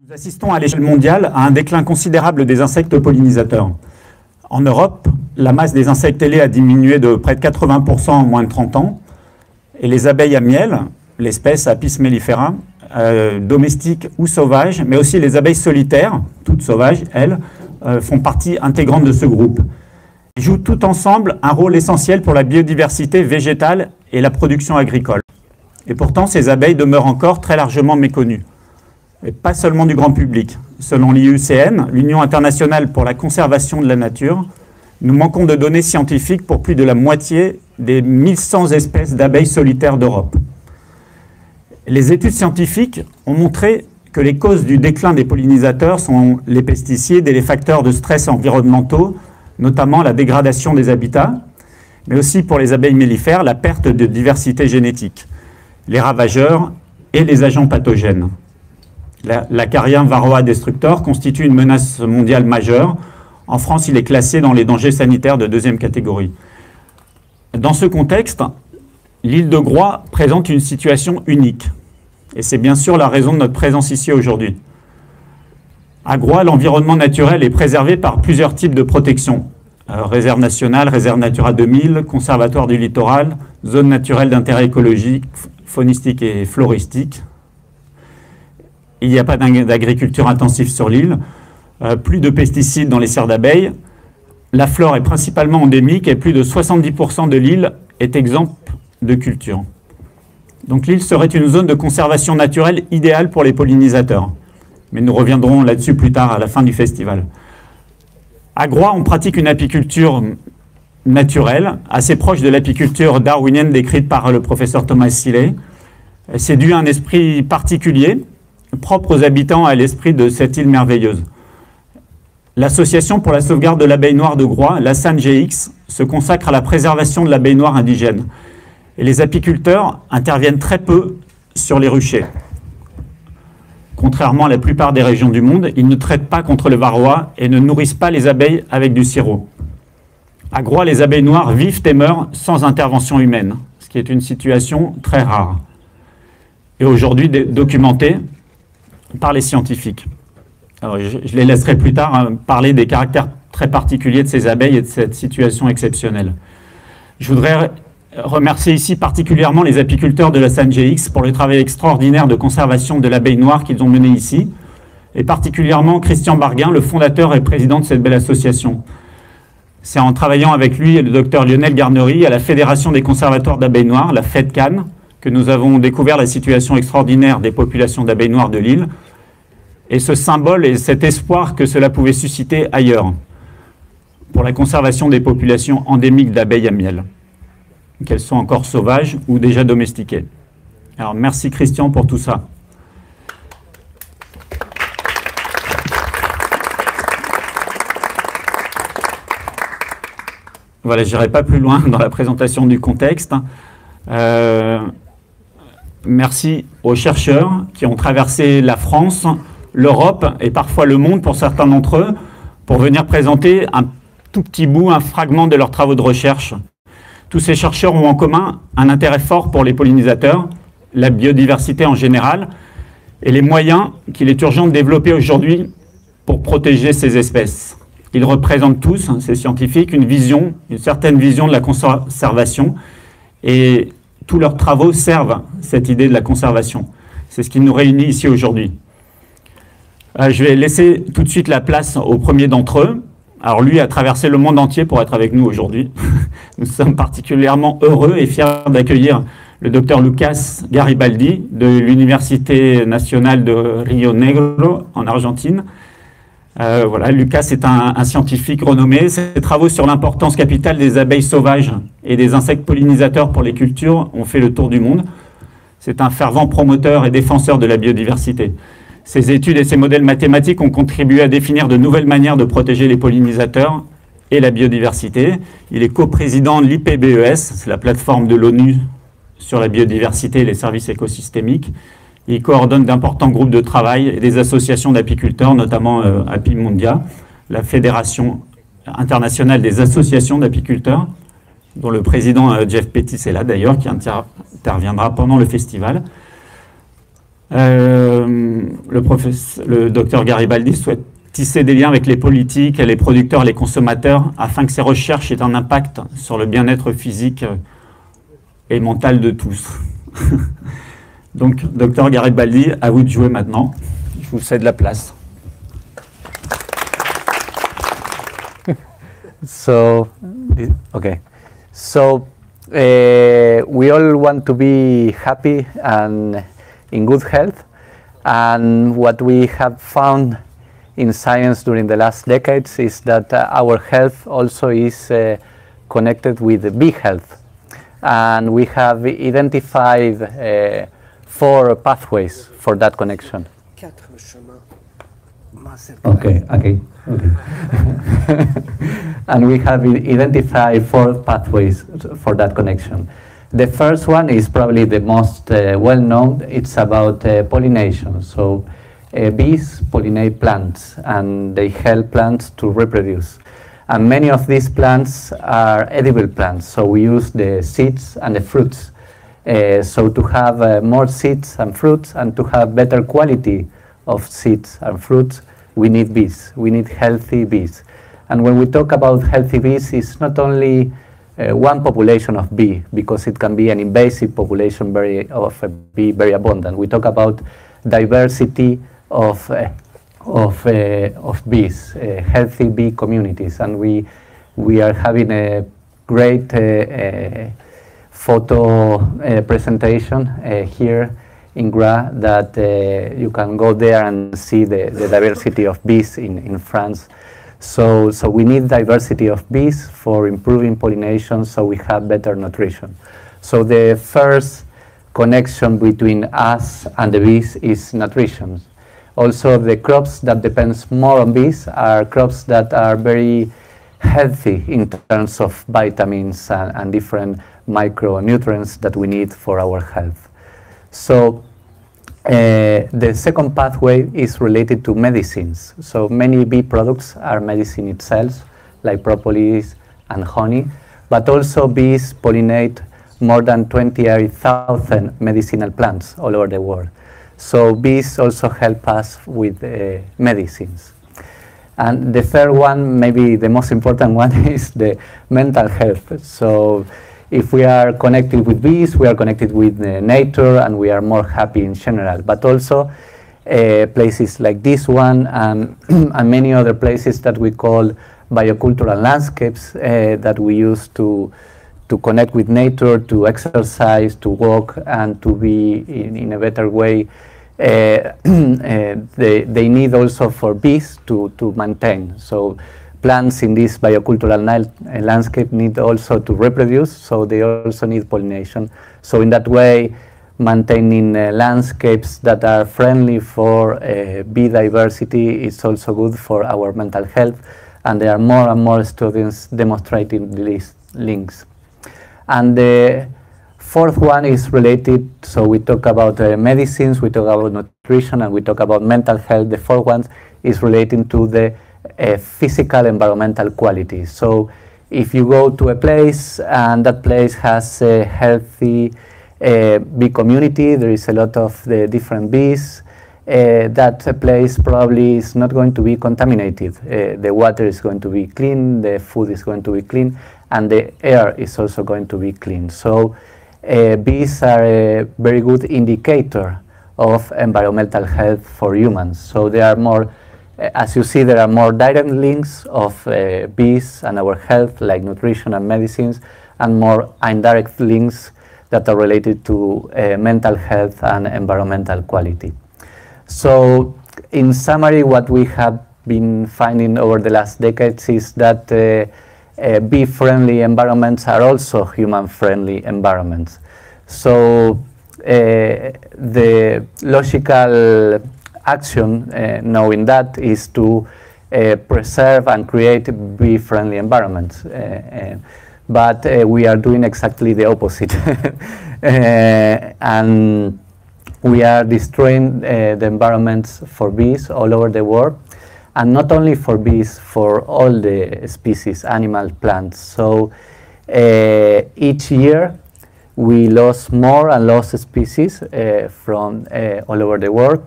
Nous assistons à l'échelle mondiale à un déclin considérable des insectes pollinisateurs. En Europe, la masse des insectes ailés a diminué de près de 80% en moins de 30 ans. Et les abeilles à miel, l'espèce Apis mellifera, domestiques ou sauvages, mais aussi les abeilles solitaires, toutes sauvages, elles, font partie intégrante de ce groupe. Ils jouent tout ensemble un rôle essentiel pour la biodiversité végétale et la production agricole. Et pourtant, ces abeilles demeurent encore très largement méconnues. Et pas seulement du grand public. Selon l'IUCN, l'Union internationale pour la conservation de la nature, nous manquons de données scientifiques pour plus de la moitié des 1100 espèces d'abeilles solitaires d'Europe. Les études scientifiques ont montré que les causes du déclin des pollinisateurs sont les pesticides et les facteurs de stress environnementaux, notamment la dégradation des habitats, mais aussi pour les abeilles mellifères, la perte de diversité génétique, les ravageurs et les agents pathogènes. L'acarien varroa destructor constitue une menace mondiale majeure. En France, il est classé dans les dangers sanitaires de deuxième catégorie. Dans ce contexte, l'île de Groix présente une situation unique. Et c'est bien sûr la raison de notre présence ici aujourd'hui. À Groix, l'environnement naturel est préservé par plusieurs types de protection. Réserve nationale, réserve Natura 2000, conservatoire du littoral, zone naturelle d'intérêt écologique, faunistique et floristique. Il n'y a pas d'agriculture intensive sur l'île, plus de pesticides dans les serres d'abeilles. La flore est principalement endémique et plus de 70% de l'île est exempte de culture. Donc l'île serait une zone de conservation naturelle idéale pour les pollinisateurs. Mais nous reviendrons là-dessus plus tard à la fin du festival. À Groix, on pratique une apiculture naturelle, assez proche de l'apiculture darwinienne décrite par le professeur Thomas Seeley. C'est dû à un esprit particulier, propre aux habitants à l'esprit de cette île merveilleuse. L'Association pour la sauvegarde de l'abeille noire de Groix, la SANGX, se consacre à la préservation de l'abeille noire indigène. Et les apiculteurs interviennent très peu sur les ruchers. Contrairement à la plupart des régions du monde, ils ne traitent pas contre le varroa et ne nourrissent pas les abeilles avec du sirop. À Groix, les abeilles noires vivent et meurent sans intervention humaine, ce qui est une situation très rare. Et aujourd'hui documentée par les scientifiques. Alors, je les laisserai plus tard parler des caractères très particuliers de ces abeilles et de cette situation exceptionnelle. Je voudrais remercier ici particulièrement les apiculteurs de la SANGX pour le travail extraordinaire de conservation de l'abeille noire qu'ils ont mené ici, et particulièrement Christian Barguin, le fondateur et président de cette belle association. C'est en travaillant avec lui et le docteur Lionel Garnery à la Fédération des conservateurs d'abeilles noires, la FEDCAN, que nous avons découvert la situation extraordinaire des populations d'abeilles noires de l'île, et ce symbole et cet espoir que cela pouvait susciter ailleurs, pour la conservation des populations endémiques d'abeilles à miel, qu'elles soient encore sauvages ou déjà domestiquées. Alors merci Christian pour tout ça. Voilà, je n'irai pas plus loin dans la présentation du contexte. Merci aux chercheurs qui ont traversé la France, l'Europe et parfois le monde pour certains d'entre eux, pour venir présenter un tout petit bout, un fragment de leurs travaux de recherche. Tous ces chercheurs ont en commun un intérêt fort pour les pollinisateurs, la biodiversité en général, et les moyens qu'il est urgent de développer aujourd'hui pour protéger ces espèces. Ils représentent tous, ces scientifiques, une certaine vision de la conservation, et tous leurs travaux servent cette idée de la conservation. C'est ce qui nous réunit ici aujourd'hui. Je vais laisser tout de suite la place au premier d'entre eux. Alors lui a traversé le monde entier pour être avec nous aujourd'hui. Nous sommes particulièrement heureux et fiers d'accueillir le docteur Lucas Garibaldi de l'Université nationale de Rio Negro en Argentine. Voilà, Lucas est un scientifique renommé. Ses travaux sur l'importance capitale des abeilles sauvages et des insectes pollinisateurs pour les cultures ont fait le tour du monde. C'est un fervent promoteur et défenseur de la biodiversité. Ses études et ses modèles mathématiques ont contribué à définir de nouvelles manières de protéger les pollinisateurs et la biodiversité. Il est coprésident de l'IPBES, c'est la plateforme de l'ONU sur la biodiversité et les services écosystémiques. Il coordonne d'importants groupes de travail et des associations d'apiculteurs, notamment Apimondia, la Fédération internationale des associations d'apiculteurs, dont le président, Jeff Pettis, est là d'ailleurs, qui interviendra pendant le festival. Le docteur Garibaldi souhaite tisser des liens avec les politiques, les producteurs, les consommateurs, afin que ces recherches aient un impact sur le bien-être physique et mental de tous. Donc, docteur Garibaldi, à vous de jouer maintenant. Je vous cède la place. So, okay. So, we all want to be happy and in good health. And what we have found in science during the last decades is that our health also is connected with bee health. And we have identified 4 pathways for that connection. Okay. And we have identified 4 pathways for that connection. The first one is probably the most well-known. It's about pollination. So bees pollinate plants, and they help plants to reproduce. And many of these plants are edible plants, so we use the seeds and the fruits. So to have more seeds and fruits, and to have better quality of seeds and fruits, we need bees. We need healthy bees. And when we talk about healthy bees, it's not only one population of bee, because it can be an invasive population of a bee, very abundant. We talk about diversity of bees, healthy bee communities, and we are having a great photo presentation here in Groix that you can go there and see the diversity of bees in France. So we need diversity of bees for improving pollination, so we have better nutrition. So the first connection between us and the bees is nutrition. Also, the crops that depend more on bees are crops that are very healthy in terms of vitamins and different micronutrients that we need for our health. So the second pathway is related to medicines. So many bee products are medicine itself, like propolis and honey, but also bees pollinate more than 28,000 medicinal plants all over the world. So bees also help us with medicines. And the third one, maybe the most important one, is the mental health. So if we are connected with bees, we are connected with nature, and we are more happy in general. But also places like this one and many other places that we call biocultural landscapes that we use to connect with nature, to exercise, to walk, and to be in a better way. They need also for bees to maintain. So plants in this biocultural landscape need also to reproduce, so they also need pollination. So in that way, maintaining landscapes that are friendly for bee diversity is also good for our mental health, and there are more and more studies demonstrating these links. And the fourth one is related, so we talk about medicines, we talk about nutrition, and we talk about mental health. The fourth one is relating to the physical environmental quality. So if you go to a place and that place has a healthy bee community, there is a lot of the different bees, that place probably is not going to be contaminated. The water is going to be clean, the food is going to be clean, and the air is also going to be clean. So bees are a very good indicator of environmental health for humans. So there are more, as you see, there are more direct links of bees and our health, like nutrition and medicines, and more indirect links that are related to mental health and environmental quality. So in summary, what we have been finding over the last decades is that bee-friendly environments are also human-friendly environments. So the logical action, knowing that, is to preserve and create bee-friendly environments. But we are doing exactly the opposite. And we are destroying the environments for bees all over the world. And not only for bees, for all the species, animal, plants. So each year we lost more and lost species from all over the world.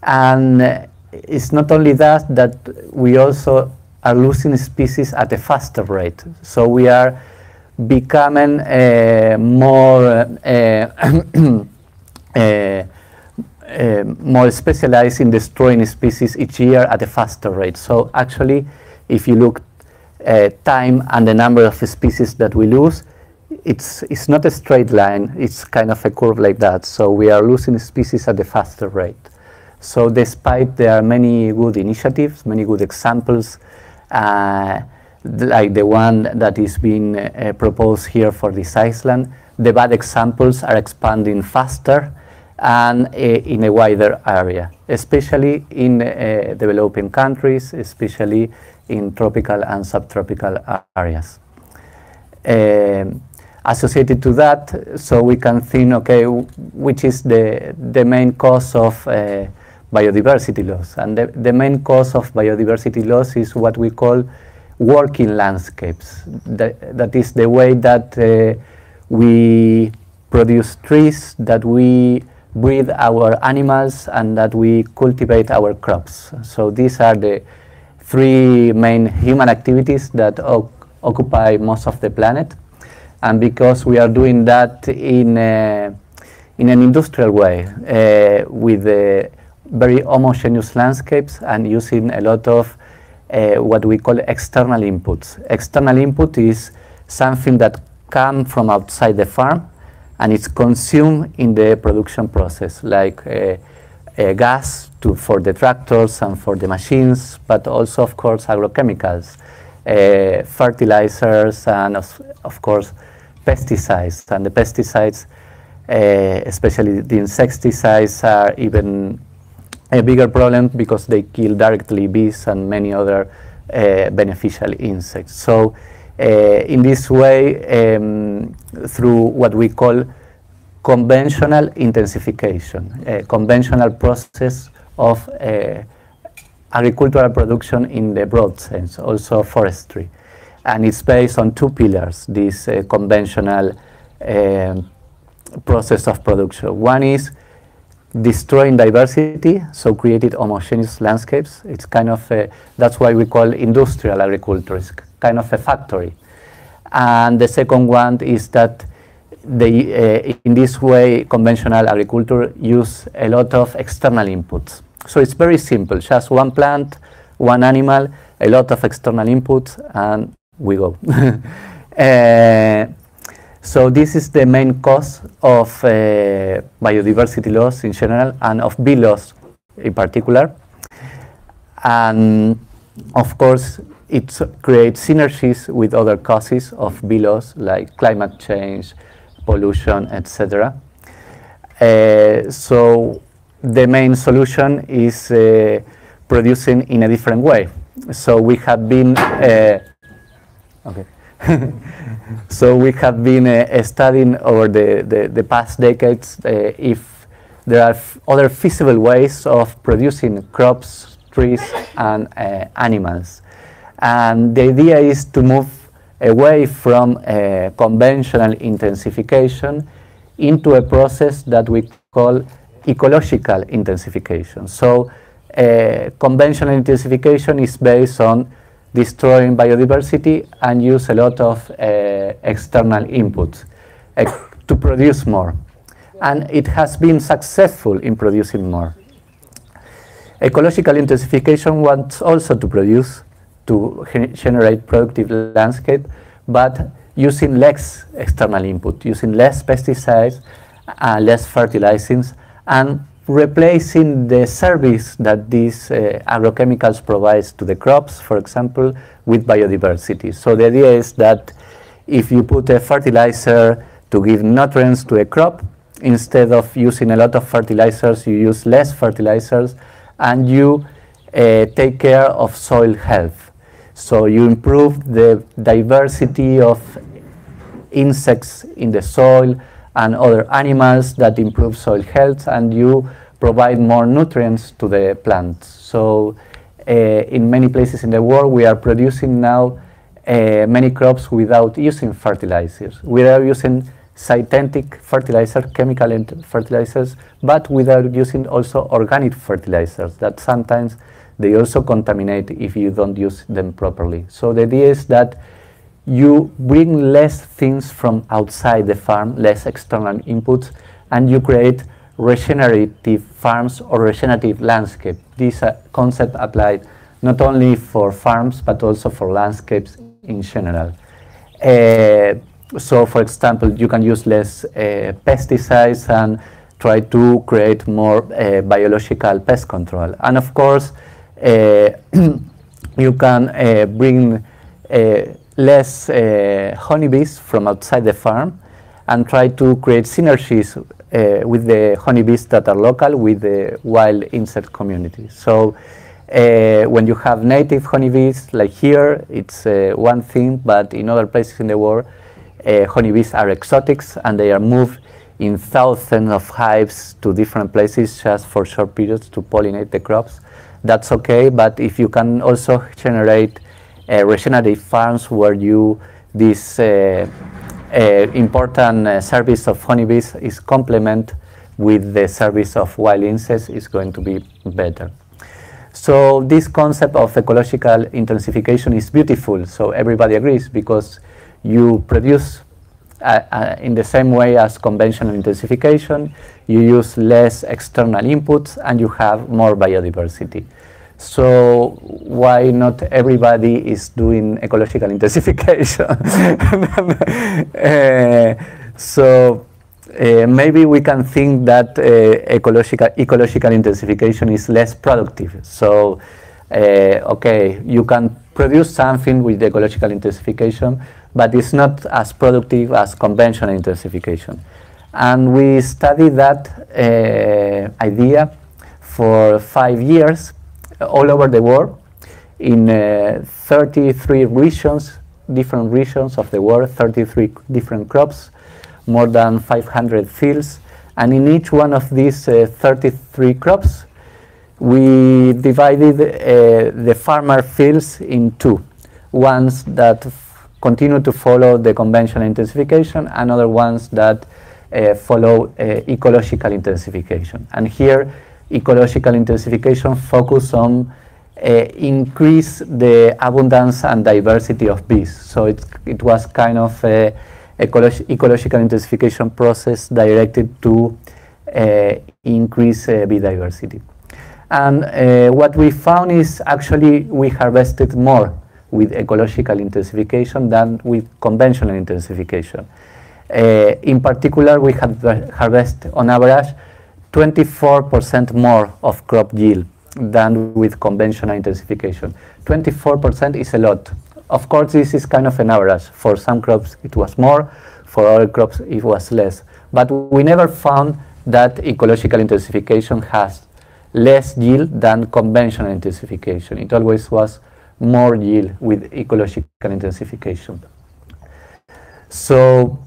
And it's not only that we also are losing species at a faster rate. So we are becoming more more specialized in destroying species each year at a faster rate. So actually, if you look at time and the number of species that we lose, it's not a straight line, it's kind of a curve like that. So we are losing species at a faster rate. So despite there are many good initiatives, many good examples, like the one that is being proposed here for this island, the bad examples are expanding faster and in a wider area, especially in developing countries, especially in tropical and subtropical areas. Associated to that, so we can think, okay, which is the main cause of biodiversity loss. And the main cause of biodiversity loss is what we call working landscapes. That is the way that we produce trees, that we breed our animals, and that we cultivate our crops. So these are the three main human activities that occupy most of the planet. And because we are doing that in an industrial way, with very homogeneous landscapes and using a lot of what we call external inputs. External input is something that comes from outside the farm and it's consumed in the production process, like gas for the tractors and for the machines, but also, of course, agrochemicals, fertilizers, and of course, pesticides. And the pesticides, especially the insecticides, are even a bigger problem because they kill directly bees and many other beneficial insects. So in this way, through what we call conventional intensification, a conventional process of agricultural production in the broad sense, also forestry. And it's based on two pillars, this conventional process of production. One is destroying diversity, so created homogeneous landscapes. It's kind of that's why we call industrial agriculture. It's kind of a factory. And the second one is that in this way, conventional agriculture use a lot of external inputs. So it's very simple, just one plant, one animal, a lot of external inputs, and we go. So this is the main cause of biodiversity loss in general and of bee loss in particular. And of course, it creates synergies with other causes of bee loss like climate change, pollution, etc. So the main solution is producing in a different way. So we have been okay. So we have been studying over the past decades if there are other feasible ways of producing crops, trees, and animals. And the idea is to move away from conventional intensification into a process that we call ecological intensification. So conventional intensification is based on destroying biodiversity and use a lot of external inputs to produce more. And it has been successful in producing more. Ecological intensification wants also to produce, to generate productive landscape, but using less external input, using less pesticides, less fertilizers, and replacing the service that these agrochemicals provide to the crops, for example, with biodiversity. So the idea is that if you put a fertilizer to give nutrients to a crop, instead of using a lot of fertilizers, you use less fertilizers, and you take care of soil health. So you improve the diversity of insects in the soil and other animals that improve soil health, and you provide more nutrients to the plants. So in many places in the world, we are producing now many crops without using fertilizers. We are using synthetic fertilizer, chemical fertilizers, but without using also organic fertilizers that sometimes they also contaminate if you don't use them properly. So the idea is that you bring less things from outside the farm, less external inputs, and you create regenerative farms or regenerative landscape. This concept applied not only for farms but also for landscapes in general. So for example, you can use less pesticides and try to create more biological pest control. And of course, you can bring less honeybees from outside the farm and try to create synergies with the honeybees that are local with the wild insect community. So when you have native honeybees, like here, it's one thing, but in other places in the world, honeybees are exotics and they are moved in thousands of hives to different places just for short periods to pollinate the crops. That's okay, but if you can also generate regenerative farms where this important service of honeybees is complement with the service of wild insects, is going to be better. So this concept of ecological intensification is beautiful, so everybody agrees, because you produce in the same way as conventional intensification, you use less external inputs and you have more biodiversity. So why not everybody is doing ecological intensification? Maybe we can think that ecological intensification is less productive. So, okay, you can produce something with ecological intensification, but it's not as productive as conventional intensification. And we studied that idea for 5 years all over the world in 33 regions, different regions of the world, 33 different crops, more than 500 fields, and in each one of these 33 crops we divided the farmer fields in two, ones that continue to follow the conventional intensification and other ones that follow ecological intensification. And here ecological intensification focus on increase the abundance and diversity of bees. So it was kind of a ecological intensification process directed to increase bee diversity. And what we found is actually we harvested more with ecological intensification than with conventional intensification. In particular, we have harvested on average 24% more of crop yield than with conventional intensification. 24% is a lot. Of course, this is kind of an average. For some crops it was more, for other crops it was less. But we never found that ecological intensification has less yield than conventional intensification. It always was more yield with ecological intensification. So,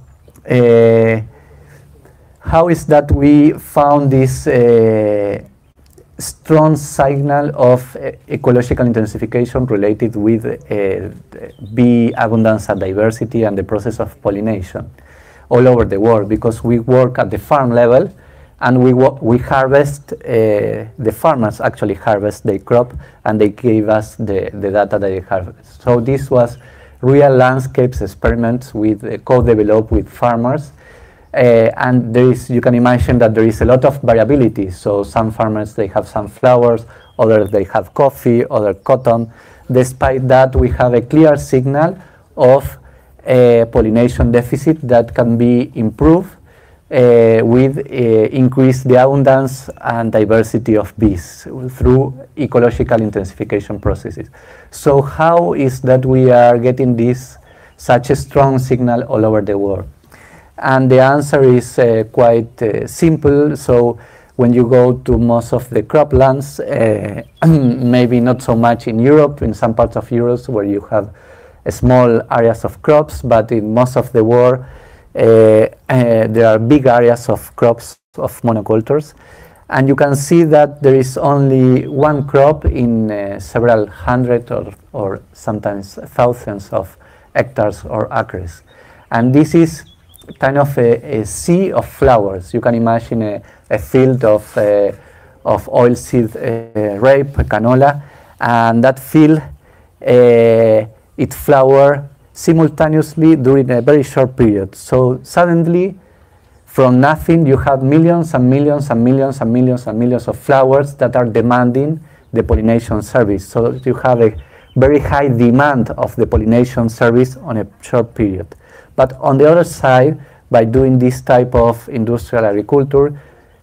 how is that we found this strong signal of ecological intensification related with bee abundance and diversity and the process of pollination all over the world? Because we work at the farm level and we harvest, the farmers actually harvest their crop and they gave us the data they harvest. So this was real landscapes experiments with co-developed with farmers. And there is, you can imagine that there is a lot of variability. So some farmers, they have sunflowers, others they have coffee, other cotton. Despite that, we have a clear signal of a pollination deficit that can be improved with increase the abundance and diversity of bees through ecological intensification processes. So how is that we are getting this such a strong signal all over the world? And the answer is quite simple. So when you go to most of the croplands, maybe not so much in Europe, in some parts of Europe where you have small areas of crops, but in most of the world there are big areas of crops of monocultures. And you can see that there is only one crop in several hundred or sometimes thousands of hectares or acres. And this is kind of a sea of flowers. You can imagine a field of oilseed rape, canola, and that field, it flower simultaneously during a very short period. So suddenly, from nothing, you have millions and millions and millions and millions and millions of flowers that are demanding the pollination service. So you have a very high demand of the pollination service on a short period. But on the other side, by doing this type of industrial agriculture,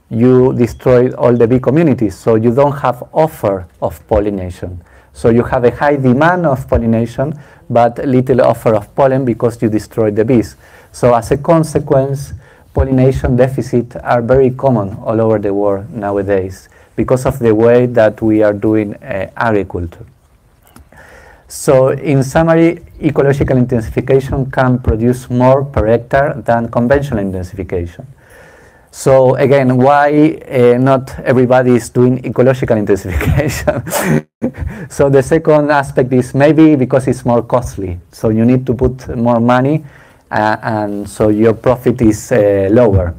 you destroy all the bee communities. So you don't have offer of pollination. So you have a high demand of pollination, but little offer of pollen because you destroy the bees. So as a consequence, pollination deficits are very common all over the world nowadays because of the way that we are doing agriculture. So in summary, ecological intensification can produce more per hectare than conventional intensification. So again, why not everybody is doing ecological intensification? So the second aspect is maybe because it's more costly. So you need to put more money and so your profit is lower.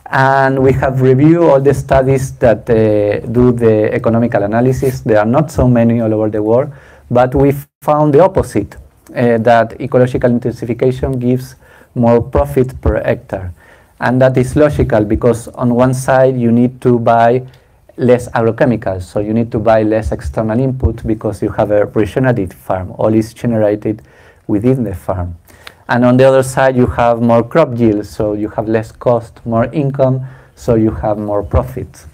And we have reviewed all the studies that do the economical analysis. There are not so many all over the world, but we found the opposite, that ecological intensification gives more profit per hectare. And that is logical because on one side you need to buy less agrochemicals, so you need to buy less external input because you have a regenerative farm. All is generated within the farm. And on the other side you have more crop yield, so you have less cost, more income, so you have more profits.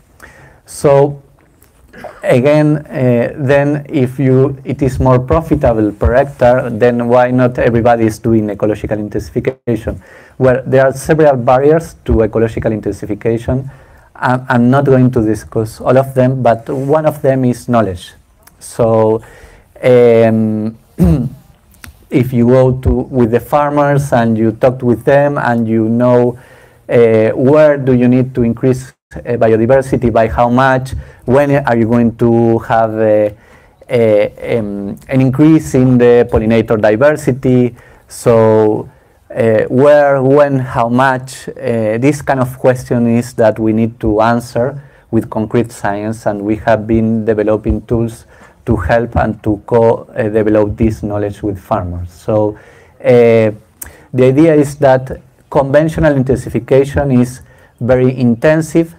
So again, then if it is more profitable per hectare, then why not everybody is doing ecological intensification? Well, there are several barriers to ecological intensification. I'm not going to discuss all of them, but one of them is knowledge. So if you go with the farmers and you talk with them and you know where do you need to increase biodiversity, by how much, when are you going to have an increase in the pollinator diversity, so where, when, how much, this kind of question is that we need to answer with concrete science, and we have been developing tools to help and to co-develop this knowledge with farmers. So the idea is that conventional intensification is very intensive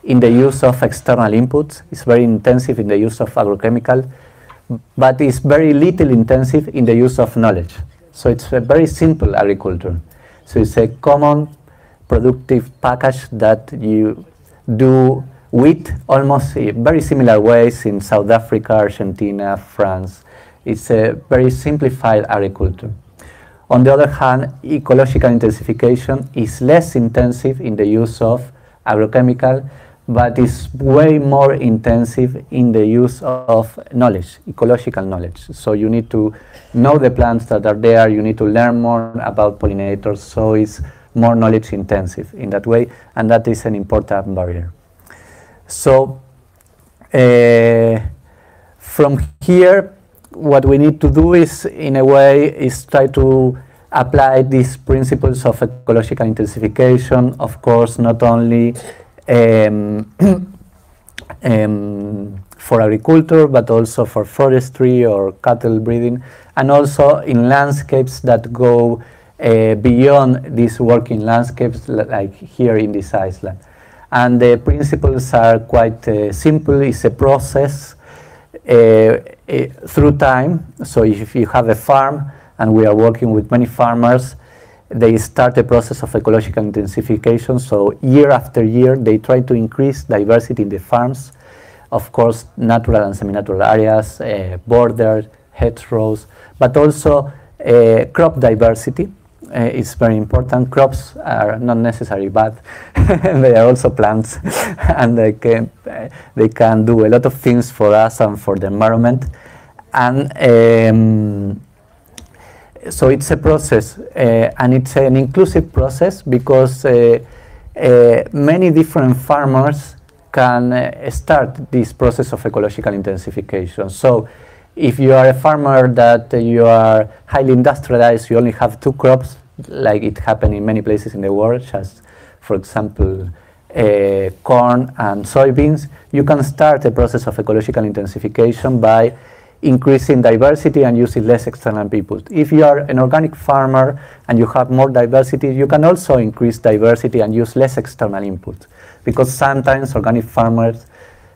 in the use of external inputs, it's very intensive in the use of agrochemical, but it's very little intensive in the use of knowledge. So it's a very simple agriculture. So it's a common productive package that you do with almost very similar ways in South Africa, Argentina, France. It's a very simplified agriculture. On the other hand, ecological intensification is less intensive in the use of agrochemical, but is way more intensive in the use of knowledge, ecological knowledge. So you need to know the plants that are there, you need to learn more about pollinators, so it's more knowledge intensive in that way, and that is an important barrier. So from here, what we need to do is, in a way, is try to apply these principles of ecological intensification, of course, not only for agriculture, but also for forestry or cattle breeding, and also in landscapes that go beyond these working landscapes, like here in this island. And the principles are quite simple. It's a process through time. So if you have a farm, and we are working with many farmers, they start a process of ecological intensification. So year after year, they try to increase diversity in the farms. Of course, natural and semi-natural areas, borders, hedgerows, but also crop diversity. It's very important. Crops are not necessarily bad. They are also plants, and they can do a lot of things for us and for the environment. And so it's a process, and it's an inclusive process because many different farmers can start this process of ecological intensification. So if you are a farmer that you are highly industrialized, you only have 2 crops, like it happened in many places in the world, just for example, corn and soybeans, you can start a process of ecological intensification by increasing diversity and using less external input. If you are an organic farmer and you have more diversity, you can also increase diversity and use less external input. Because sometimes organic farmers,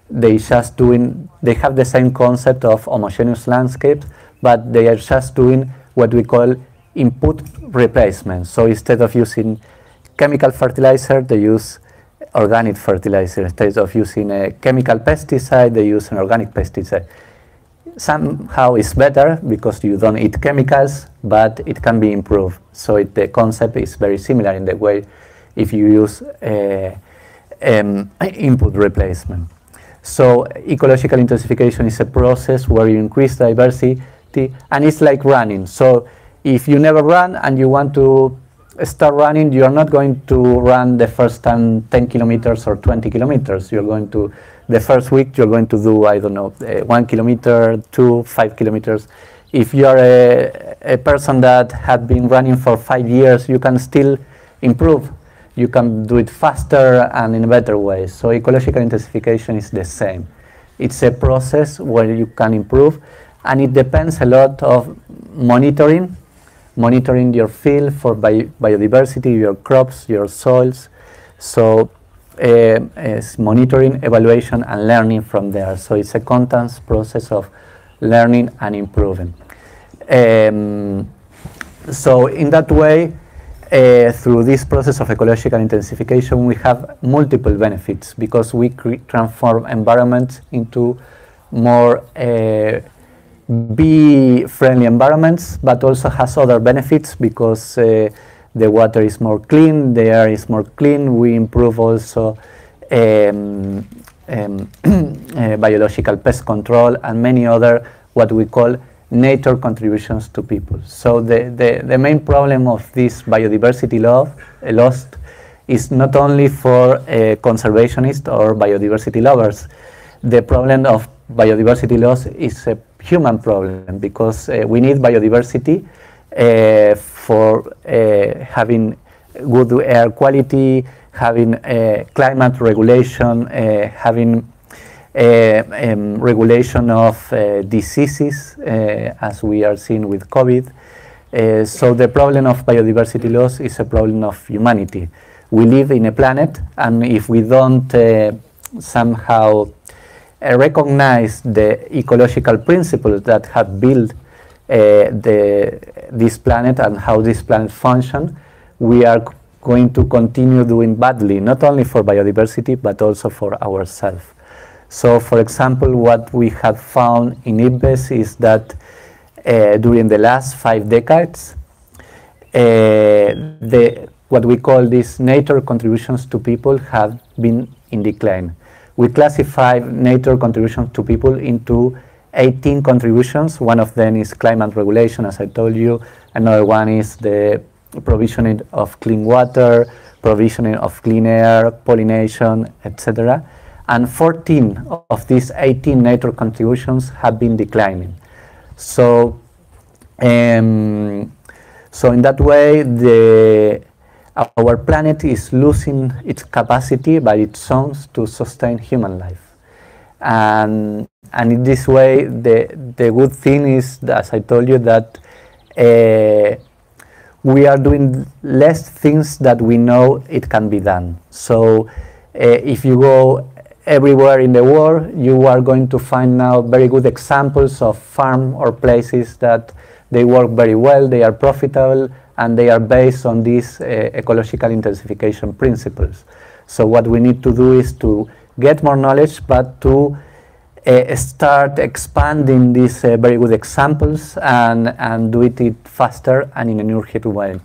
they have the same concept of homogeneous landscapes, but they are just doing what we call input replacement. So instead of using chemical fertilizer, they use organic fertilizer. Instead of using a chemical pesticide, they use an organic pesticide. Somehow it's better because you don't eat chemicals, but it can be improved. So the concept is very similar in the way if you use input replacement. So ecological intensification is a process where you increase diversity, and it's like running. So if you never run and you want to start running, you are not going to run the first time 10 kilometers or 20 kilometers. You're going to, the first week, you're going to do, I don't know, 1 kilometer, 2, 5 kilometers. If you're a person that had been running for 5 years, you can still improve. You can do it faster and in a better way. So ecological intensification is the same. It's a process where you can improve, and it depends a lot of monitoring your field for biodiversity, your crops, your soils. So it's monitoring, evaluation, and learning from there. So it's a constant process of learning and improving. So in that way, through this process of ecological intensification, we have multiple benefits because we transform environments into more bee-friendly environments, but also has other benefits because the water is more clean, the air is more clean. We improve also biological pest control and many other what we call nature contributions to people. So the main problem of this biodiversity loss is not only for conservationists or biodiversity lovers. The problem of biodiversity loss is a human problem because we need biodiversity for having good air quality, having climate regulation, having regulation of diseases, as we are seeing with COVID. So the problem of biodiversity loss is a problem of humanity. We live in a planet, and if we don't somehow recognize the ecological principles that have built this planet and how this planet functions, we are going to continue doing badly, not only for biodiversity, but also for ourselves. So, for example, what we have found in Yves is that during the last 5 decades, what we call these nature contributions to people have been in decline. We classify nature contributions to people into 18 contributions. One of them is climate regulation, as I told you. Another one is the provisioning of clean water, provisioning of clean air, pollination, etc. And 14 of these 18 nature contributions have been declining. So, so in that way, our planet is losing its capacity by its own to sustain human life. And in this way, the good thing is, as I told you, that we are doing less things that we know it can be done. So if you go everywhere in the world, you are going to find now very good examples of farm or places that they work very well, they are profitable, and they are based on these ecological intensification principles. So what we need to do is to get more knowledge, but to start expanding these very good examples and do it faster and in an urgent way.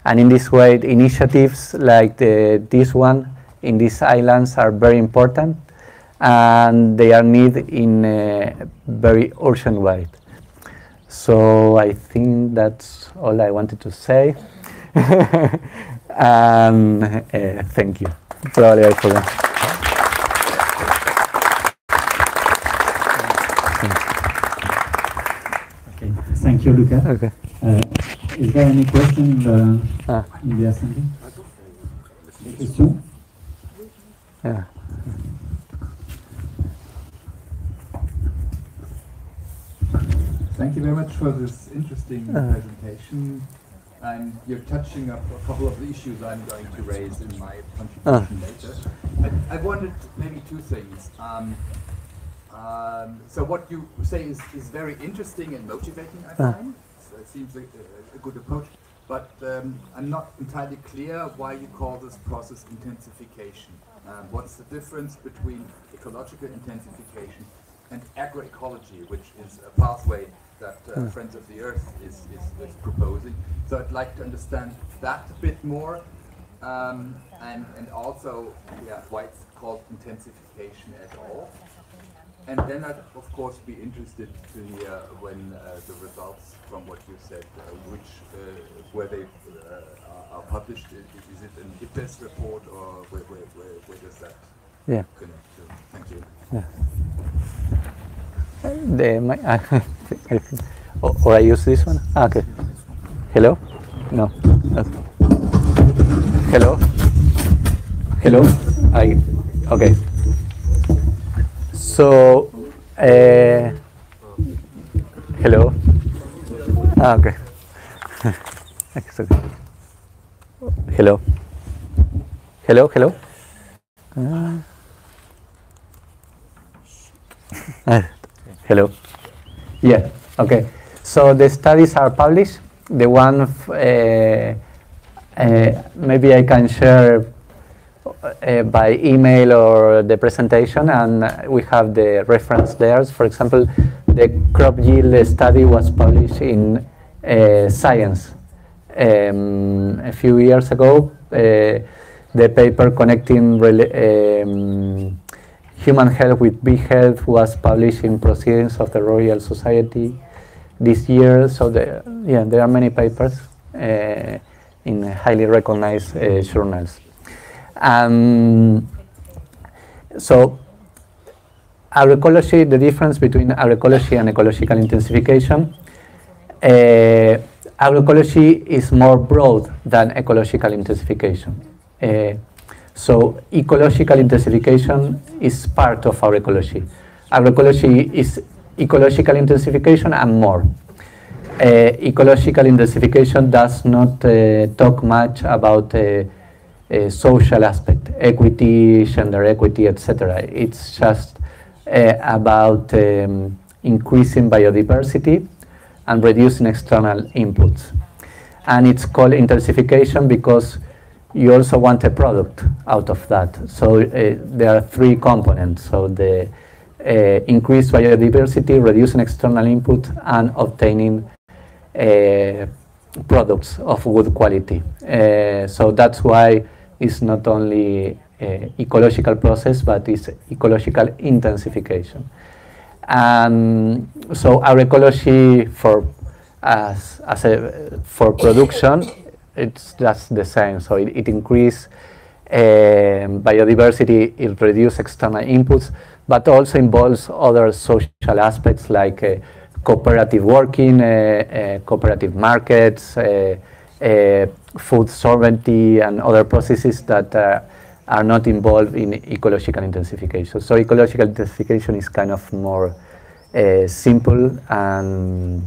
And in this way, initiatives like this one in these islands are very important, and they are needed in a very urgent way. So I think that's all I wanted to say. And thank you. Probably I forgot. Okay. Thank you, Luca. Okay. Is there any question? Des questions? Yeah. Thank you very much for this interesting presentation. And you're touching up a couple of the issues I'm going to raise in my contribution later. I wanted maybe two things. So what you say is very interesting and motivating, I find. So it seems like a good approach. But I'm not entirely clear why you call this process intensification. What's the difference between ecological intensification and agroecology, which is a pathway that Friends of the Earth is proposing? So I'd like to understand that a bit more, and also why it's called intensification at all. And then I'd of course be interested to hear when the results from what you said, where they are published. Is it an IPES report, or where does that connect to? Thank you. Or I use this one? Okay. Hello? No. Hello? Hello? Okay. So, hello? Okay. Hello? Hello? Hello? Yeah, okay. So the studies are published. The one, maybe I can share by email or the presentation, and we have the reference there. For example, the crop yield study was published in Science a few years ago. The paper connecting human health with bee health was published in Proceedings of the Royal Society this year. So there are many papers in highly recognized journals. So agroecology, the difference between agroecology and ecological intensification. Agroecology is more broad than ecological intensification. So ecological intensification is part of agroecology. Agroecology is ecological intensification and more. Ecological intensification does not talk much about a social aspect, equity, gender equity, etc. It's just about increasing biodiversity and reducing external inputs. And it's called intensification because you also want a product out of that. So there are three components. So the increased biodiversity, reducing external input, and obtaining products of good quality. So that's why it's not only ecological process, but it's ecological intensification. So agroecology for production, it's just the same. So it increases biodiversity, it reduces external inputs, but also involves other social aspects like cooperative working, cooperative markets, food sovereignty, and other processes that are not involved in ecological intensification. So ecological intensification is kind of more simple and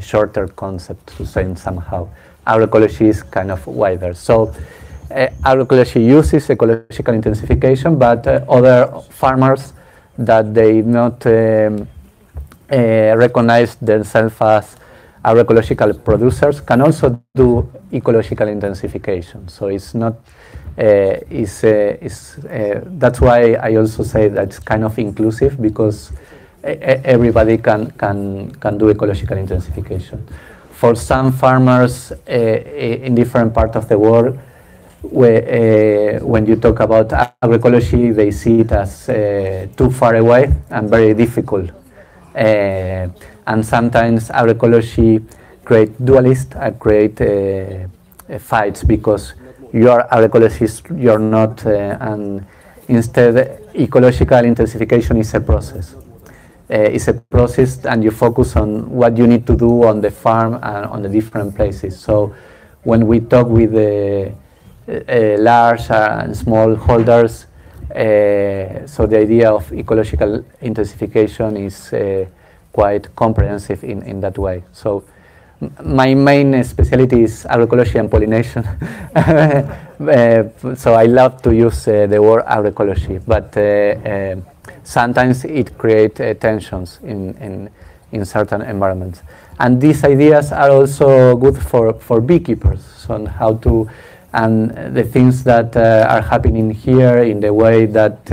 shorter concept to say somehow. Agroecology is kind of wider. So agroecology uses ecological intensification, but other farmers that they not recognize themselves as agroecological producers can also do ecological intensification. So it's not, that's why I also say that it's kind of inclusive, because everybody can do ecological intensification. For some farmers in different parts of the world, when you talk about agroecology, they see it as too far away and very difficult. And sometimes agroecology create dualists and create fights because you are agroecologist, you're not, and instead ecological intensification is a process. It's a process, and you focus on what you need to do on the farm and on the different places. So when we talk with the large and small holders, so the idea of ecological intensification is quite comprehensive in that way. So my main specialty is agroecology and pollination. So I love to use the word agroecology, but sometimes it creates tensions in certain environments. And these ideas are also good for beekeepers, so on how to, and the things that are happening here in the way that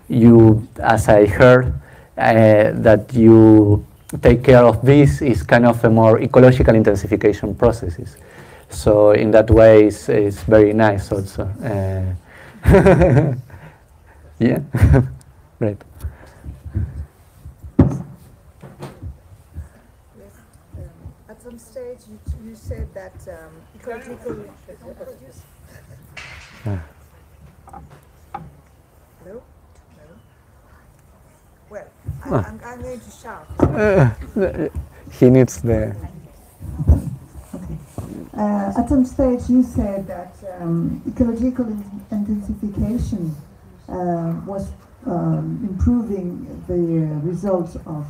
you, as I heard, that you take care of bees is kind of a more ecological intensification processes. So in that way, it's very nice also. Yeah, right. At some stage, you said that ecological. No? Well, I'm going to shout. He needs the. At some stage, you said that ecological intensification was improving the results of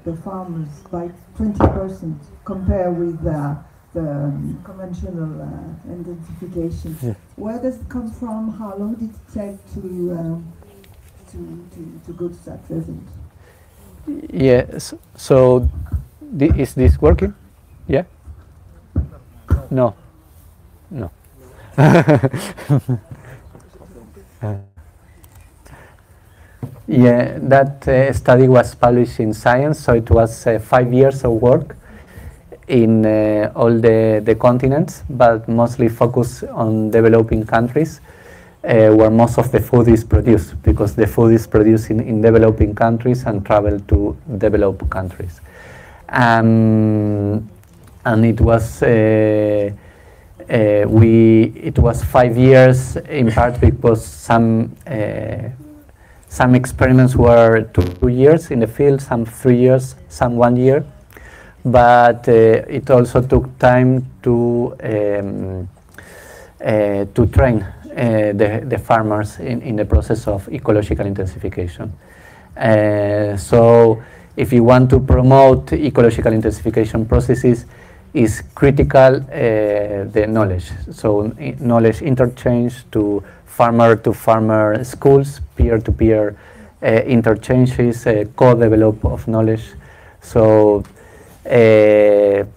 the farmers by 20% compared with the conventional intensification. Yeah. Where does it come from? How long did it take to go to that result? Yes. So, is this working? Yeah. No. No. Yeah, that study was published in Science, so it was 5 years of work in all the continents, but mostly focused on developing countries, where most of the food is produced, because the food is produced in developing countries and travel to developed countries. And it was it was 5 years in part because some experiments were 2 years in the field, some 3 years, some 1 year, but it also took time to train the farmers in the process of ecological intensification. So if you want to promote ecological intensification processes, is critical the knowledge. So knowledge interchange to farmer schools, peer-to-peer interchanges, co-develop of knowledge. So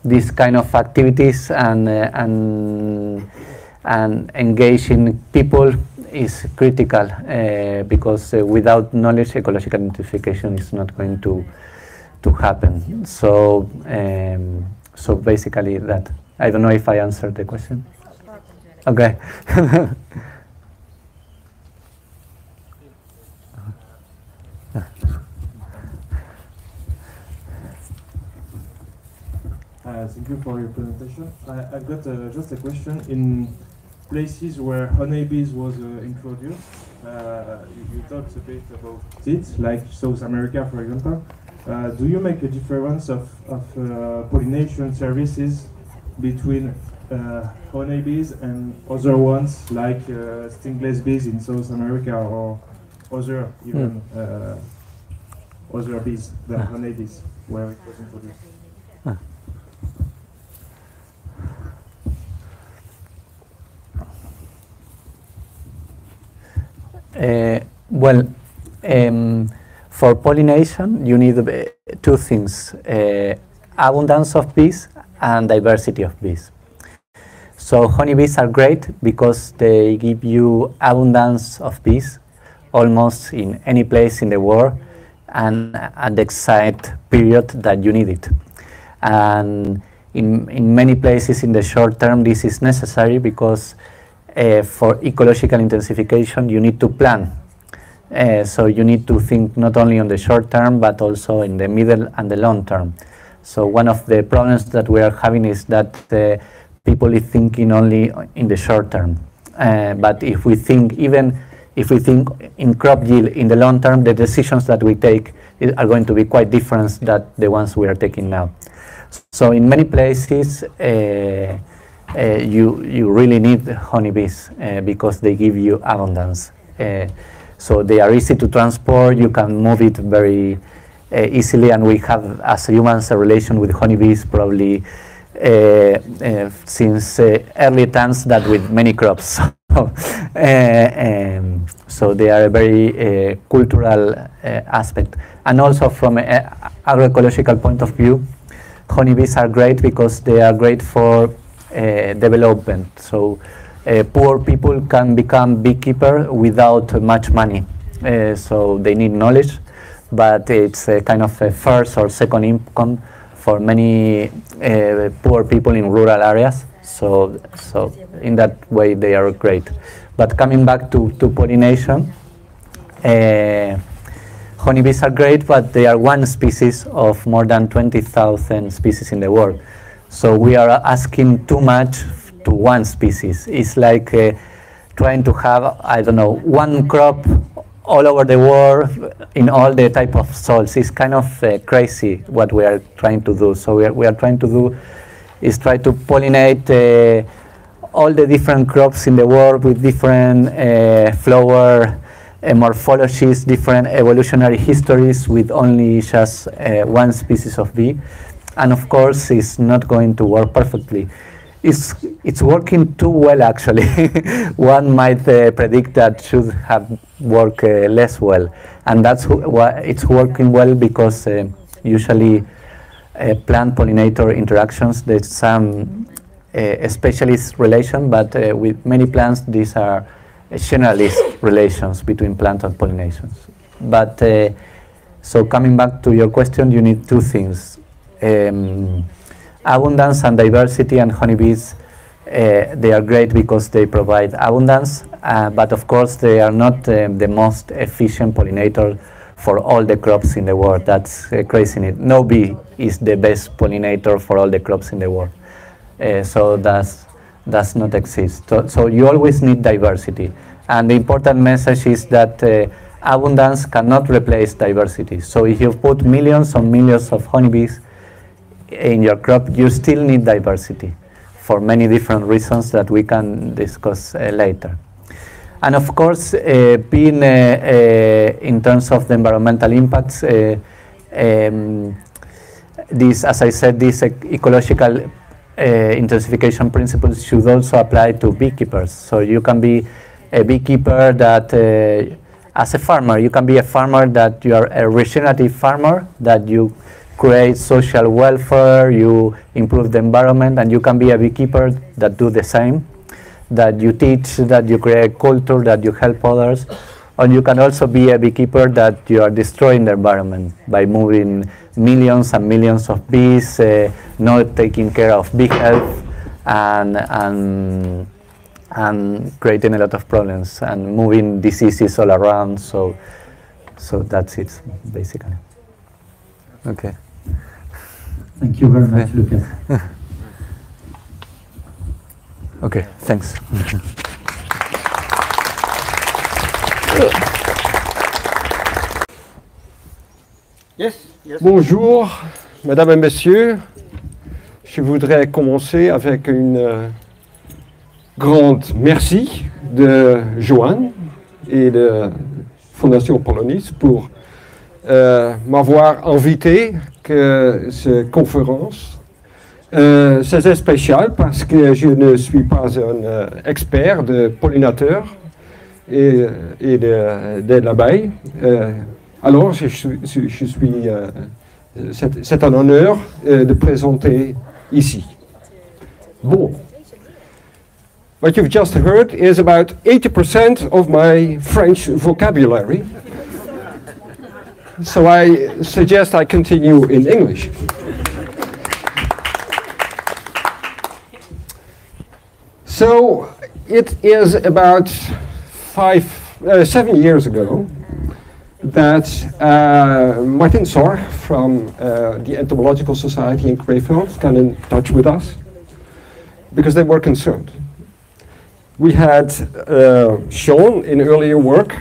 these kind of activities and engaging people is critical because without knowledge, ecological intensification is not going to happen. So so basically that. I don't know if I answered the question. Okay. Thank you for your presentation. I've got just a question. In places where honeybees was introduced, you talked a bit about it, like South America, for example. Do you make a difference of pollination services between honeybees and other ones, like stingless bees in South America, or other even other bees than honeybees where it was introduced? Well, for pollination, you need two things, abundance of bees and diversity of bees. So honeybees are great because they give you abundance of bees almost in any place in the world and at the exact period that you need it. And in many places in the short term, this is necessary because for ecological intensification, you need to plan. So you need to think not only on the short term, but also in the middle and the long term. So one of the problems that we are having is that people is thinking only in the short term. But if we think, even if we think in crop yield in the long term, the decisions that we take are going to be quite different than the ones we are taking now. So in many places, you really need honeybees because they give you abundance. So they are easy to transport. You can move it very easily, and we have, as humans, a relation with honeybees probably since early times that with many crops. So they are a very cultural aspect. And also from an agroecological point of view, honeybees are great because they are great for development. So poor people can become beekeeper without much money. So they need knowledge, but it's a kind of a first or second income for many poor people in rural areas. So in that way they are great. But coming back to pollination, honeybees are great, but they are one species of more than 20,000 species in the world. So we are asking too much to one species. It's like trying to have, I don't know, one crop all over the world in all the type of soils. It's kind of crazy what we are trying to do. So we are trying to do is try to pollinate all the different crops in the world with different flower morphologies, different evolutionary histories with only just one species of bee. And of course, it's not going to work perfectly. It's working too well, actually. One might predict that should have worked less well. And that's why it's working well, because usually plant-pollinator interactions, there's some specialist relation, but with many plants, these are generalist relations between plant and pollinations. But so coming back to your question, you need two things. Abundance and diversity, and honeybees, they are great because they provide abundance, but of course they are not the most efficient pollinator for all the crops in the world. That's crazy. No bee is the best pollinator for all the crops in the world. So does not exist. So you always need diversity. And the important message is that abundance cannot replace diversity. So if you put millions and millions of honeybees in your crop, you still need diversity for many different reasons that we can discuss later. And of course, being in terms of the environmental impacts, this, as I said, these ecological intensification principles should also apply to beekeepers. So you can be a beekeeper that, as a farmer, you can be a farmer that you are a regenerative farmer, that you create social welfare, you improve the environment, and you can be a beekeeper that do the same, that you teach, that you create culture, that you help others. Or you can also be a beekeeper that you are destroying the environment by moving millions and millions of bees, not taking care of bee health, and creating a lot of problems and moving diseases all around. So that's it, basically. Okay. Thank you very much, Lucas. Okay, thanks. Yes. Bonjour, Madame et Messieurs. Je voudrais commencer avec une grande merci de Joanne et de Fondation Polonis pour m'avoir invité à cette conférence. C'est spécial parce que je ne suis pas un expert de pollinateurs et de l'abeille. Alors, c'est un honneur de présenter ici. Bon. What you've just heard is about 80% of my French vocabulary. So I suggest I continue in English. So it is about 7 years ago that Martin Sorg from the Entomological Society in Krefeld got in touch with us because they were concerned. We had shown in earlier work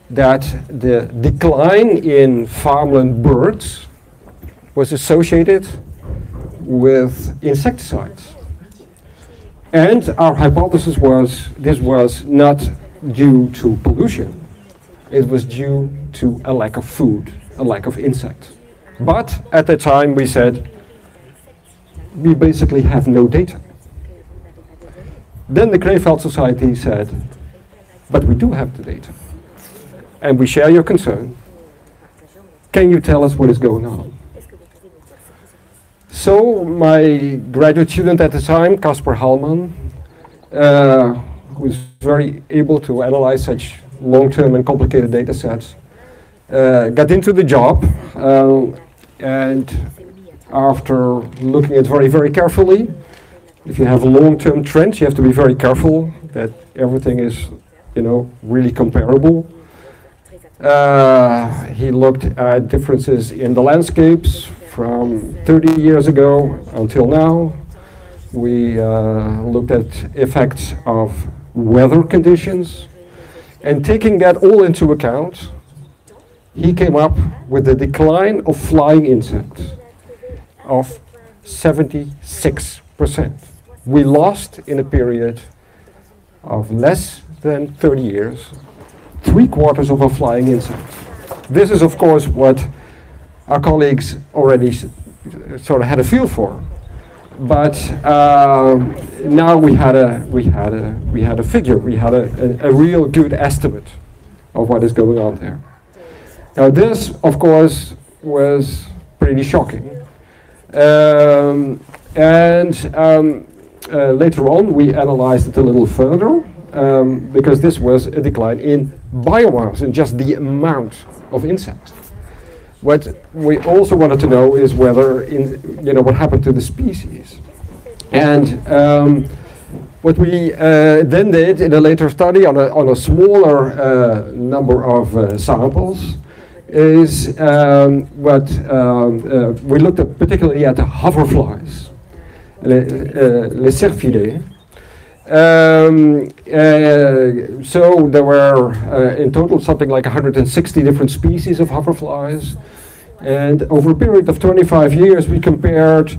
that the decline in farmland birds was associated with insecticides. And our hypothesis was this was not due to pollution. It was due to a lack of food, a lack of insects. But at the time we said, we basically have no data. Then the Krefeld Society said, but we do have the data. And we share your concern. Can you tell us what is going on? So my graduate student at the time, Kasper Hallman, who was very able to analyze such long-term and complicated data sets, got into the job, and after looking at very, very carefully, if you have long-term trends, you have to be very careful that everything is, you know, really comparable. He looked at differences in the landscapes from 30 years ago until now. We looked at effects of weather conditions, and taking that all into account, he came up with the decline of flying insects of 76%. We lost in a period of less than 30 years, 3/4 of our flying insects. This is of course what our colleagues already sort of had a feel for, but now we had a figure, we had a real good estimate of what is going on there. Now this, of course, was pretty shocking, later on we analyzed it a little further, because this was a decline in biomass, in just the amount of insects. What we also wanted to know is whether, what happened to the species. And what we then did in a later study on a smaller number of samples is we looked at particularly at the hoverflies, les cerfidés. So there were in total something like 160 different species of hoverflies, and over a period of 25 years we compared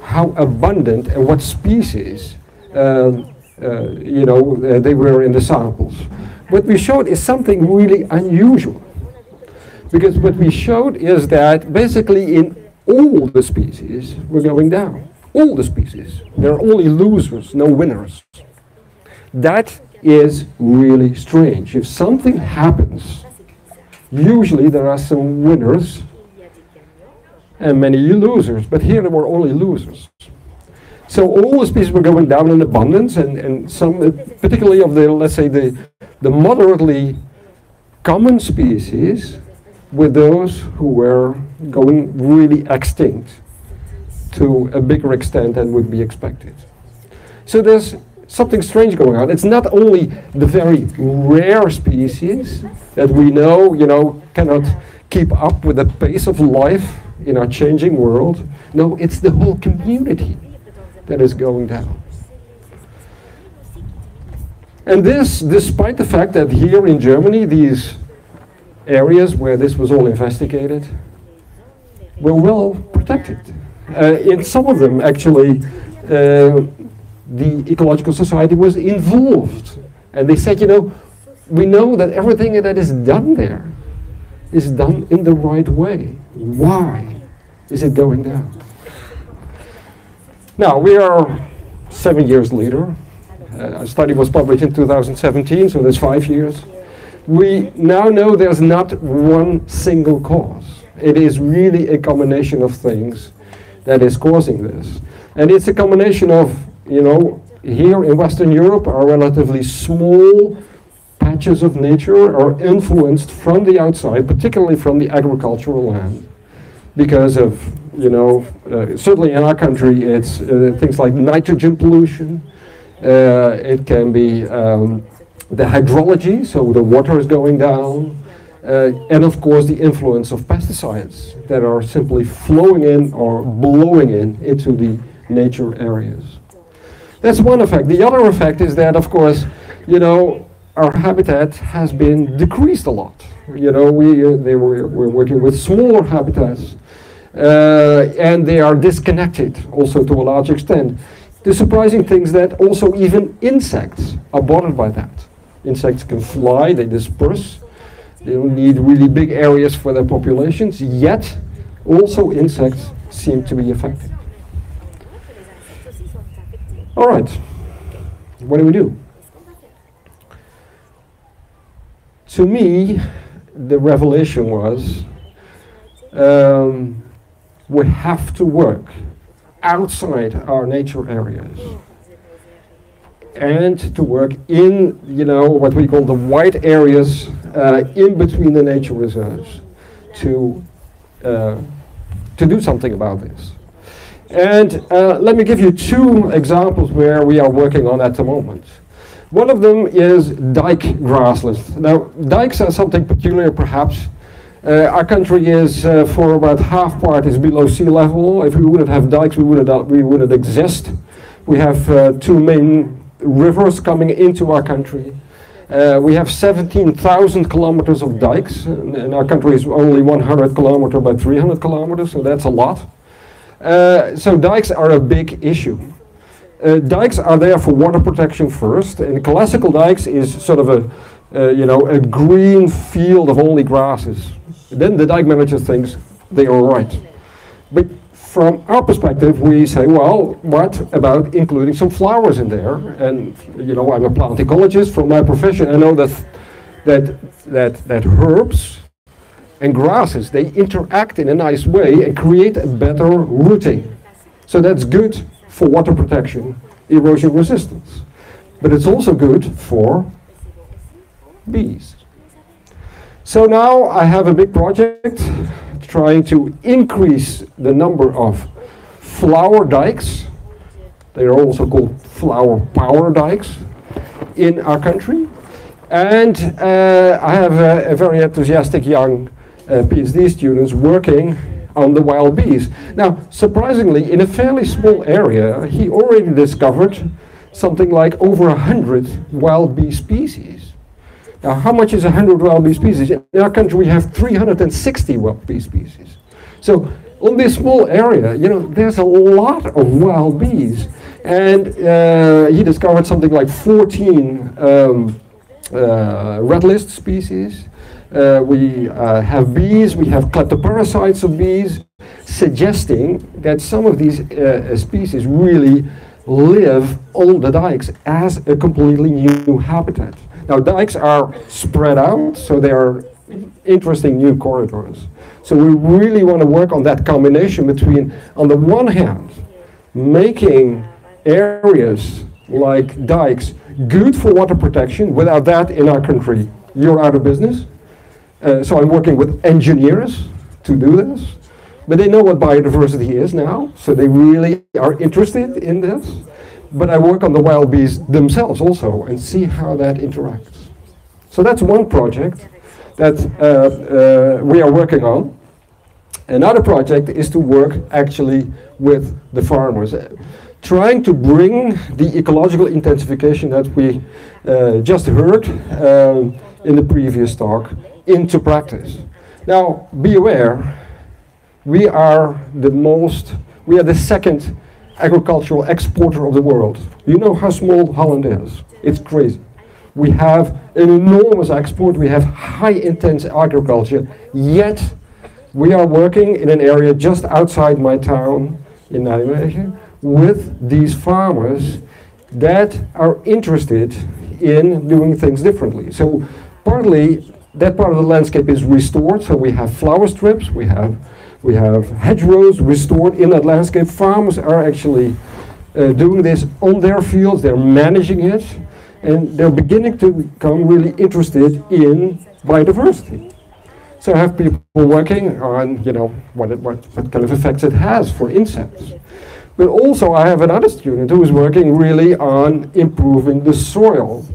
how abundant and what species they were in the samples. What we showed is something really unusual, because what we showed is that basically in all the species we're going down. All the species. There are only losers, no winners. That is really strange. If something happens, usually there are some winners and many losers, but here there were only losers. So all the species were going down in abundance, and some, particularly of the, let's say, the moderately common species, were those who were going really extinct to a bigger extent than would be expected. So there's something strange going on. It's not only the very rare species that we know, cannot keep up with the pace of life in our changing world. No, it's the whole community that is going down. And this, despite the fact that here in Germany, these areas where this was all investigated were well protected. In some of them, actually, the Ecological Society was involved. And they said, we know that everything that is done there is done in the right way. Why is it going down? Now, we are 7 years later. Our study was published in 2017, so that's 5 years. We now know there's not one single cause. It is really a combination of things that is causing this. And it's a combination of, here in Western Europe, our relatively small patches of nature are influenced from the outside, particularly from the agricultural land, because of, certainly in our country, it's things like nitrogen pollution. It can be the hydrology, so the water is going down, and of course the influence of pesticides that are simply flowing in or blowing in into the nature areas. That's one effect. The other effect is that, of course, our habitat has been decreased a lot. We're working with smaller habitats, and they are disconnected also to a large extent. the surprising thing is that also even insects are bothered by that. Insects can fly, they disperse, they don't need really big areas for their populations, yet also insects seem to be affected. All right, what do we do? To me, the revelation was we have to work outside our nature areas and to work in, you know, what we call the white areas in between the nature reserves to do something about this. And let me give you two examples where we are working on at the moment. One of them is dike grasslands. Now, dikes are something peculiar, perhaps. Our country is, for about half part, is below sea level. If we wouldn't have dikes, we wouldn't exist. We have two main rivers coming into our country. We have 17,000 kilometers of dikes, and our country is only 100 kilometers by 300 kilometers, so that's a lot. So dikes are a big issue. Dikes are there for water protection first, and classical dikes is sort of a green field of only grasses. Then the dike manager thinks they are right. But from our perspective, we say, well, what about including some flowers in there? And you know, I'm a plant ecologist from my profession. I know that herbs and grasses, they interact in a nice way and create a better rooting. So that's good for water protection, erosion resistance. But it's also good for bees. So now I have a big project trying to increase the number of flower dikes. They are also called flower power dikes in our country. And I have a very enthusiastic young PhD students working on the wild bees. Now, surprisingly, in a fairly small area, he already discovered something like over 100 wild bee species. Now, how much is 100 wild bee species? In our country, we have 360 wild bee species. So, on this small area, you know, there's a lot of wild bees. And he discovered something like 14 red list species. We have bees, we have kleptoparasites of bees, suggesting that some of these species really live on the dikes as a completely new habitat. Now, dikes are spread out, so they are interesting new corridors. So we really want to work on that combination between, on the one hand, making areas like dikes good for water protection. Without that in our country, you're out of business. So I'm working with engineers to do this. But they know what biodiversity is now, so they really are interested in this. But I work on the wild bees themselves also and see how that interacts. So that's one project that we are working on. Another project is to work actually with the farmers, trying to bring the ecological intensification that we just heard in the previous talk into practice. Now, be aware, we are the second agricultural exporter of the world. You know how small Holland is. It's crazy. We have an enormous export, we have high intense agriculture, yet we are working in an area just outside my town in Nijmegen with these farmers that are interested in doing things differently. So partly that part of the landscape is restored, so we have flower strips, we have hedgerows restored in that landscape. Farmers are actually doing this on their fields, they're managing it, and they're beginning to become really interested in biodiversity. So I have people working on, you know, what kind of effects it has for insects. But also I have another student who is working really on improving the soil,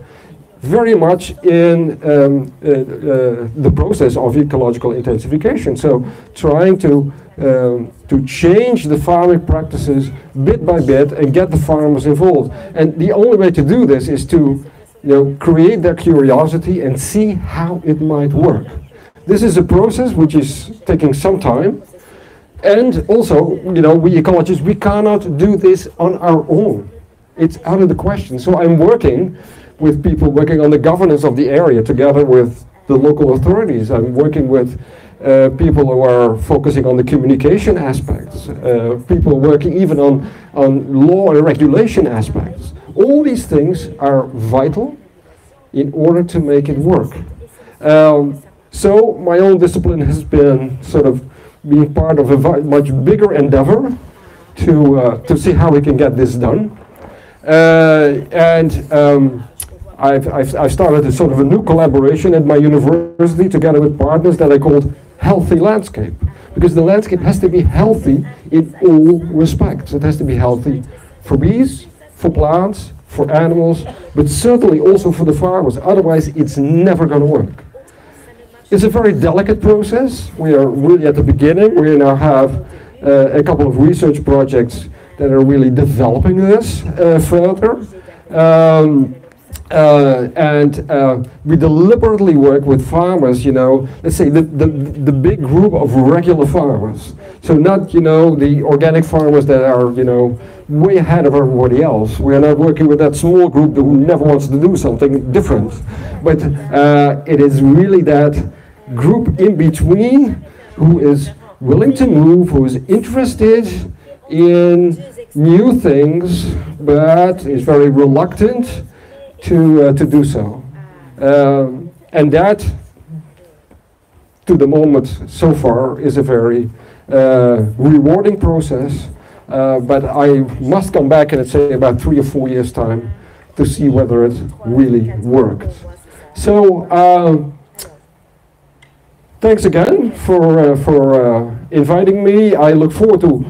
very much in the process of ecological intensification. So trying to change the farming practices bit by bit and get the farmers involved. And the only way to do this is to, you know, create their curiosity and see how it might work. This is a process which is taking some time. And also, you know, we ecologists, we cannot do this on our own. It's out of the question. So I'm working with people working on the governance of the area together with the local authorities. I'm working with people who are focusing on the communication aspects, people working even on law and regulation aspects. All these things are vital in order to make it work. So my own discipline has been sort of being part of a much bigger endeavor to see how we can get this done. I've started a sort of a new collaboration at my university together with partners that I called Healthy Landscape. Because the landscape has to be healthy in all respects. It has to be healthy for bees, for plants, for animals, but certainly also for the farmers. Otherwise, it's never going to work. It's a very delicate process. We are really at the beginning. We now have a couple of research projects that are really developing this further. We deliberately work with farmers, you know, let's say the big group of regular farmers. So not, you know, the organic farmers that are, you know, way ahead of everybody else. We are not working with that small group who never wants to do something different. But it is really that group in between who is willing to move, who is interested in new things, but is very reluctant to do so. And that, to the moment so far, is a very rewarding process. But I must come back in, say, about 3 or 4 years' time to see whether it really worked. So, thanks again for inviting me. I look forward to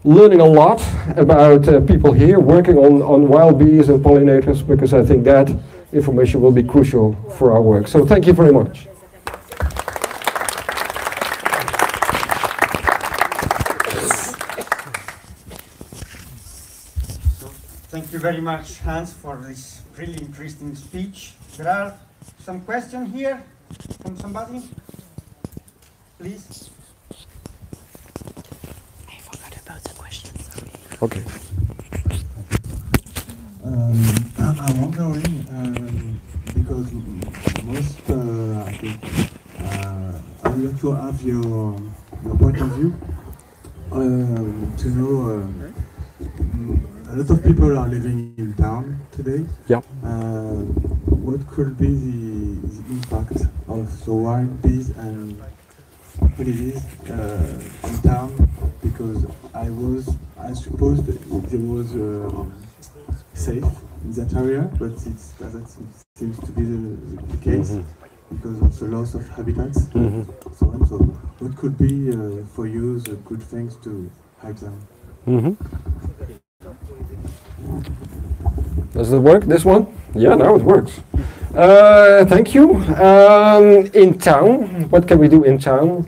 learning a lot about people here working on wild bees and pollinators, because I think that information will be crucial for our work. So thank you very much. Thank you very much, Hans, for this really interesting speech. There are some questions here from somebody. Please. I forgot about the question. Okay. I'm wondering, because most, I think, I would like to have your point of view to know a lot of people are living in town today. Yeah. What could be the impact of the wild bees and honeybees in town? Because I suppose that there was safe in that area, but it doesn't seem to be the case because of the loss of habitats. So what could be for you the good things to help them? Does it work, this one? Yeah, now it works. Thank you. In town, what can we do in town?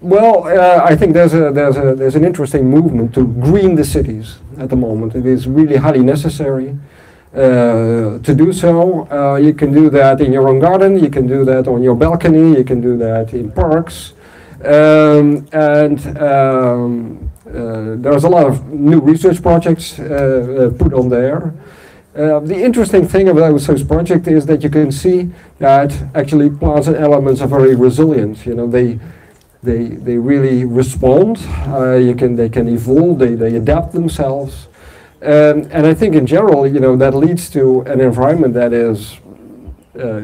Well, I think there's an interesting movement to green the cities at the moment. It is really highly necessary to do so. You can do that in your own garden, you can do that on your balcony, you can do that in parks. There's a lot of new research projects put on there. The interesting thing about those projects is that you can see that actually plants and elements are very resilient. You know, they really respond. They can evolve. They adapt themselves. And I think in general, you know, that leads to an environment that is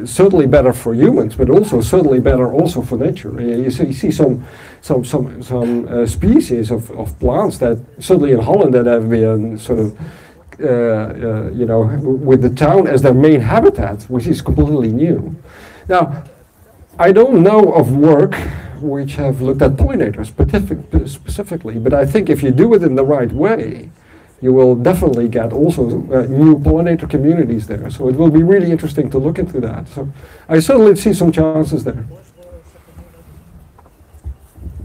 certainly better for humans, but also certainly better also for nature. You see some species of plants that certainly in Holland that have been sort of you know, with the town as their main habitat, which is completely new. Now, I don't know of work which have looked at pollinators specifically, but I think if you do it in the right way, you will definitely get also new pollinator communities there. So it will be really interesting to look into that. So I certainly see some chances there.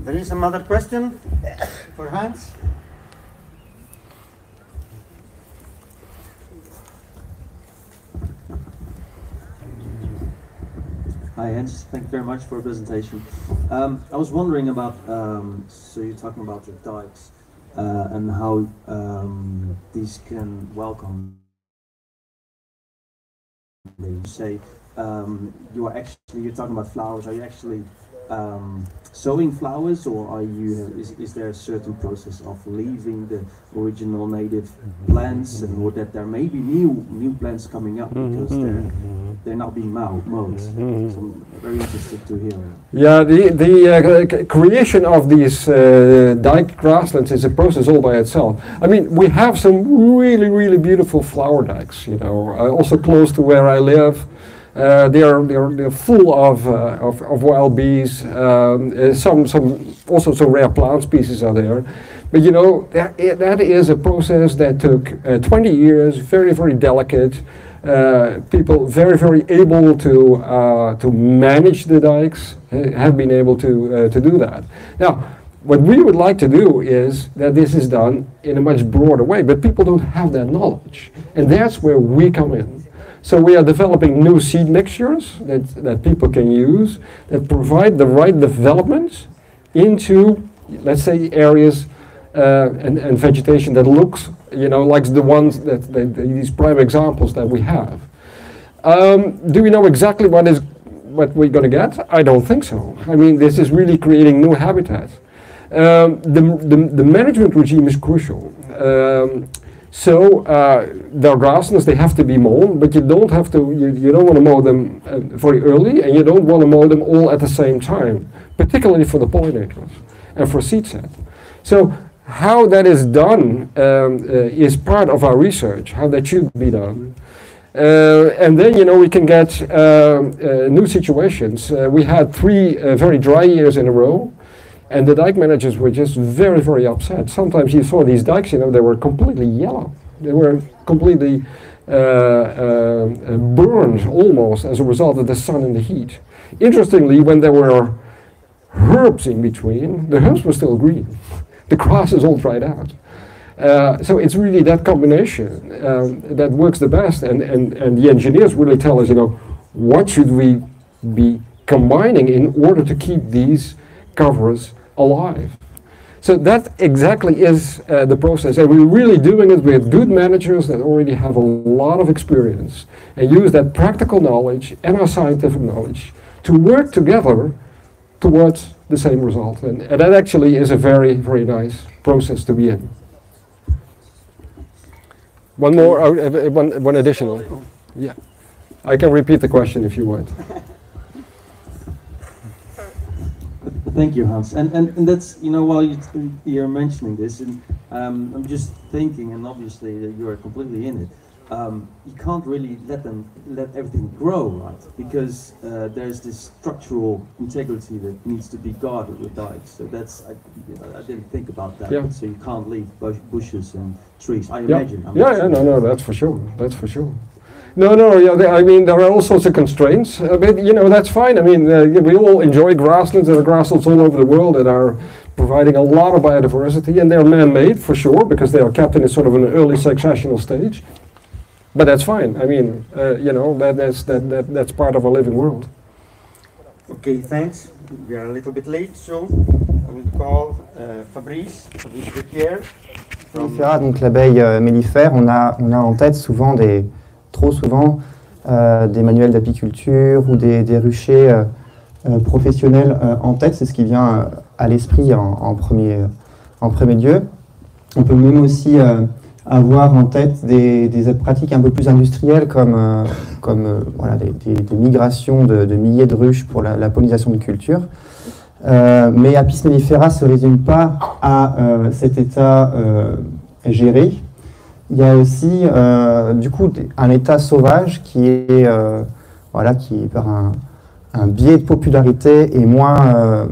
There is some other question for Hans. Hi Hans, thank you very much for your presentation. I was wondering about, so you're talking about your dikes and how these can welcome You say you're talking about flowers. Are you actually sowing flowers, or are you? Is there a certain process of leaving the original native plants, and or that there may be new plants coming up because they're not being mowed? So I'm very interested to hear. Yeah, the creation of these dike grasslands is a process all by itself. I mean, we have some really beautiful flower dikes, you know, also close to where I live. They're full of wild bees. Some also some rare plant species are there. But you know, that is a process that took 20 years, very delicate. People very able to manage the dikes have been able to do that. Now, what we would like to do is that this is done in a much broader way, but people don't have that knowledge, and that's where we come in. So we are developing new seed mixtures that people can use that provide the right development into, let's say, areas and vegetation that looks, you know, like the ones these prime examples that we have. Do we know exactly what we're going to get? I don't think so. I mean, this is really creating new habitat. The management regime is crucial. So their grasslands, they have to be mown, but you don't have to. You don't want to mow them very early, and you don't want to mow them all at the same time, particularly for the pollinators and for seed set. So how that is done is part of our research. How that should be done, and then you know we can get new situations. We had 3 very dry years in a row. And the dike managers were just very upset. Sometimes you saw these dikes, you know, they were completely yellow. They were completely burned almost as a result of the sun and the heat. Interestingly, when there were herbs in between, the herbs were still green. The grass is all dried out. So it's really that combination that works the best. And the engineers really tell us, you know, what should we be combining in order to keep these covers alive. So that exactly is the process, and we're really doing it with good managers that already have a lot of experience and use that practical knowledge and our scientific knowledge to work together towards the same result. And that actually is a very nice process to be in. One more, one additional. Yeah, I can repeat the question if you want. Thank you, Hans. And that's, you know, while you're mentioning this, and I'm just thinking, and obviously you are completely in it, you can't really let everything grow, right? Because there's this structural integrity that needs to be guarded with dikes. So that's, I didn't think about that. Yeah. So you can't leave bushes and trees, I imagine. No, that's for sure. That's for sure. No, yeah, I mean, there are all sorts of constraints, but, you know, that's fine. I mean, we all enjoy grasslands. There are grasslands all over the world that are providing a lot of biodiversity, and they're man-made, for sure, because they are kept in a sort of an early successional stage. But that's fine. I mean, you know, that's part of our living world. Okay, thanks. We are a little bit late, so I will call Fabrice Requier. Donc l'abeille mellifère, on a en tête trop souvent des manuels d'apiculture ou des ruchers professionnels en tête, c'est ce qui vient à l'esprit en premier lieu. On peut même aussi avoir en tête des pratiques un peu plus industrielles comme voilà, des migrations de milliers de ruches pour la pollinisation de cultures. Mais Apis mellifera ne se résume pas à cet état géré. Il y a aussi du coup un état sauvage qui est par un biais de popularité est moins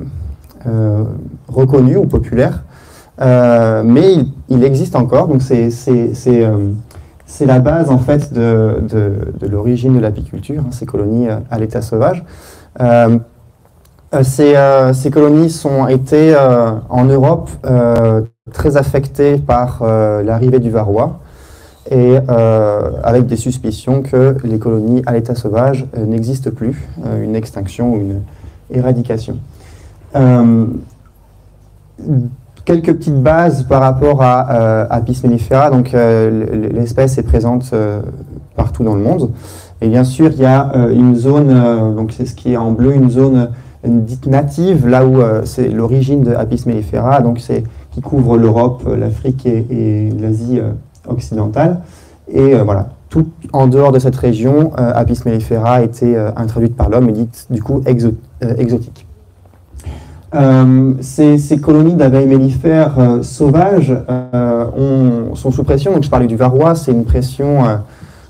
reconnu ou populaire, mais il existe encore. Donc c'est la base en fait de l'origine de l'apiculture, ces colonies à l'état sauvage. Ces colonies ont été en Europe très affectées par l'arrivée du varroa et avec des suspicions que les colonies à l'état sauvage n'existent plus, une extinction ou une éradication. Quelques petites bases par rapport à Apis mellifera. Donc l'espèce est présente partout dans le monde. Et bien sûr, il y a une zone, donc c'est ce qui est en bleu, une zone dite native, là où c'est l'origine de Apis mellifera, donc c'est qui couvre l'Europe, l'Afrique et l'Asie occidentale. Et voilà, tout en dehors de cette région, Apis mellifera a été introduite par l'homme et dite du coup exotique. Ces colonies d'abeilles mellifères sauvages sont sous pression. Donc je parlais du varroa, c'est une pression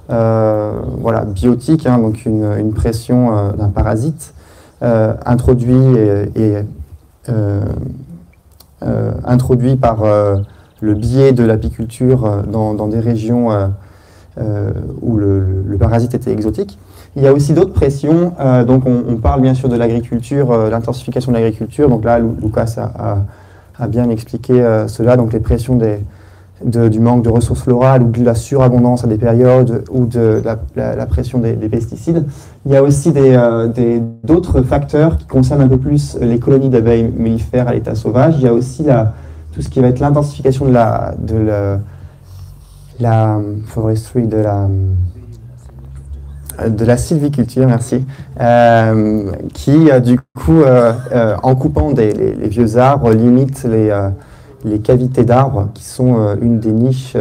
voilà, biotique, hein, donc une pression d'un parasite introduit par le biais de l'apiculture dans des régions où le parasite était exotique. Il y a aussi d'autres pressions, donc on parle bien sûr de l'agriculture, l'intensification de l'agriculture, donc là Lucas a bien expliqué cela, donc les pressions du manque de ressources florales ou de la surabondance à des périodes ou de la pression des pesticides. Il y a aussi d'autres facteurs qui concernent un peu plus les colonies d'abeilles mellifères à l'état sauvage. Il y a aussi tout ce qui va être l'intensification de la sylviculture, merci, qui du coup, en coupant les vieux arbres, limite les cavités d'arbres, qui sont une des niches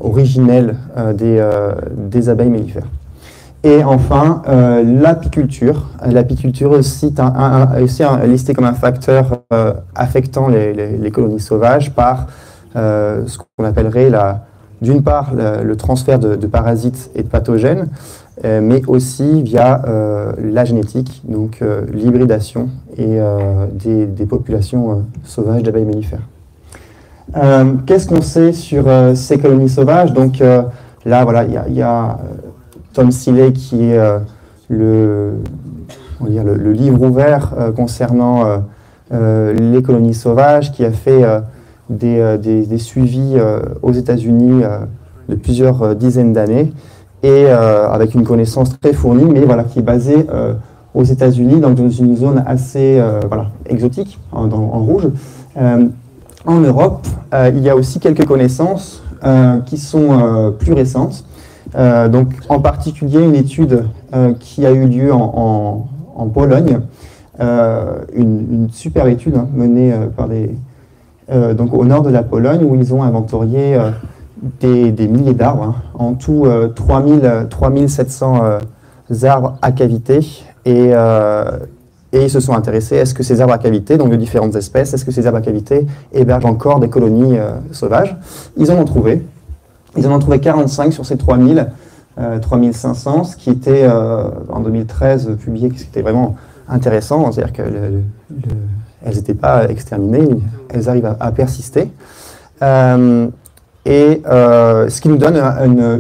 originelles des abeilles mellifères. Et enfin, l'apiculture. L'apiculture aussi est listée comme un facteur affectant les colonies sauvages par ce qu'on appellerait d'une part le transfert de parasites et de pathogènes, mais aussi via la génétique, donc l'hybridation et des populations sauvages d'abeilles mellifères. Qu'est-ce qu'on sait sur ces colonies sauvages? Donc là, voilà, il y a Tom Seeley qui est le livre ouvert concernant les colonies sauvages, qui a fait des suivis aux États-Unis de plusieurs dizaines d'années, et avec une connaissance très fournie, mais voilà, qui est basée aux États-Unis, dans une zone assez exotique, en rouge. En Europe, il y a aussi quelques connaissances qui sont plus récentes. Donc, en particulier, une étude qui a eu lieu en Pologne, une superbe étude menée par donc au nord de la Pologne, où ils ont inventorié des milliers d'arbres, en tout 3700 arbres à cavité, et ils se sont intéressés, est-ce que ces arbres à cavité, donc de différentes espèces, est-ce que ces arbres à cavité hébergent encore des colonies sauvages? Ils en ont trouvé 45 sur ces 3500, ce qui était en 2013 publié, ce qui était vraiment intéressant, c'est-à-dire qu'elles n'étaient pas exterminées, elles arrivent à persister. Ce qui nous donne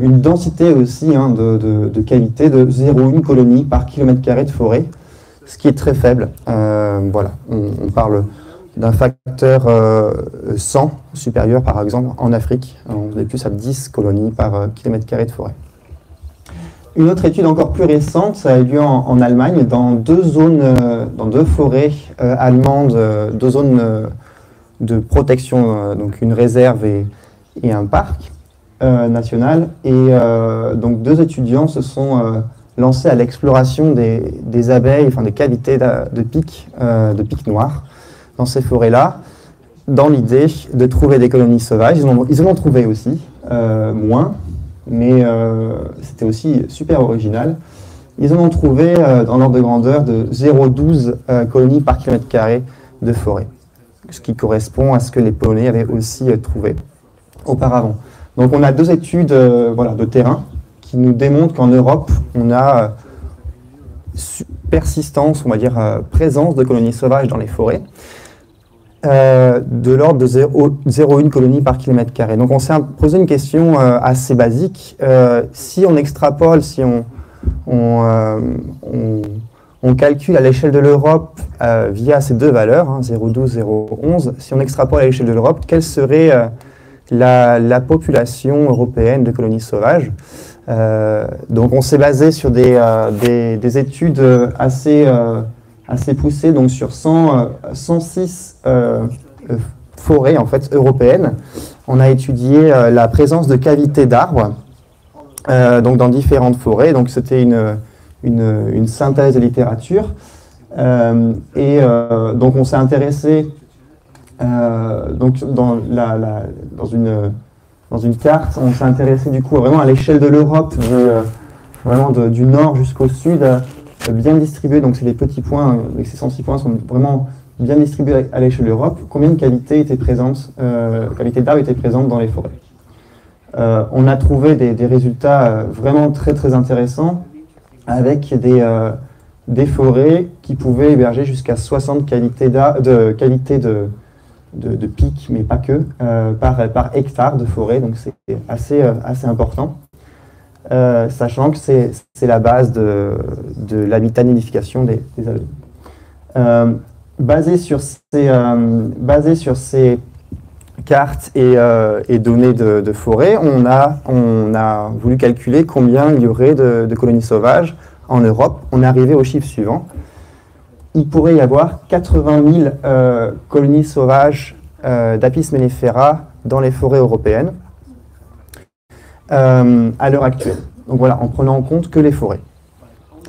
une densité aussi de qualité de 0,1 colonie par kilomètre carré de forêt, ce qui est très faible. Voilà, on parle d'un facteur 100 supérieur, par exemple, en Afrique. On est plus à 10 colonies par kilomètre carré de forêt. Une autre étude encore plus récente, ça a eu lieu en Allemagne, dans deux forêts allemandes, deux zones de protection, donc une réserve et un parc national. Et donc deux étudiants se sont lancés à l'exploration des abeilles, enfin des cavités de pics noirs dans ces forêts-là, dans l'idée de trouver des colonies sauvages. Ils en ont trouvé aussi, moins, mais c'était aussi super original. Ils en ont trouvé dans l'ordre de grandeur de 0,12 colonies par kilomètre carré de forêt, ce qui correspond à ce que les Polonais avaient aussi trouvé auparavant. Donc on a deux études de terrain qui nous démontrent qu'en Europe, on a persistance, on va dire présence de colonies sauvages dans les forêts, de l'ordre de 0,1 colonie par kilomètre carré. Donc on s'est posé une question assez basique. Si on extrapole, si on calcule à l'échelle de l'Europe via ces deux valeurs, 0,12, 0,11, si on extrapole à l'échelle de l'Europe, quelle serait la population européenne de colonies sauvages? Donc on s'est basé sur des études assez poussées, donc sur 106 forêts en fait européennes. On a étudié la présence de cavités d'arbres donc dans différentes forêts. Donc c'était une synthèse de littérature. Donc on s'est intéressé donc dans une carte, on s'est intéressé du coup vraiment à l'échelle de l'Europe, vraiment du nord jusqu'au sud, bien distribué. Donc c'est les petits points, avec ces 106 points sont vraiment bien distribués à l'échelle de l'Europe. Combien de qualités étaient présentes, qualités d'arbres étaient présentes dans les forêts. On a trouvé des résultats vraiment très très intéressants avec des forêts qui pouvaient héberger jusqu'à 60 qualités de pics, mais pas que, par hectare de forêt, donc c'est assez important, sachant que c'est la base de l'habitat nidification des abeilles. Basé sur ces cartes et données de forêt, on a voulu calculer combien il y aurait de colonies sauvages en Europe. On est arrivé au chiffre suivant. Il pourrait y avoir 80 000 colonies sauvages d'Apis mellifera dans les forêts européennes à l'heure actuelle. Donc voilà, en prenant en compte que les forêts.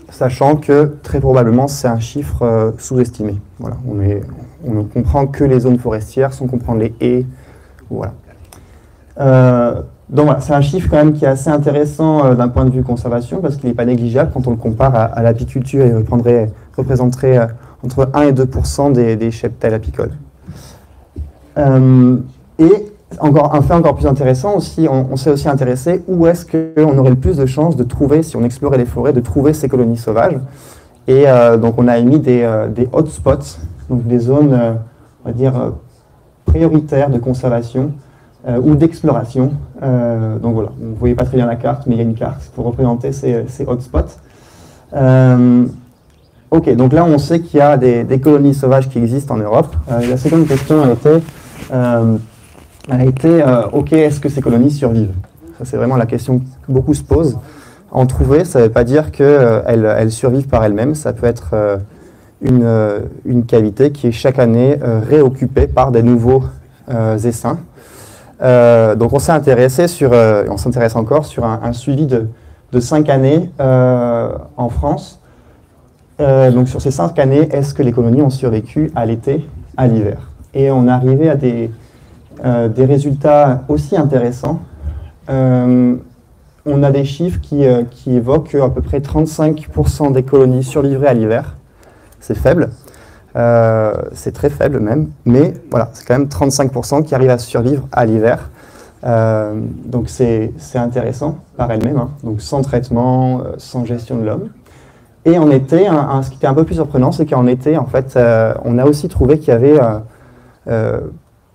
Sachant que très probablement c'est un chiffre sous-estimé. Voilà, on ne comprend que les zones forestières sans comprendre les haies. Voilà. Donc voilà, c'est un chiffre quand même qui est assez intéressant d'un point de vue conservation parce qu'il n'est pas négligeable quand on le compare à l'apiculture et représenterait entre 1 et 2% des cheptels apicoles. Et un fait encore plus intéressant aussi, on s'est aussi intéressé où est-ce qu'on aurait le plus de chances de trouver, si on explorait les forêts, de trouver ces colonies sauvages. Et donc on a émis des hotspots, donc des zones, on va dire, prioritaires de conservation ou d'exploration. Donc voilà, vous ne voyez pas très bien la carte, mais il y a une carte pour représenter ces hotspots. Ok, donc là on sait qu'il y a des colonies sauvages qui existent en Europe. La seconde question a été ok, est-ce que ces colonies survivent? Ça c'est vraiment la question que beaucoup se posent. En trouver, ça ne veut pas dire qu'elles survivent par elles-mêmes, ça peut être une cavité qui est chaque année réoccupée par des nouveaux essaims. Donc on s'est intéressé on s'intéresse encore sur un suivi de 5 années en France. Donc sur ces 5 années, est-ce que les colonies ont survécu à l'été, à l'hiver? Et on est arrivé à des résultats aussi intéressants. On a des chiffres qui évoquent qu'à peu près 35% des colonies survivraient à l'hiver. C'est faible, c'est très faible même, mais voilà, c'est quand même 35% qui arrivent à survivre à l'hiver. Donc c'est intéressant par elle-même, hein. Donc sans traitement, sans gestion de l'homme. Et en été, ce qui était un peu plus surprenant, c'est qu'en été, en fait, on a aussi trouvé qu'il y avait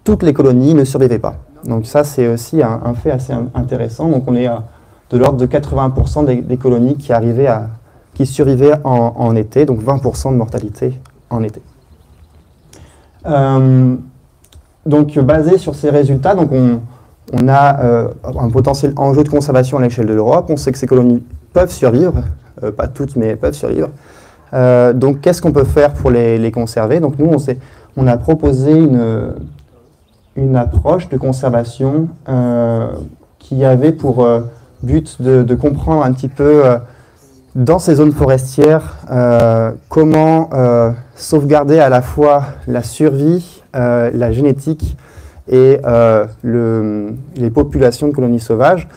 toutes les colonies ne survivaient pas. Donc ça, c'est aussi un fait assez intéressant. Donc on est de l'ordre de 80% des colonies qui survivaient en été, donc 20% de mortalité en été. Donc basé sur ces résultats, donc on a un potentiel enjeu de conservation à l'échelle de l'Europe. On sait que ces colonies peuvent survivre, pas toutes, mais elles peuvent survivre. Donc qu'est-ce qu'on peut faire pour les conserver? Donc nous, on a proposé une approche de conservation qui avait pour but de comprendre un petit peu dans ces zones forestières comment sauvegarder à la fois la survie, la génétique et les populations de colonies sauvages,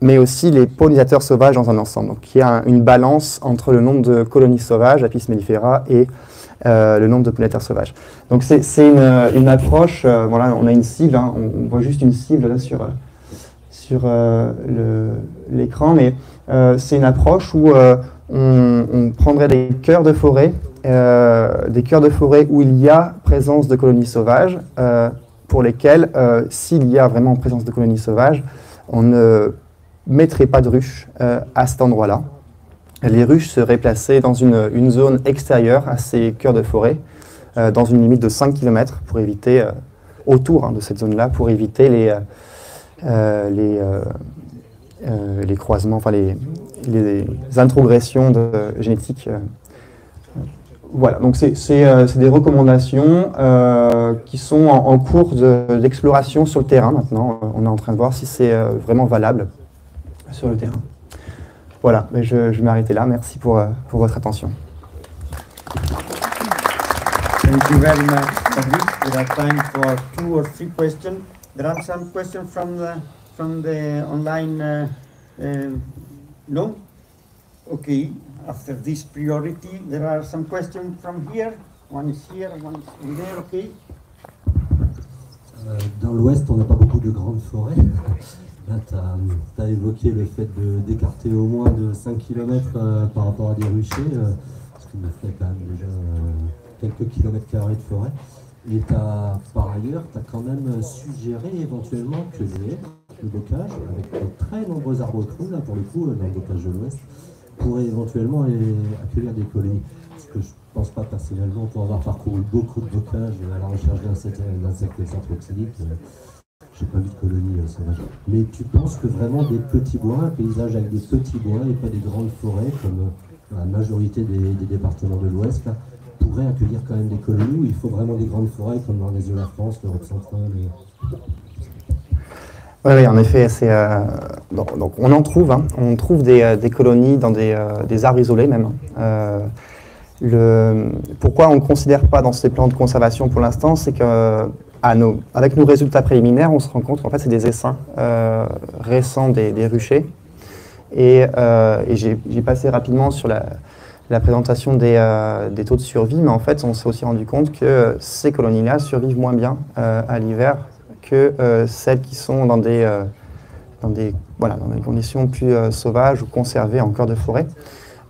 mais aussi les pollinisateurs sauvages dans un ensemble. Donc il y a une balance entre le nombre de colonies sauvages, Apis mellifera, et le nombre de pollinateurs sauvages. Donc c'est une approche, voilà, on a une cible, hein, on voit juste une cible là sur l'écran, mais c'est une approche où on prendrait des cœurs de forêt où il y a présence de colonies sauvages, pour lesquelles, s'il y a vraiment présence de colonies sauvages, on ne mettrait pas de ruches à cet endroit-là. Les ruches seraient placées dans une zone extérieure à ces cœurs de forêt, dans une limite de 5 km pour éviter, autour de cette zone-là, pour éviter les croisements, enfin les introgressions génétiques. Voilà, donc c'est des recommandations qui sont en cours d'exploration sur le terrain maintenant. On est en train de voir si c'est vraiment valable sur le terrain. Voilà, mais je vais m'arrêter là. Merci pour votre attention. Thank you very much, Fabrice. We have time for 2 or 3 questions. There are some questions from the online. No? Okay. After this priority, there are some questions from here. One is here, one is in there. Okay. Dans l'Ouest, on n'a pas beaucoup de grandes forêts. Là, tu as évoqué le fait d'écarter au moins de 5 km par rapport à des ruchers, parce qu'il me fait quand même déjà quelques kilomètres carrés de forêt. Et par ailleurs, tu as quand même suggéré éventuellement que le bocage, avec de très nombreux arbres creux, là pour le coup, dans le bocage de l'Ouest, pourrait éventuellement accueillir des colonies. Parce que je ne pense pas personnellement, pour avoir parcouru beaucoup de bocages à la recherche d'insectes centroxyliques, j'ai pas vu de colonies sauvages. Mais tu penses que vraiment des petits bois, un paysage avec des petits bois et pas des grandes forêts, comme la majorité des départements de l'Ouest, là, pourrait accueillir quand même des colonies, où il faut vraiment des grandes forêts comme dans les îles de la France, l'Europe centrale Oui, en effet, donc on en trouve, hein, on trouve des colonies dans des arbres isolés même. Pourquoi on ne considère pas dans ces plans de conservation pour l'instant, c'est que avec nos résultats préliminaires, on se rend compte qu'en fait c'est des essaims récents des ruchers. Et j'ai passé rapidement sur la présentation des taux de survie, mais en fait on s'est aussi rendu compte que ces colonies-là survivent moins bien à l'hiver que celles qui sont dans des conditions plus sauvages ou conservées en cœur de forêt.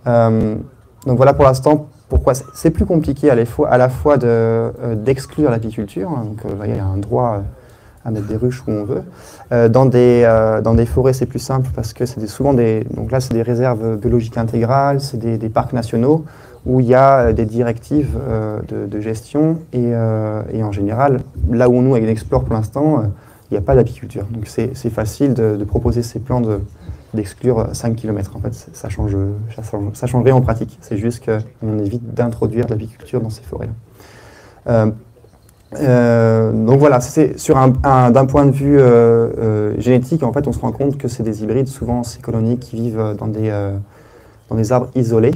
Donc voilà pour l'instant pourquoi c'est plus compliqué à la fois d'exclure l'apiculture, hein, donc il y a un droit à mettre des ruches où on veut. Dans des forêts c'est plus simple parce que c'est souvent donc là c'est des réserves biologiques intégrales, c'est des parcs nationaux où il y a des directives de gestion et en général, là où nous, avec Explore pour l'instant, il n'y a pas d'apiculture. Donc c'est facile de proposer ces plans d'exclure 5 km. En fait, ça change rien en pratique. C'est juste qu'on évite d'introduire de l'apiculture dans ces forêts-là. Donc voilà, c'est d'un point de vue génétique, en fait, on se rend compte que c'est des hybrides, souvent ces colonies qui vivent dans des arbres isolés.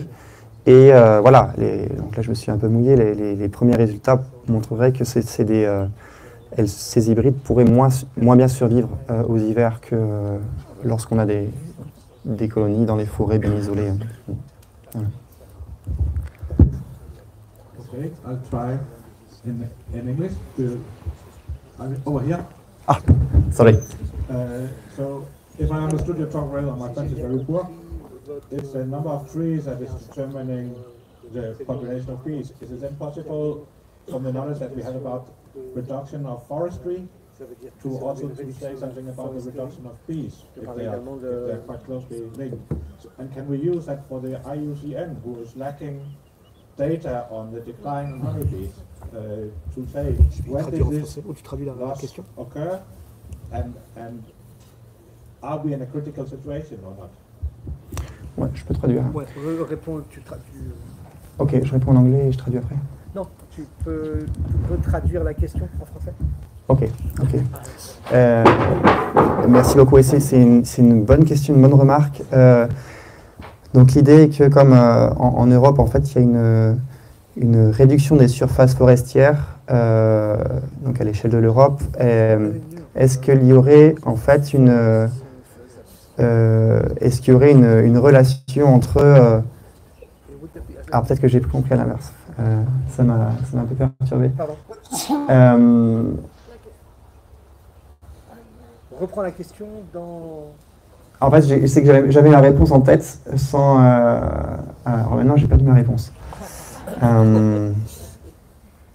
Et voilà, donc là je me suis un peu mouillé, les premiers résultats montreraient que ces hybrides pourraient moins bien survivre aux hivers que lorsqu'on a des colonies dans les forêts bien isolées. Voilà. Okay, I'll try in English. Over here. Ah, sorry. So, if I understood your talk well, my French is very poor. It's the number of trees that is determining the population of bees. Is it then possible, from the knowledge that we have about reduction of forestry, to also to say something about the reduction of bees, if they're quite closely linked? And can we use that for the IUCN, who is lacking data on the decline in honeybees, to say when did this loss occur, and are we in a critical situation or not? Ouais, je peux traduire. Ouais, tu traduis. Ok, je réponds en anglais et je traduis après. Non, tu peux traduire la question en français. Ok. Merci beaucoup. C'est une bonne question, une bonne remarque. Donc l'idée est que comme en Europe, en fait, il y a une réduction des surfaces forestières, donc à l'échelle de l'Europe. Est-ce qu'il y aurait en fait une relation entre... alors peut-être que j'ai compris à l'inverse. Ça m'a un peu perturbé. Reprends la question dans... En fait, je sais que j'avais la réponse en tête sans... alors maintenant, j'ai perdu ma réponse. Do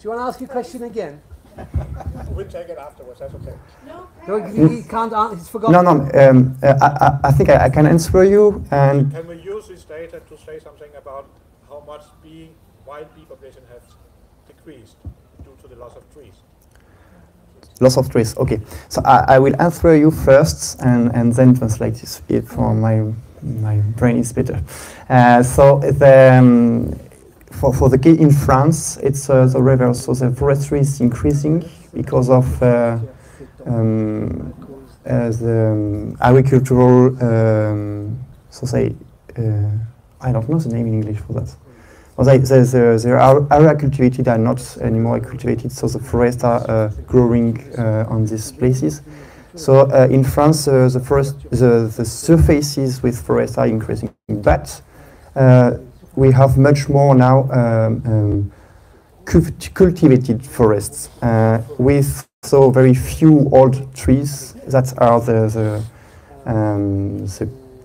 you want to ask your question again? We'll take it afterwards, that's okay. No, he can't answer, he's forgotten. No, I think I can answer you. And Can we use this data to say something about how much wild bee population has decreased due to the loss of trees? Loss of trees, okay. So I will answer you first and then translate it for my brain is better. For the case in France, it's the reverse. So the forestry is increasing because of the agricultural I don't know the name in English for that. Well, the area cultivated are not anymore cultivated, so the forests are growing on these places. So in France, the surfaces with forests are increasing, but we have much more now cultivated forests with so very few old trees that are the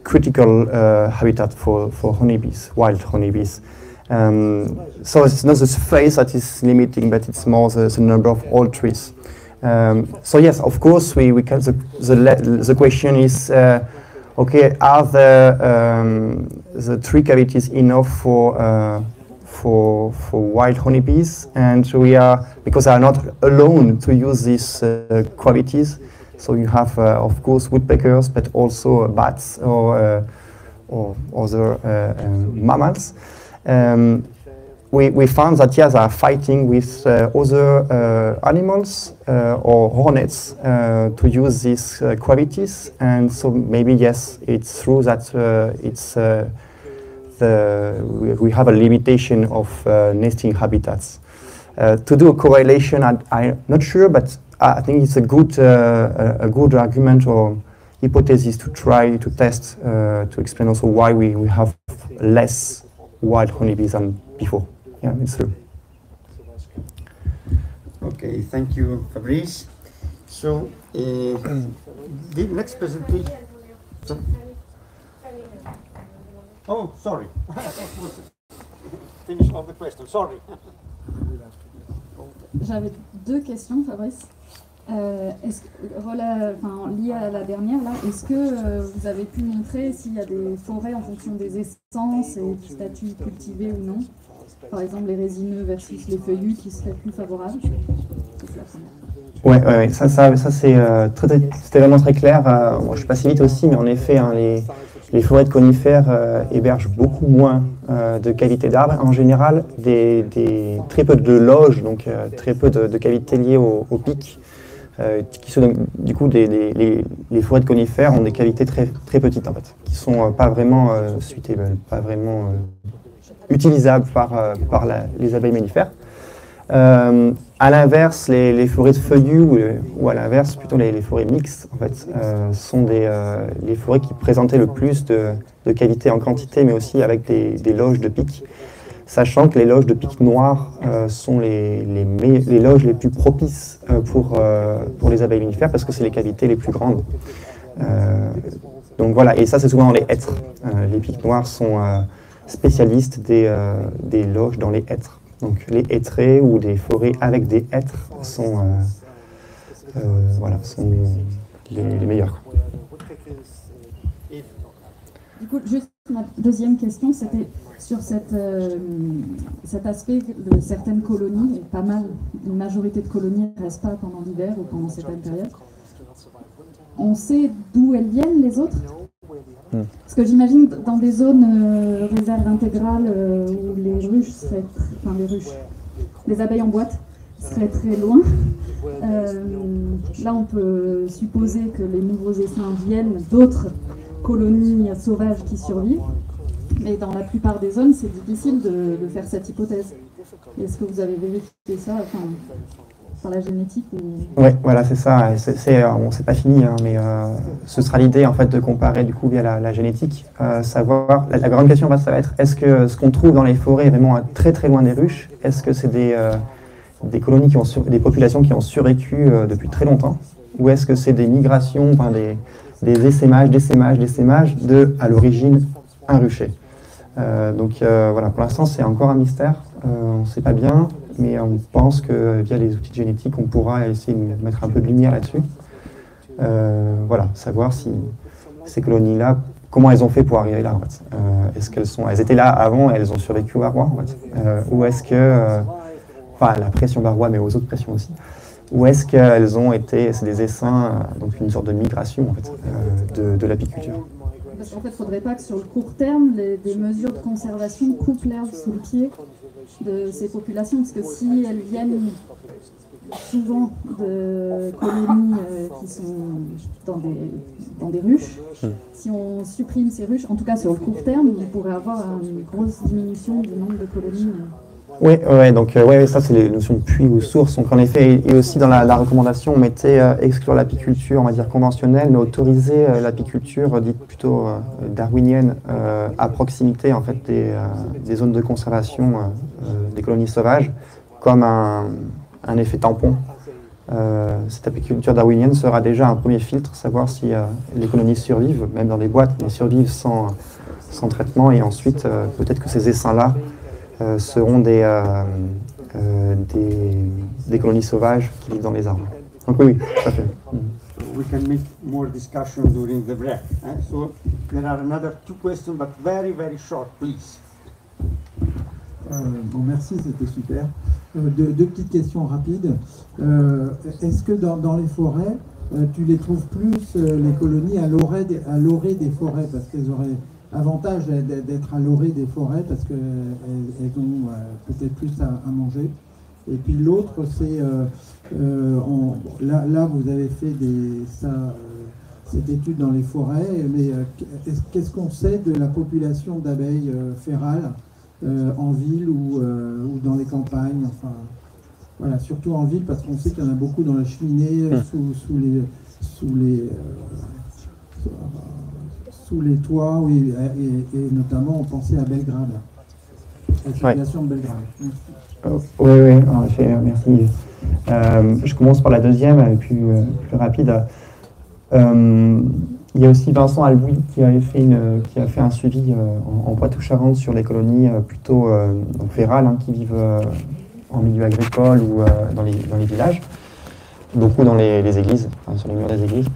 critical habitat for honeybees, wild honeybees. So it's not the space that is limiting, but it's more the number of old trees. So yes, of course, we can. The question is, okay, are the tree cavities enough for wild honeybees? And we are, because they are not alone to use these cavities. So you have, of course, woodpeckers, but also bats or other mammals. We found that, yes, they are fighting with other animals or hornets to use these cavities. And so maybe, yes, it's true that we have a limitation of nesting habitats. To do a correlation, I'm not sure, but I think it's a good argument or hypothesis to try to test to explain also why we have less wild honeybees than before. Yeah, it's true. Okay, thank you, Fabrice. So, the next presentation. Oh, sorry. Finish all the questions. Sorry. J'avais deux questions, Fabrice. Liées à la dernière, là, est-ce que vous avez pu montrer s'il y a des forêts en fonction des essences et du statut cultivé ou non? Par exemple, les résineux versus les feuillus qui seraient plus favorables? Ouais, ça c'était vraiment très clair. Moi, je suis pas si vite aussi, mais en effet, hein, les forêts de conifères hébergent beaucoup moins de cavités d'arbres. En général, très peu de loges, donc très peu de cavités liées au pic. Qui sont du coup les forêts de conifères ont des cavités très petites en fait, qui sont pas vraiment suitables, pas vraiment utilisables par les abeilles mellifères. À l'inverse, les forêts de feuillus ou à l'inverse plutôt les forêts mixtes en fait sont les forêts qui présentaient le plus de cavités en quantité, mais aussi avec des loges de pic. Sachant que les loges de pic noir sont les loges les plus propices pour les abeilles mellifères parce que c'est les cavités les plus grandes. Donc voilà, et ça c'est souvent dans les hêtres. Les pics noirs sont spécialistes des loges dans les hêtres. Donc les hêtrés ou des forêts avec des hêtres sont les meilleurs. Du coup, juste ma deuxième question, c'était sur cet aspect de certaines colonies, pas mal, une majorité de colonies ne restent pas pendant l'hiver ou pendant cette période. On sait d'où elles viennent, les autres? Parce que j'imagine dans des zones réserves intégrales où les ruches seraient, les abeilles en boîte seraient très loin. Là, on peut supposer que les nouveaux essaims viennent d'autres colonies sauvages qui survivent. Mais dans la plupart des zones, c'est difficile de faire cette hypothèse. Est-ce que vous avez vérifié ça par la génétique ou... Oui, voilà, c'est ça. Bon, c'est pas fini, hein, mais ce sera l'idée en fait de comparer du coup via la génétique, savoir. La grande question ça va être est-ce que ce qu'on trouve dans les forêts est vraiment très très loin des ruches? Est-ce que c'est des colonies des populations qui ont survécu depuis très longtemps, ou est-ce que c'est des migrations, des essaimages à l'origine un rucher? Donc voilà, pour l'instant c'est encore un mystère, on ne sait pas bien, mais on pense que via les outils de génétique on pourra essayer de mettre un peu de lumière là-dessus. Voilà, savoir si ces colonies-là, comment elles ont fait pour arriver là en fait. Est-ce elles étaient là avant et elles ont survécu au Groix en fait, ou est-ce que, enfin la pression Groix mais aux autres pressions aussi, ou est-ce qu'elles ont été, c'est des essaims, donc une sorte de migration en fait, de l'apiculture. Parce qu'en fait, il ne faudrait pas que sur le court terme, des mesures de conservation coupent l'herbe sous le pied de ces populations, parce que si elles viennent souvent de colonies qui sont dans des ruches. Si on supprime ces ruches, en tout cas sur le court terme, on pourrait avoir une grosse diminution du nombre de colonies. Oui, donc ça c'est les notions de puits ou source. Donc en effet, et aussi dans la recommandation, on mettait exclure l'apiculture, on va dire conventionnelle, mais autoriser l'apiculture dite plutôt darwinienne à proximité en fait des zones de conservation des colonies sauvages, comme un effet tampon. Cette apiculture darwinienne sera déjà un premier filtre, savoir si les colonies survivent, même dans des boîtes, mais survivent sans traitement, et ensuite peut-être que ces essaims-là seront des colonies sauvages qui vivent dans les arbres. Donc oui, tout à fait. We can make more discussion during the break. So there are another 2 questions, but very, very short, please. Bon, merci, c'était super. Deux petites questions rapides. Est-ce que dans les forêts, tu les trouves plus, les colonies, à l'orée des forêts, parce qu'elles auraient avantage d'être à l'orée des forêts, parce qu'elles ont peut-être plus à manger. Et puis l'autre, c'est, là vous avez fait cette étude dans les forêts, mais qu'est-ce qu'on sait de la population d'abeilles férales en ville ou dans les campagnes, enfin, voilà, surtout en ville, parce qu'on sait qu'il y en a beaucoup dans la cheminée, sous les toits, oui, et notamment on pensait à Belgrade, la situation de Belgrade. Oui, en effet, merci. Je commence par la deuxième, plus rapide. Il y a aussi Vincent Albouy qui a fait un suivi en Poitou-Charentes sur les colonies plutôt donc férales, qui vivent en milieu agricole ou dans les villages, beaucoup dans les églises, sur les murs des églises.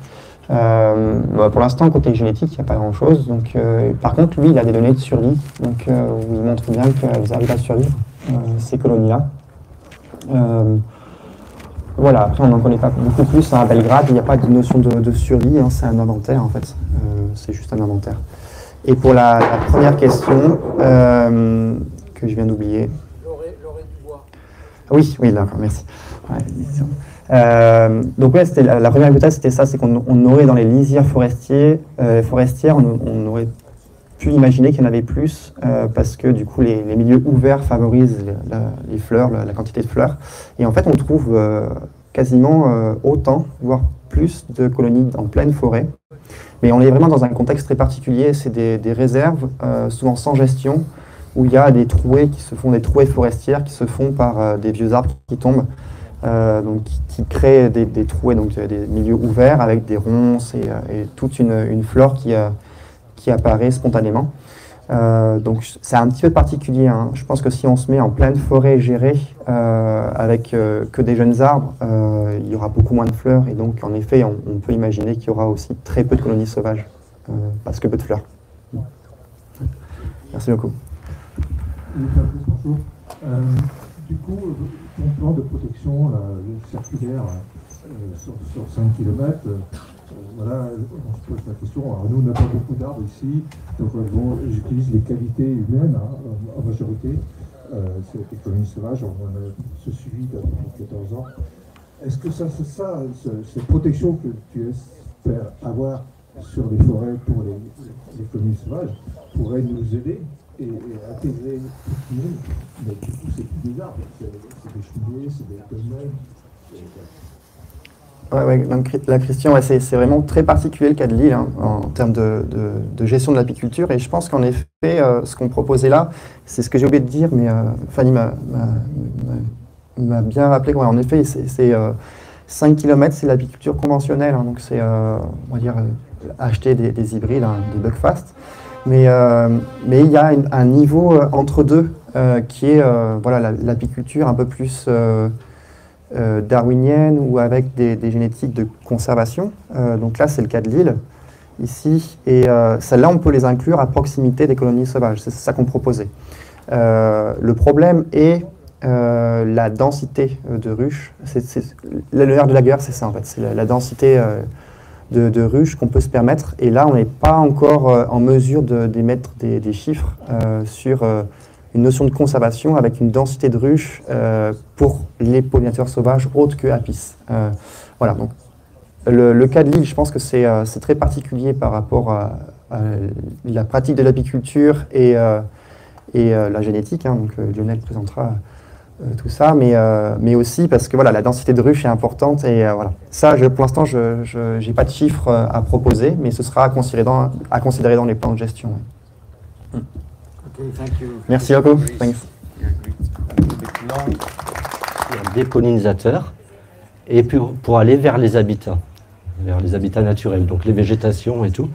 Pour l'instant, côté génétique, il n'y a pas grand-chose. Donc, par contre, lui, il a des données de survie, donc où il montre bien qu'elles arrivent à survivre, ces colonies-là. Voilà, après on n'en connaît pas beaucoup plus. À Belgrade, il n'y a pas de notion de survie, c'est un inventaire en fait. C'est juste un inventaire. Et pour la première question, que je viens d'oublier. L'orée du bois. Oui, d'accord, merci. Donc ouais, la première hypothèse, c'était ça, c'est qu'on aurait dans les lisières forestières, on aurait pu imaginer qu'il y en avait plus, parce que du coup les milieux ouverts favorisent les fleurs, la quantité de fleurs. Et en fait, on trouve quasiment autant, voire plus de colonies en pleine forêt. Mais on est vraiment dans un contexte très particulier, c'est des réserves, souvent sans gestion, où il y a des trouées qui se font, des trouées forestières qui se font par des vieux arbres qui tombent. Donc qui créent des trouées, donc des milieux ouverts avec des ronces et toute une flore qui apparaît spontanément. Donc c'est un petit peu particulier. Je pense que si on se met en pleine forêt gérée avec que des jeunes arbres, il y aura beaucoup moins de fleurs, et donc en effet on peut imaginer qu'il y aura aussi très peu de colonies sauvages parce que peu de fleurs. Merci beaucoup. Bonjour. Du coup, ton plan de protection circulaire sur 5 km, voilà, on se pose la question. Alors nous, on n'a pas beaucoup d'arbres ici, donc j'utilise les qualités humaines en majorité. C'est les colonies sauvages, on a ce suivi depuis 14 ans. Est-ce que cette protection que tu espères avoir sur les forêts pour les colonies sauvages pourrait nous aider et intégrer tout le monde? Mais du coup, c'est plus des arbres, c'est des cheminées, c'est des dolmens. Donc la question, c'est vraiment très particulier le cas de l'île en termes de gestion de l'apiculture, et je pense qu'en effet, ce qu'on proposait là, c'est ce que j'ai oublié de dire, mais Fanny m'a bien rappelé qu'en effet, c'est 5 km, c'est l'apiculture conventionnelle, donc c'est, on va dire, acheter des hybrides, des buckfast, mais il y a un niveau entre deux qui est voilà, l'apiculture un peu plus darwinienne ou avec des génétiques de conservation. Donc là, c'est le cas de l'île, ici. Et celles-là, on peut les inclure à proximité des colonies sauvages. C'est ça qu'on proposait. Le problème est la densité de ruches. Le nerf de la guerre, c'est ça, en fait. C'est la densité de ruches qu'on peut se permettre. Et là, on n'est pas encore en mesure d'émettre des chiffres sur une notion de conservation avec une densité de ruches pour les pollinateurs sauvages autres que Apis. Voilà, donc le cas de l'île, je pense que c'est très particulier par rapport à la pratique de l'apiculture et la génétique, hein, donc Lionel présentera tout ça, mais aussi parce que voilà, la densité de ruches est importante et voilà. Ça, pour l'instant, je n'ai pas de chiffres à proposer, mais ce sera à considérer dans les plans de gestion. Ouais. Okay, thank you. Merci beaucoup. Thanks. Il y a des pollinisateurs et pour aller vers les habitats naturels, donc les végétations et tout.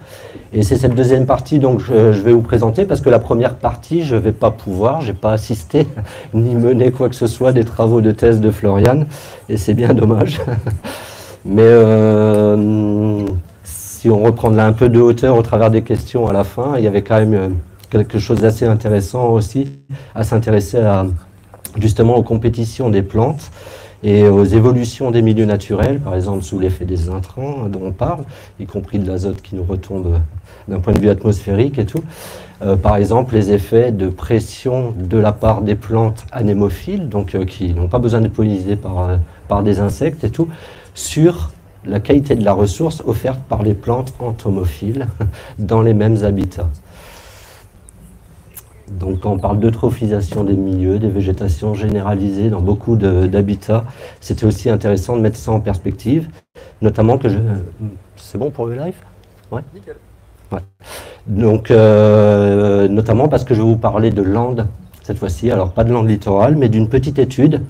Et c'est cette deuxième partie donc je vais vous présenter parce que la première partie, je ne vais pas pouvoir, je n'ai pas assisté ni mené quoi que ce soit des travaux de thèse de Floriane et c'est bien dommage. Mais si on reprend là un peu de hauteur au travers des questions à la fin, il y avait quand même quelque chose d'assez intéressant aussi à s'intéresser justement aux compétitions des plantes et aux évolutions des milieux naturels, par exemple sous l'effet des intrants dont on parle, y compris de l'azote qui nous retombe d'un point de vue atmosphérique et tout. Par exemple, les effets de pression de la part des plantes anémophiles, donc qui n'ont pas besoin d'être pollinisées par des insectes et tout, sur la qualité de la ressource offerte par les plantes entomophiles dans les mêmes habitats. Donc quand on parle d'eutrophisation des milieux, des végétations généralisées dans beaucoup d'habitats, c'était aussi intéressant de mettre ça en perspective, notamment que c'est bon pour le live? Ouais. Nickel. Ouais. Donc notamment parce que je vais vous parler de landes cette fois-ci, alors pas de landes littorales, mais d'une petite étude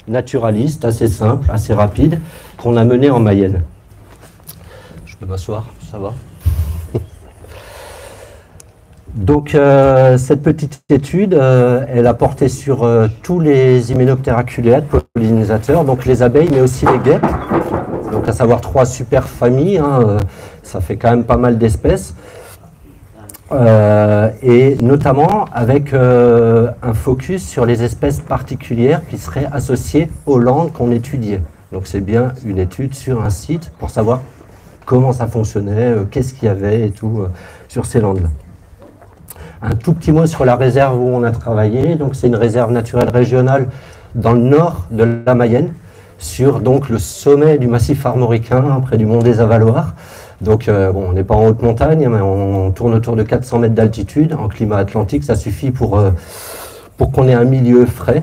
naturaliste, assez simple, assez rapide, qu'on a menée en Mayenne. Je peux m'asseoir, ça va? Donc cette petite étude, elle a porté sur tous les hyménoptères aculéates, pollinisateurs, donc les abeilles, mais aussi les guêpes, donc à savoir 3 super familles, hein, ça fait quand même pas mal d'espèces, et notamment avec un focus sur les espèces particulières qui seraient associées aux landes qu'on étudiait. Donc c'est bien une étude sur un site pour savoir comment ça fonctionnait, qu'est-ce qu'il y avait et tout sur ces landes-là. Un tout petit mot sur la réserve où on a travaillé. Donc c'est une réserve naturelle régionale dans le nord de la Mayenne, sur donc le sommet du massif armoricain, hein, près du Mondet à Valoir. Donc bon, on n'est pas en haute montagne, mais on tourne autour de 400 mètres d'altitude. En climat atlantique, ça suffit pour qu'on ait un milieu frais,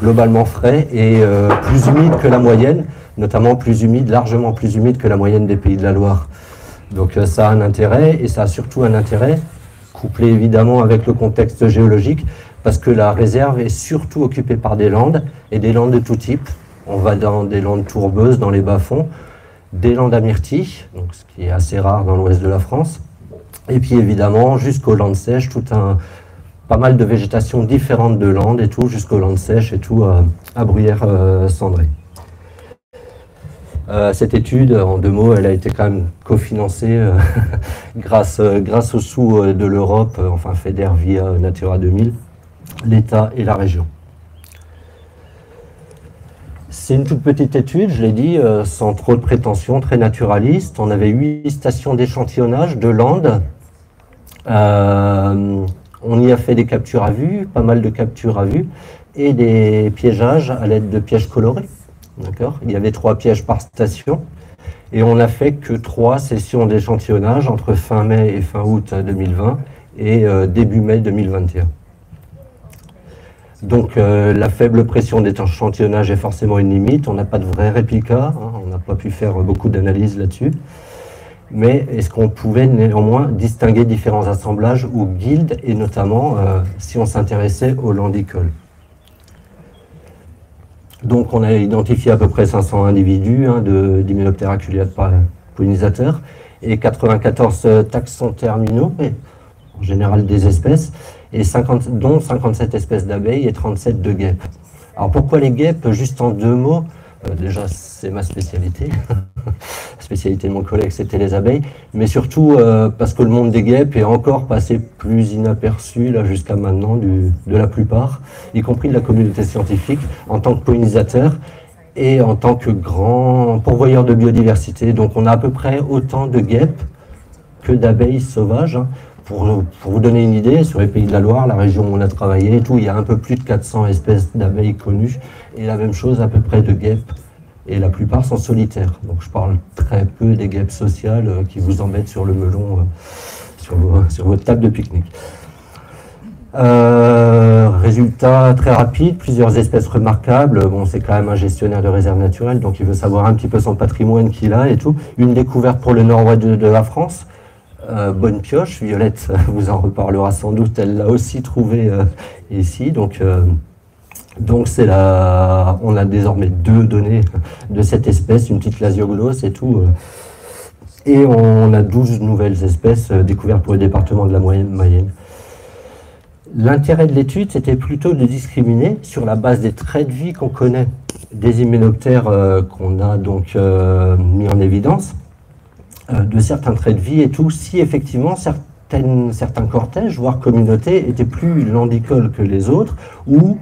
globalement frais, et plus humide que la moyenne, notamment plus humide, largement plus humide que la moyenne des Pays de la Loire. Donc ça a un intérêt, et ça a surtout un intérêt couplé évidemment avec le contexte géologique, parce que la réserve est surtout occupée par des landes, et des landes de tout type. On va dans des landes tourbeuses, dans les bas-fonds, des landes à myrtilles, donc ce qui est assez rare dans l'ouest de la France, et puis évidemment jusqu'aux landes sèches, pas mal de végétation différente de landes et tout, jusqu'aux landes sèches et tout, à bruyère cendrée. Cette étude, en 2 mots, elle a été quand même cofinancée grâce aux sous de l'Europe, enfin FEDER via Natura 2000, l'État et la région. C'est une toute petite étude, je l'ai dit, sans trop de prétention, très naturaliste. On avait 8 stations d'échantillonnage de landes. On y a fait des captures à vue, pas mal de captures à vue, et des piégeages à l'aide de pièges colorés. Il y avait 3 pièges par station, et on n'a fait que 3 sessions d'échantillonnage entre fin mai et fin août 2020 et début mai 2021. Donc la faible pression d'échantillonnage est forcément une limite, on n'a pas de vrai réplica, hein, on n'a pas pu faire beaucoup d'analyses là-dessus, mais est-ce qu'on pouvait néanmoins distinguer différents assemblages ou guildes, et notamment si on s'intéressait aux landicoles. Donc on a identifié à peu près 500 individus hein, d'hyménoptères aculéates pollinisateurs et 94 taxons terminaux, en général des espèces, et dont 57 espèces d'abeilles et 37 de guêpes. Alors pourquoi les guêpes? Juste en 2 mots. Déjà, c'est ma spécialité. La spécialité de mon collègue, c'était les abeilles. Mais surtout, parce que le monde des guêpes est encore passé plus inaperçu là jusqu'à maintenant de la plupart, y compris de la communauté scientifique, en tant que pollinisateur et en tant que grand pourvoyeur de biodiversité. Donc on a à peu près autant de guêpes que d'abeilles sauvages. pour vous donner une idée, sur les Pays de la Loire, la région où on a travaillé et tout, il y a un peu plus de 400 espèces d'abeilles connues, et la même chose à peu près de guêpes, et la plupart sont solitaires. Donc je parle très peu des guêpes sociales qui vous embêtent sur le melon, sur votre table de pique-nique. Résultat très rapide, plusieurs espèces remarquables. Bon, c'est quand même un gestionnaire de réserve naturelle, donc il veut savoir un petit peu son patrimoine qu'il a et tout. Une découverte pour le nord-ouest de la France. Bonne pioche, Violette vous en reparlera sans doute, elle l'a aussi trouvé ici. Donc c'est on a désormais 2 données de cette espèce, une petite lasioglosse et tout. Et on a 12 nouvelles espèces découvertes pour le département de la Mayenne. L'intérêt de l'étude, c'était plutôt de discriminer sur la base des traits de vie qu'on connaît des hyménoptères qu'on a donc mis en évidence, de certains traits de vie et tout, si effectivement certains cortèges, voire communautés, étaient plus landicoles que les autres, ou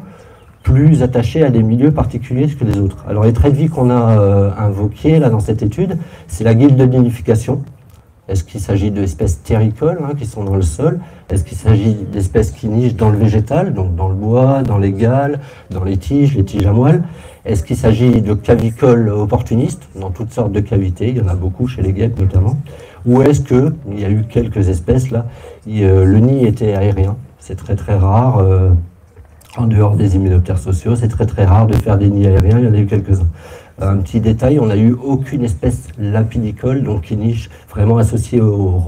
plus attachés à des milieux particuliers que les autres. Alors les traits de vie qu'on a invoqués là dans cette étude, c'est la guilde de nidification. Est-ce qu'il s'agit d'espèces terricoles qui sont dans le sol? Est-ce qu'il s'agit d'espèces qui nichent dans le végétal, donc dans le bois, dans les galles, dans les tiges à moelle? Est-ce qu'il s'agit de cavicoles opportunistes, dans toutes sortes de cavités? Il y en a beaucoup chez les guêpes notamment. Ou est-ce qu'il y a eu quelques espèces là, le nid était aérien? C'est très très rare, en dehors des hyménoptères sociaux, c'est très très rare de faire des nids aériens, il y en a eu quelques-uns. Un petit détail, on n'a eu aucune espèce lapidicole, donc qui niche vraiment associée aux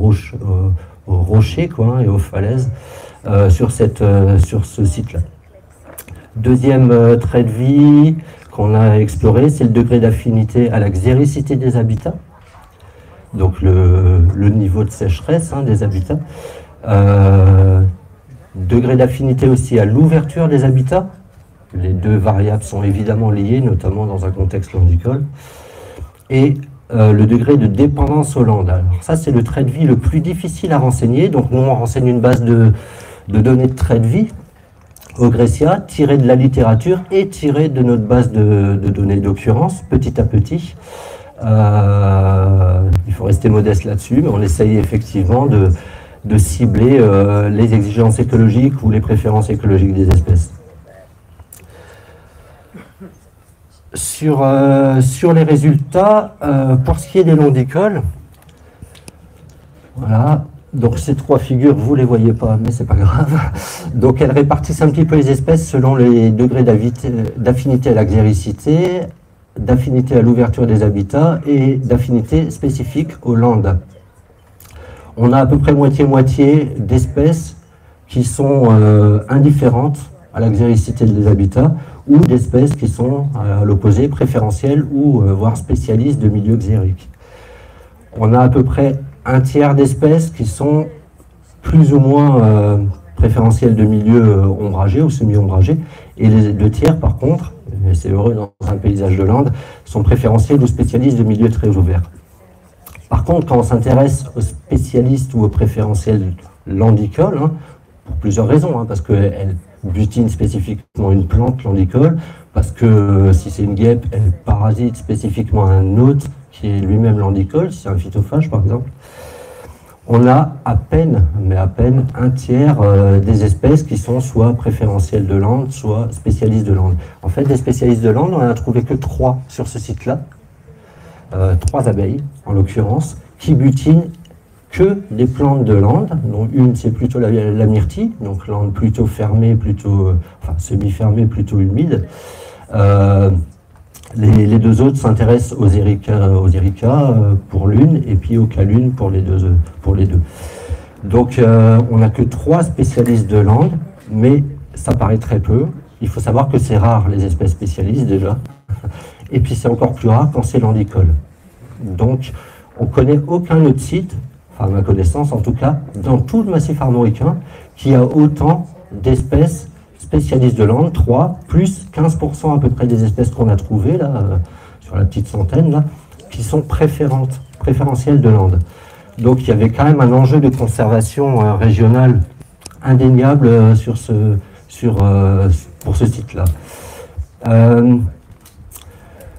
rochers quoi, et aux falaises sur ce site-là. Deuxième trait de vie qu'on a exploré, c'est le degré d'affinité à la xéricité des habitats, donc le niveau de sécheresse des habitats. Degré d'affinité aussi à l'ouverture des habitats. Les 2 variables sont évidemment liées, notamment dans un contexte landicole. Et le degré de dépendance aux landes. Alors ça, c'est le trait de vie le plus difficile à renseigner. Donc nous, on renseigne une base de données de traits de vie au Grécia, tiré de la littérature et tiré de notre base de données d'occurrence, petit à petit. Il faut rester modeste là-dessus, mais on essaye effectivement de cibler les exigences écologiques ou les préférences écologiques des espèces. Sur les résultats, pour ce qui est des londicoles, voilà, donc ces 3 figures, vous ne les voyez pas, mais c'est pas grave. Donc elles répartissent un petit peu les espèces selon les degrés d'affinité à la xéricité, d'affinité à l'ouverture des habitats et d'affinité spécifique aux landes. On a à peu près moitié-moitié d'espèces qui sont indifférentes à la xéricité des habitats, ou d'espèces qui sont à l'opposé, préférentielles ou voire spécialistes de milieux xériques. On a à peu près un tiers d'espèces qui sont plus ou moins préférentielles de milieux ombragés ou semi-ombragés, et les 2 tiers par contre, et c'est heureux dans un paysage de lande, sont préférentielles ou spécialistes de milieux très ouverts. Par contre, quand on s'intéresse aux spécialistes ou aux préférentiels landicoles, pour plusieurs raisons, parce qu'elles butinent spécifiquement une plante landicole, parce que si c'est une guêpe, elle parasite spécifiquement un hôte qui est lui-même landicole, si c'est un phytophage par exemple. On a à peine, mais à peine, un tiers des espèces qui sont soit préférentielles de lande, soit spécialistes de lande. En fait, des spécialistes de lande, on n'en a trouvé que 3 sur ce site-là. 3 abeilles, en l'occurrence, qui butinent que des plantes de lande. Donc une, c'est plutôt la myrtille, donc lande plutôt fermée, enfin semi-fermée, plutôt humide. Les 2 autres s'intéressent aux éricas pour l'une, et puis aux calunes pour les deux. Donc on n'a que 3 spécialistes de lande, mais ça paraît très peu. Il faut savoir que c'est rare les espèces spécialistes déjà. Et puis c'est encore plus rare quand c'est landicole. Donc on ne connaît aucun autre site, à ma connaissance en tout cas, dans tout le massif armoricain, qui a autant d'espèces spécialistes de lande, 3, plus 15% à peu près des espèces qu'on a trouvées, là, sur la petite centaine, là, qui sont préférentielles de lande. Donc il y avait quand même un enjeu de conservation régionale indéniable pour ce site-là.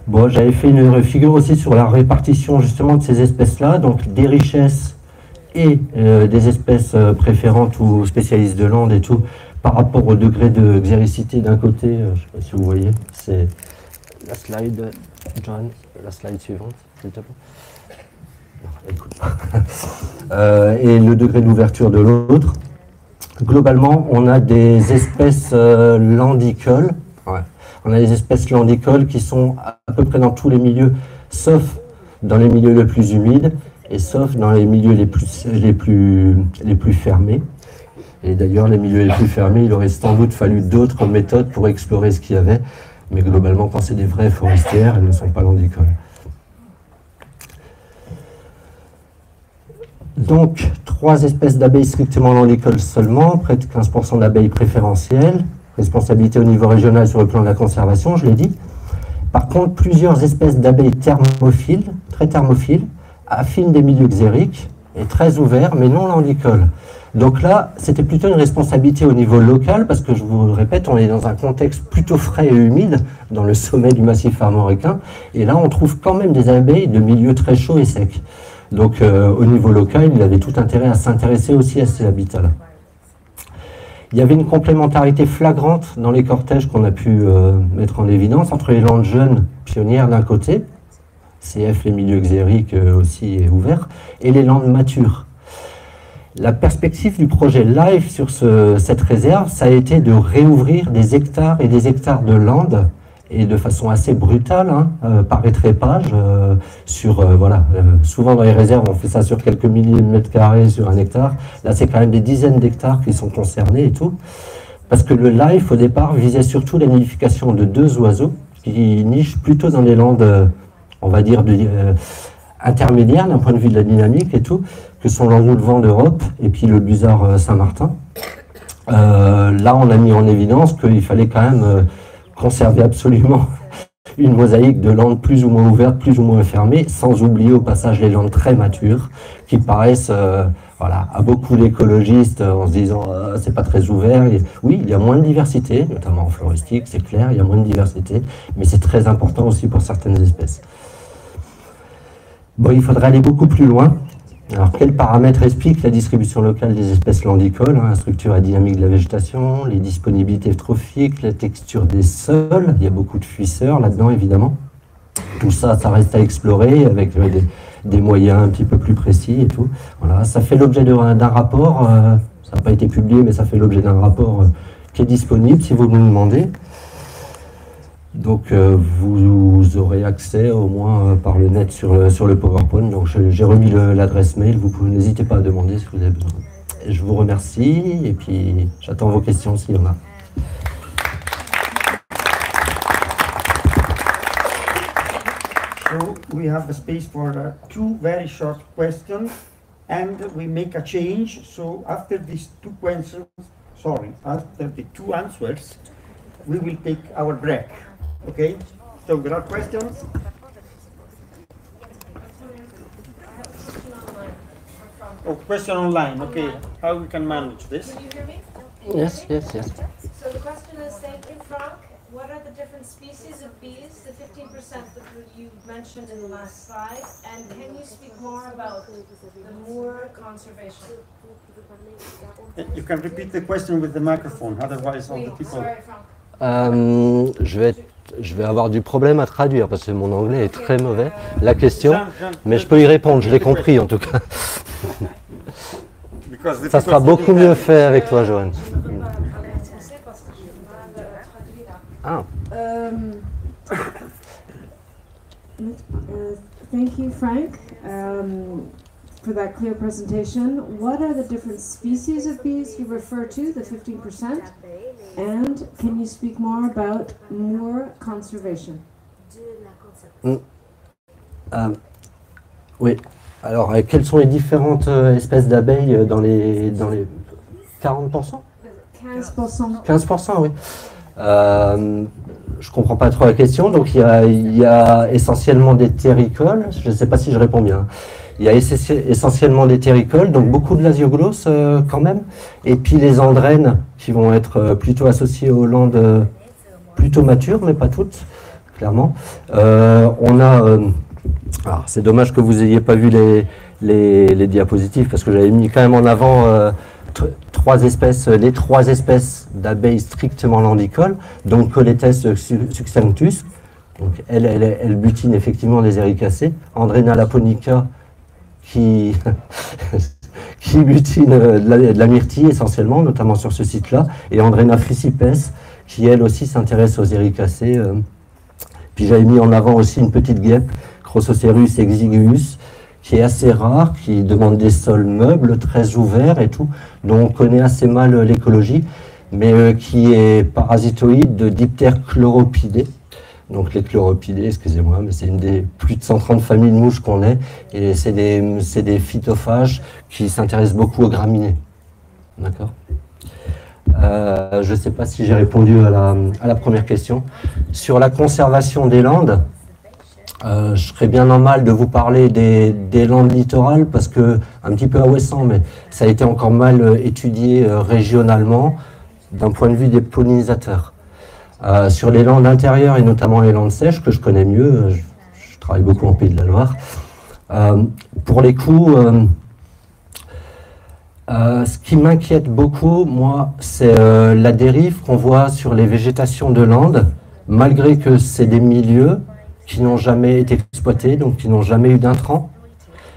Bon, j'avais fait une figure aussi sur la répartition justement de ces espèces-là, donc des richesses et des espèces préférentes ou spécialistes de landes et tout, par rapport au degré de xéricité d'un côté, je ne sais pas si vous voyez, c'est la slide, John, la slide suivante, s'il te plaît. Non, écoute pas. Et le degré d'ouverture de l'autre. Globalement, on a des espèces landicoles. Ouais. On a des espèces landicoles qui sont à peu près dans tous les milieux, sauf dans les milieux les plus humides et sauf dans les milieux les plus fermés. Et d'ailleurs, les milieux les plus fermés, il aurait sans doute fallu d'autres méthodes pour explorer ce qu'il y avait. Mais globalement, quand c'est des vraies forestières, elles ne sont pas landicoles. Donc, 3 espèces d'abeilles strictement landicoles seulement, près de 15% d'abeilles préférentielles, responsabilité au niveau régional sur le plan de la conservation, je l'ai dit. Par contre, plusieurs espèces d'abeilles thermophiles, très thermophiles, affinent des milieux xériques et très ouverts, mais non landicoles. Donc là, c'était plutôt une responsabilité au niveau local, parce que je vous le répète, on est dans un contexte plutôt frais et humide, dans le sommet du massif armoricain, et là on trouve quand même des abeilles de milieux très chauds et secs. Donc au niveau local, il avait tout intérêt à s'intéresser aussi à ces habitats-là. Il y avait une complémentarité flagrante dans les cortèges qu'on a pu mettre en évidence entre les landes jeunes pionnières d'un côté, CF les milieux xériques aussi ouverts, et les landes matures. La perspective du projet LIFE sur cette réserve, ça a été de réouvrir des hectares et des hectares de landes, et de façon assez brutale, hein, par étrépage, souvent dans les réserves, on fait ça sur quelques milliers de mètres carrés sur un hectare. Là, c'est quand même des dizaines d'hectares qui sont concernés et tout. Parce que le LIFE, au départ, visait surtout la nidification de 2 oiseaux qui nichent plutôt dans des landes, on va dire, intermédiaires d'un point de vue de la dynamique et tout, que sont l'engoulevent d'Europe et puis le busard Saint-Martin. Là, on a mis en évidence qu'il fallait quand même conserver absolument une mosaïque de landes plus ou moins ouvertes, plus ou moins fermées, sans oublier au passage les landes très matures, qui paraissent à beaucoup d'écologistes en se disant c'est pas très ouvert. Et, oui, il y a moins de diversité, notamment en floristique, c'est clair, il y a moins de diversité, mais c'est très important aussi pour certaines espèces. Bon, il faudrait aller beaucoup plus loin. Alors, quels paramètres expliquent la distribution locale des espèces landicoles, la structure et dynamique de la végétation, les disponibilités trophiques, la texture des sols, il y a beaucoup de fuisseurs là-dedans, évidemment. Tout ça, ça reste à explorer avec des moyens un petit peu plus précis et tout. Voilà, ça fait l'objet d'un rapport, ça n'a pas été publié, mais ça fait l'objet d'un rapport qui est disponible, si vous me le demandez. Donc vous aurez accès au moins par le net sur le PowerPoint. Donc j'ai remis l'adresse mail, n'hésitez pas à demander si vous avez besoin. Et je vous remercie et puis j'attends vos questions s'il y en a. So we have the space for 2 very short questions and we make a change. So after these 2 questions, after the 2 answers, we will take our break. Okay, so there are questions. Oh, question online. Okay, how we can manage this? Can you hear me? Yes. So the question is, thank you, Franck. What are the different species of bees, the 15% that you mentioned in the last slide, and can you speak more about the moor conservation? You can repeat the question with the microphone, otherwise all the people... Sorry, Franck. Je vais avoir du problème à traduire parce que mon anglais est très mauvais, la question, mais je peux y répondre, je l'ai compris en tout cas. Ça sera beaucoup mieux fait avec toi, Joanne. Ah. Thank you, Frank, for that clear presentation. What are the different species of bees you refer to, the 15%? And can you speak more about moor conservation? Oui. Alors, quelles sont les différentes espèces d'abeilles dans les 40%? 15%. 15%, oui. Je comprends pas trop la question. Donc, il y a essentiellement des terricoles. Je ne sais pas si je réponds bien. Il y a essentiellement des terricoles, donc beaucoup de lasiogloss quand même. Et puis les andrènes qui vont être plutôt associées aux landes plutôt matures, mais pas toutes, clairement. On a Alors, c'est dommage que vous n'ayez pas vu les diapositives, parce que j'avais mis quand même en avant les trois espèces d'abeilles strictement landicoles, donc Coletes succinctus. Donc elle butine effectivement des éricacées. Andrena laponica qui butine de la myrtille essentiellement, notamment sur ce site-là, et Andrena fricipes qui elle aussi s'intéresse aux éricacées. Puis j'avais mis en avant aussi une petite guêpe, Crossocerus exiguus, qui est assez rare, qui demande des sols meubles, très ouverts et tout, dont on connaît assez mal l'écologie, mais qui est parasitoïde de diptères chloropidés. Donc les chloropidés, excusez-moi, mais c'est une des plus de 130 familles de mouches qu'on ait, et c'est des phytophages qui s'intéressent beaucoup aux graminées. D'accord ? Je ne sais pas si j'ai répondu à la première question. Sur la conservation des landes, je serais bien normal de vous parler des landes littorales, parce que, un petit peu à Ouessant, mais ça a été encore mal étudié régionalement d'un point de vue des pollinisateurs. Sur les landes intérieures et notamment les landes sèches, que je connais mieux, je travaille beaucoup en Pays de la Loire, pour les coups, ce qui m'inquiète beaucoup, moi, c'est la dérive qu'on voit sur les végétations de landes, malgré que c'est des milieux qui n'ont jamais été exploités, donc qui n'ont jamais eu d'intrants,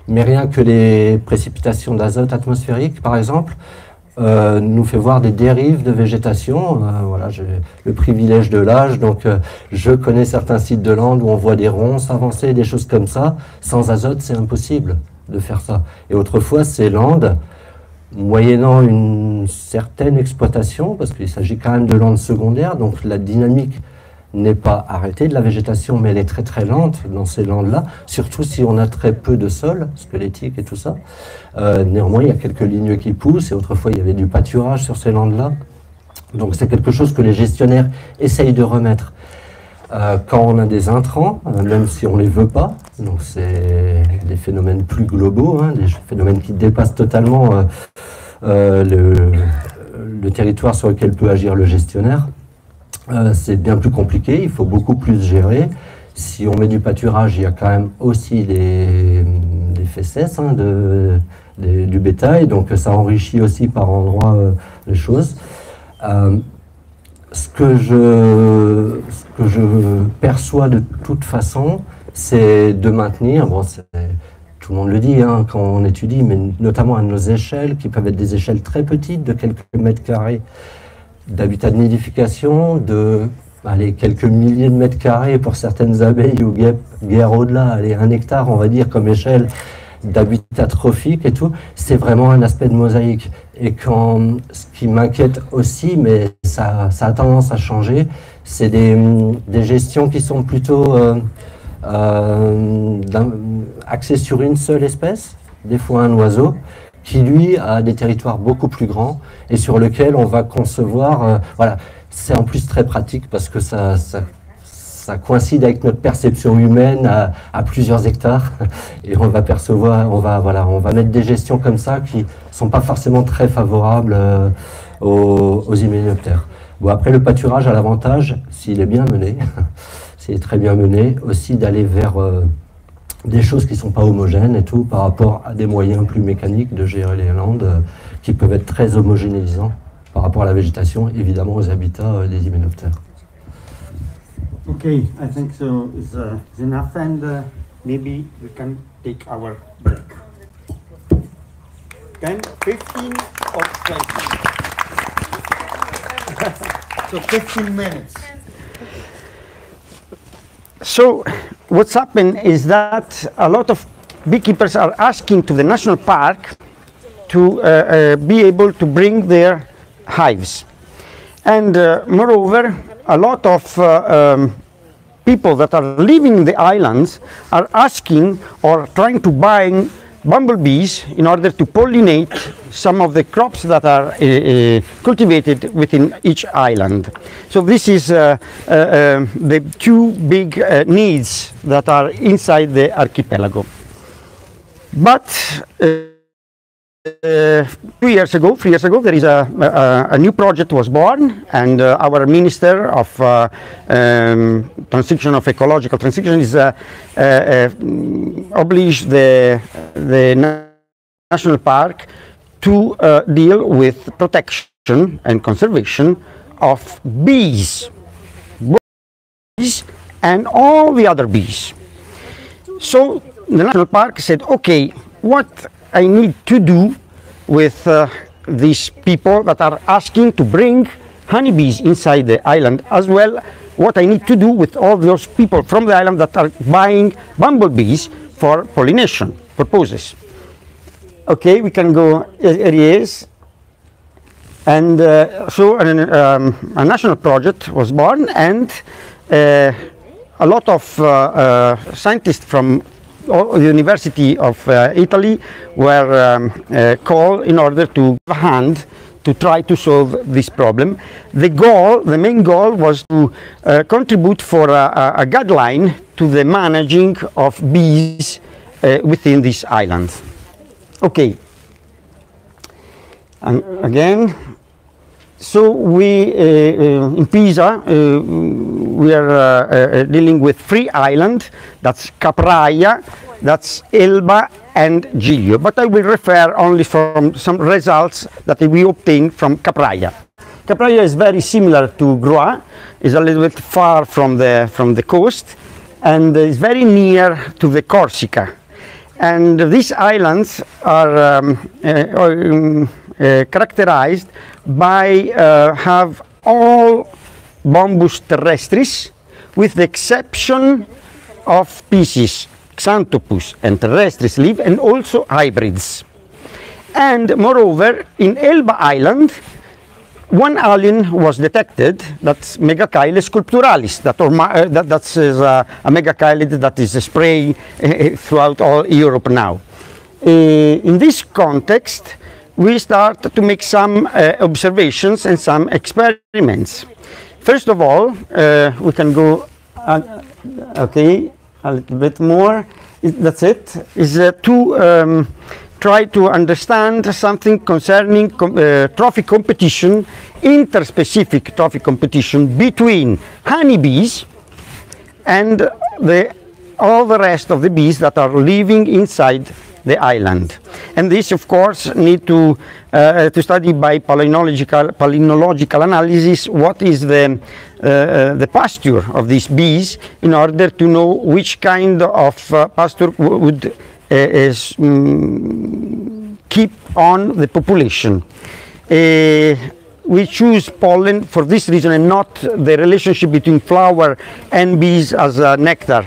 mais rien que les précipitations d'azote atmosphérique, par exemple, nous fait voir des dérives de végétation. Voilà, j'ai le privilège de l'âge, donc je connais certains sites de landes où on voit des ronces avancer, des choses comme ça. Sans azote, c'est impossible de faire ça. Et autrefois, ces landes, moyennant une certaine exploitation, parce qu'il s'agit quand même de landes secondaires, donc la dynamique n'est pas arrêtée de la végétation, mais elle est très très lente dans ces landes-là, surtout si on a très peu de sol, squelettique et tout ça. Néanmoins, il y a quelques lignes qui poussent, et autrefois il y avait du pâturage sur ces landes-là. Donc c'est quelque chose que les gestionnaires essayent de remettre. Quand on a des intrants, même si on ne les veut pas, donc c'est des phénomènes plus globaux, hein, des phénomènes qui dépassent totalement le territoire sur lequel peut agir le gestionnaire. C'est bien plus compliqué, il faut beaucoup plus gérer. Si on met du pâturage, il y a quand même aussi des fesses, hein, du bétail, donc ça enrichit aussi par endroits les choses. Ce que je perçois de toute façon, c'est de maintenir, bon, tout le monde le dit hein, quand on étudie, mais notamment à nos échelles, qui peuvent être des échelles très petites, de quelques mètres carrés, d'habitat de nidification, de quelques milliers de mètres carrés pour certaines abeilles ou guère au-delà, 1 hectare on va dire comme échelle d'habitat trophique et tout, c'est vraiment un aspect de mosaïque. Et ce qui m'inquiète aussi, mais ça a tendance à changer, c'est des gestions qui sont plutôt axées sur une seule espèce, des fois un oiseau, qui lui a des territoires beaucoup plus grands et sur lequel on va concevoir, voilà, c'est en plus très pratique parce que ça coïncide avec notre perception humaine à plusieurs hectares et on va percevoir, on va mettre des gestions comme ça qui sont pas forcément très favorables aux hyménoptères. Bon, après le pâturage a l'avantage, s'il est bien mené, s'il est très bien mené, aussi d'aller vers des choses qui ne sont pas homogènes et tout, par rapport à des moyens plus mécaniques de gérer les landes qui peuvent être très homogénéisants par rapport à la végétation, évidemment aux habitats des hyménoptères. Okay, I think so. It's enough, and maybe we can take our break. 10, 15, or 20. So 15 minutes. So what's happened is that a lot of beekeepers are asking to the national park to be able to bring their hives. And moreover, a lot of people that are living in the islands are asking or trying to buy bumblebees in order to pollinate some of the crops that are cultivated within each island. So this is the two big needs that are inside the archipelago. But 3 years ago, there is a new project was born, and our Minister of Transition of Ecological Transition is obliged the National Park to deal with protection and conservation of bees and all the other bees. So the National Park said, okay, what I need to do with these people that are asking to bring honeybees inside the island, as well what I need to do with all those people from the island that are buying bumblebees for pollination purposes. Okay, we can go, yes. And so a national project was born, and a lot of scientists from the University of Italy were called in order to give a hand to try to solve this problem. The main goal was to contribute for a guideline to the managing of bees within this island. Okay. And again, so we in Pisa we are dealing with 3 islands. That's Capraia, that's Elba, and Giglio. But I will refer only from some results that we obtained from Capraia. Capraia is very similar to Groix. Is a little bit far from the coast, and is very near to the Corsica. And these islands are characterized by have all Bombus terrestris, with the exception of species Xanthopus and terrestris leaf, and also hybrids. And moreover, in Elba Island, one alien was detected, that's Megachile sculpturalis, that is a megachilid that is spraying throughout all Europe now. In this context, we start to make some observations and some experiments. First of all, we can go, okay, a little bit more. That's it. Is to try to understand something concerning trophy competition, interspecific trophy competition between honeybees and all the rest of the bees that are living inside the island. And this, of course, need to study by palynological analysis what is the pasture of these bees, in order to know which kind of pasture would keep on the population. We choose pollen for this reason, and not the relationship between flower and bees as nectar,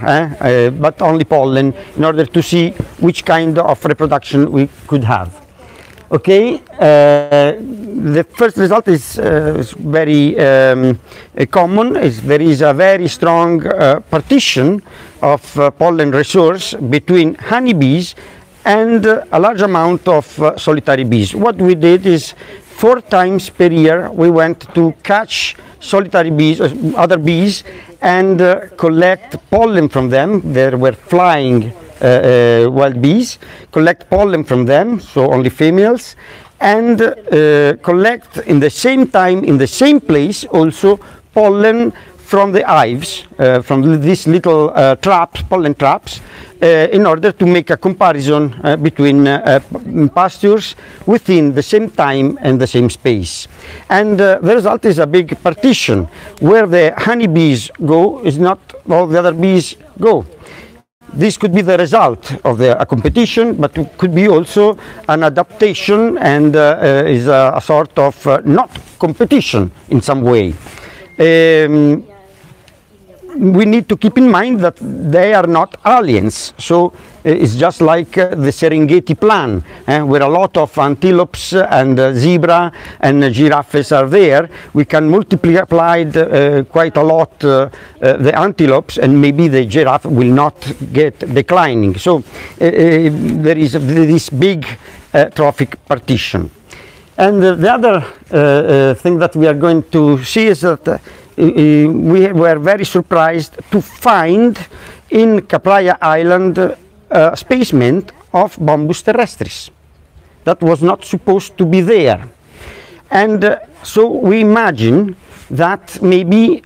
but only pollen, in order to see which kind of reproduction we could have. Okay, the first result is very common. There is a very strong partition of pollen resource between honeybees and a large amount of solitary bees. What we did is 4 times per year we went to catch solitary bees, other bees, and collect pollen from them. There were flying wild bees, collect pollen from them, so only females, and collect in the same time, in the same place, also pollen from the hives, from these little traps, pollen traps, in order to make a comparison between pastures within the same time and the same space. And the result is a big partition. Where the honeybees go is not all the other bees go. This could be the result of a competition, but it could be also an adaptation, and is a sort of not competition in some way. We need to keep in mind that they are not aliens, so it's just like the Serengeti plan, where a lot of antelopes and zebra and giraffes are there. We can multiply quite a lot the antelopes, and maybe the giraffe will not get declining. So there is this big trophic partition. And the other thing that we are going to see is that we were very surprised to find in Capraia Island specimen of Bombus terrestris. that was not supposed to be there. And so we imagine that maybe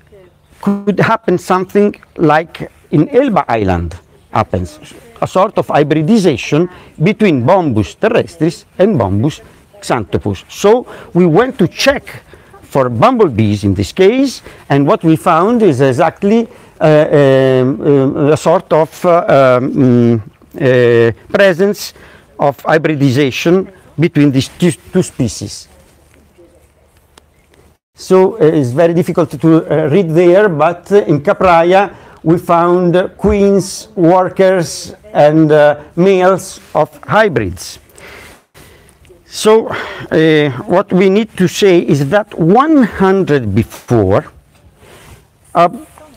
could happen something like in Elba Island happens, a sort of hybridization between Bombus terrestris and Bombus xanthopus. So we went to check for bumblebees in this case, and what we found is exactly a sort of presence of hybridization between these two species. So it's very difficult to read there, but in Capraia we found queens, workers, and males of hybrids. So what we need to say is that 100 before,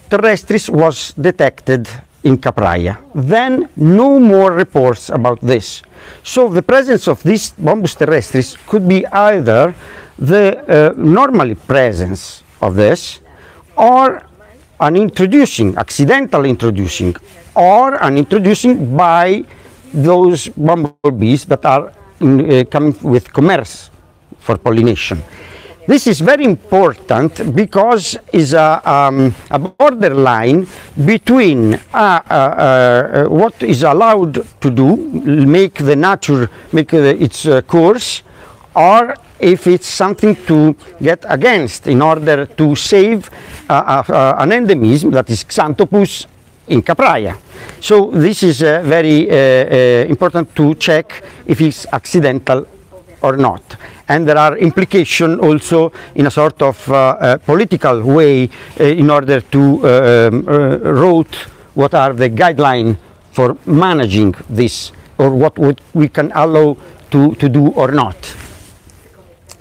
terrestris was detected in Capraia. Then no more reports about this. So the presence of this Bombus terrestris could be either the normal presence of this, or an introducing, accidental introducing, or an introducing by those bumblebees that are coming with commerce for pollination. This is very important because it's a borderline between what is allowed to do, make the nature, make its course, or if it's something to get against in order to save an endemism that is Xanthopus in Capraia. So this is very important to check if it's accidental or not. And there are implications also in a sort of political way in order to write what are the guidelines for managing this, or what we can allow to do or not.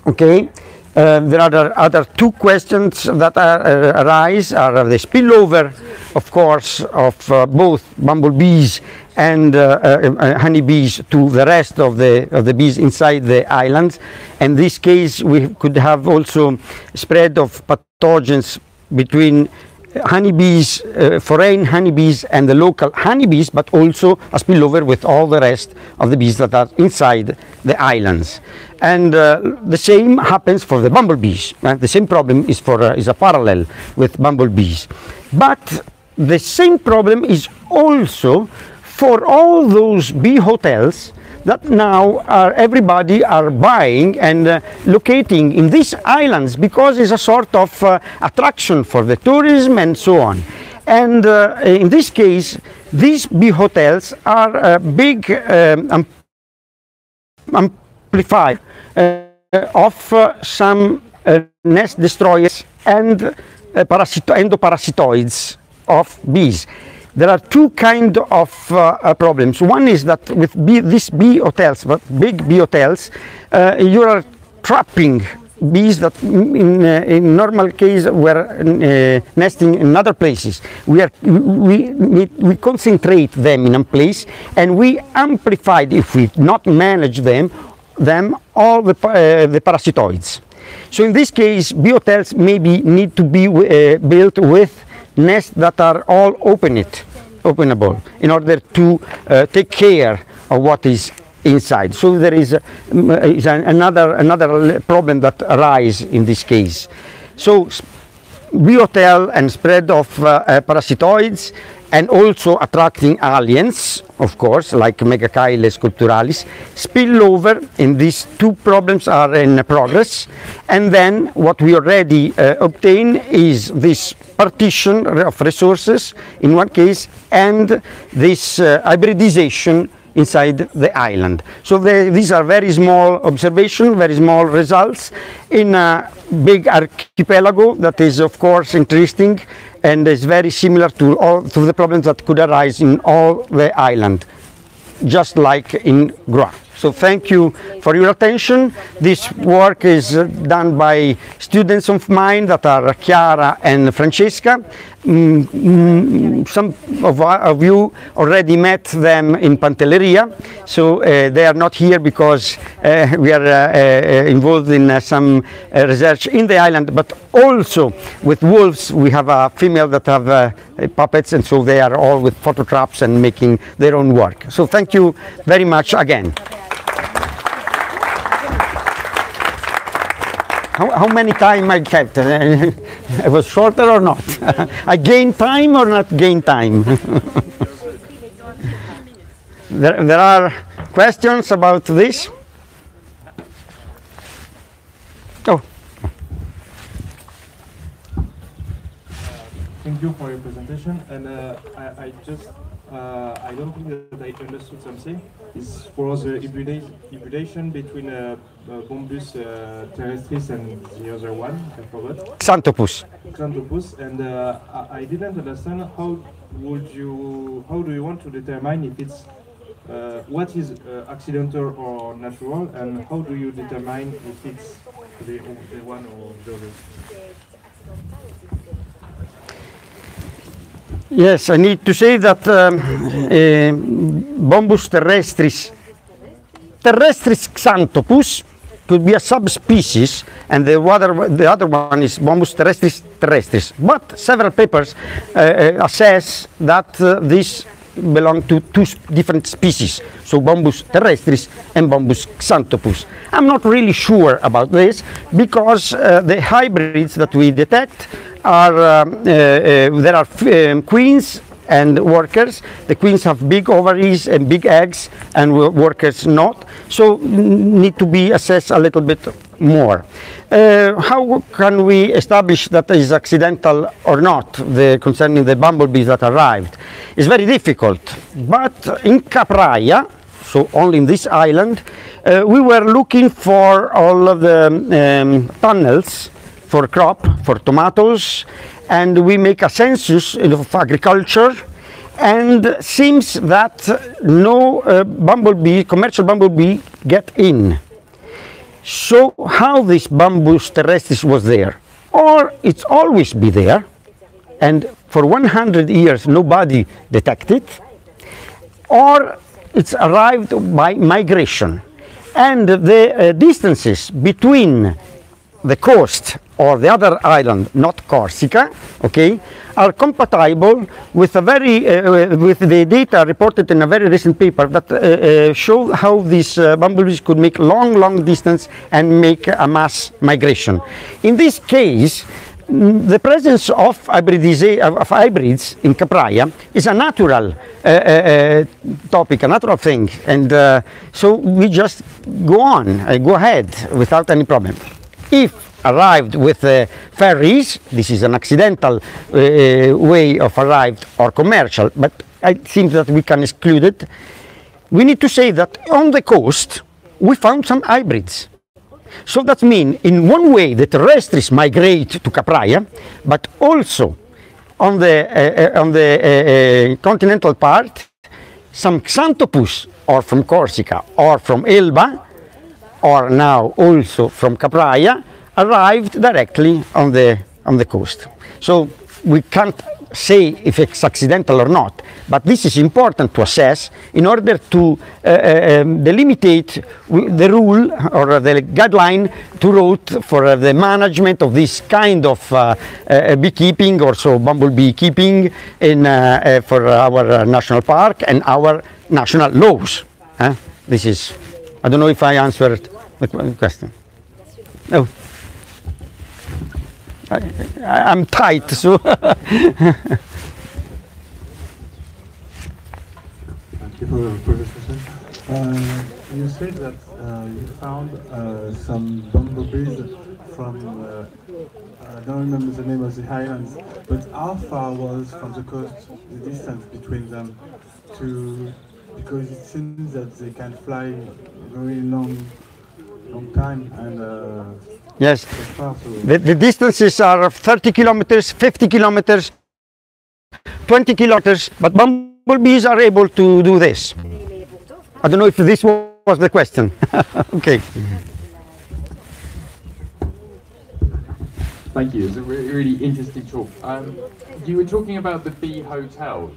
Okay, there are other two questions that arise, are the spillover, of course, of both bumblebees and honeybees to the rest of the bees inside the islands. In this case, we could have also spread of pathogens between honeybees, foreign honeybees and the local honeybees, but also a spillover with all the rest of the bees that are inside the islands. And the same happens for the bumblebees. The same problem is a parallel with bumblebees. But the same problem is also for all those bee hotels that now everybody are buying and locating in these islands, because it's a sort of attraction for the tourism and so on. And in this case, these bee hotels are big amplified of some nest destroyers and endoparasitoids of bees. There are two kinds of problems. One is that with these bee hotels, big bee hotels, you are trapping bees that in normal case were nesting in other places. We concentrate them in a place, and we amplify, if we not manage them all the parasitoids. So in this case, bee hotels maybe need to be built with nests that are all openable in order to take care of what is inside. So there is another problem that arises in this case. So bee hotel and spread of parasitoids, and also attracting aliens, of course, like Megachile sculpturalis. Spillover in these two problems are in progress. And then what we already obtain is this partition of resources in one case, and this hybridization inside the island. So these are very small observations, very small results in a big archipelago that is, of course, interesting, and is very similar to the problems that could arise in all the island, just like in Groix. So thank you for your attention. This work is done by students of mine that are Chiara and Francesca. Some of you already met them in Pantelleria, so they are not here because we are involved in some research in the island, but also with wolves. We have a female that have puppets, and so they are all with photo traps and making their own work. So thank you very much again. How many time I kept? I was shorter or not? I gained time or not gained time? There are questions about this? Oh. Thank you for your presentation, and I don't think that I understood something. It's for the hybridation between Bombus terrestris and the other one, I forgot. Xanthopus. Xanthopus, and I didn't understand how do you want to determine if it's what is accidental or natural, and how do you determine if it's the one or the other? Yes, I need to say that Bombus terrestris xanthopus could be a subspecies, and the other one is Bombus terrestris. But several papers assess that these belong to two different species, so Bombus terrestris and Bombus xanthopus. I'm not really sure about this because the hybrids that we detect are there are queens and workers. The queens have big ovaries and big eggs, and workers not. So need to be assessed a little bit more. How can we establish that is accidental or not concerning the bumblebees that arrived? It's very difficult. But in Capraia, so only in this island, we were looking for all of the tunnels for crop, for tomatoes, and we make a census of agriculture, and seems that no commercial bumblebee get in. So how this Bombus terrestris was there? Or it's always be there, and for 100 years nobody detected, or it's arrived by migration. And the distances between the coast or the other island, not Corsica, okay, are compatible with a with the data reported in a very recent paper that show how these bumblebees could make long distance and make a mass migration. In this case, the presence of hybrids in Capraia is a natural topic, a natural thing, and so we just go ahead without any problem. If arrived with ferries, this is an accidental way of arrived, or commercial, but I think that we can exclude it. We need to say that on the coast we found some hybrids. So that means in one way the terrestris migrate to Capraia, but also on the continental part some xanthopus, or from Corsica or from Elba, or now also from Capraia, arrived directly on the coast. So we can't say if it's accidental or not, but this is important to assess in order to delimitate the rule or the guideline to route for the management of this kind of beekeeping, or so bumblebee keeping for our national park and our national laws. This is, I don't know if I answered the question. No. I'm tight, so. Thank you for your presentation. You said that you found some bumblebees from, I don't remember the name of the islands, but how far was from the coast the distance between them because it seems that they can fly very long time, and yes, the distances are 30 kilometers, 50 kilometers, 20 kilometers, but bumblebees are able to do this. I don't know if this was the question. Okay. Thank you. It's a really interesting talk. You were talking about the bee hotels.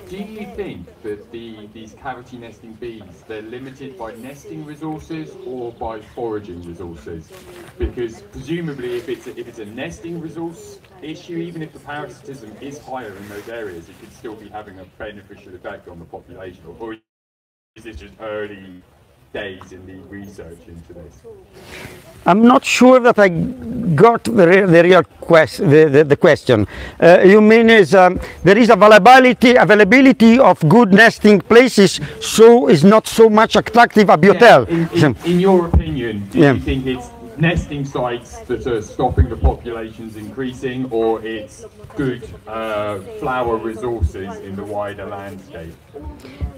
Do you think that these cavity nesting bees, they're limited by nesting resources or by foraging resources? Because presumably if it's a nesting resource issue, even if the parasitism is higher in those areas, it could still be having a beneficial effect on the population, or is it just early days in the research into this? I'm not sure that I got the real the question. You mean is there is availability of good nesting places, so is not so much attractive a biotel? Yeah, in your opinion, do you think it's nesting sites that are stopping the populations increasing, or it's good flower resources in the wider landscape?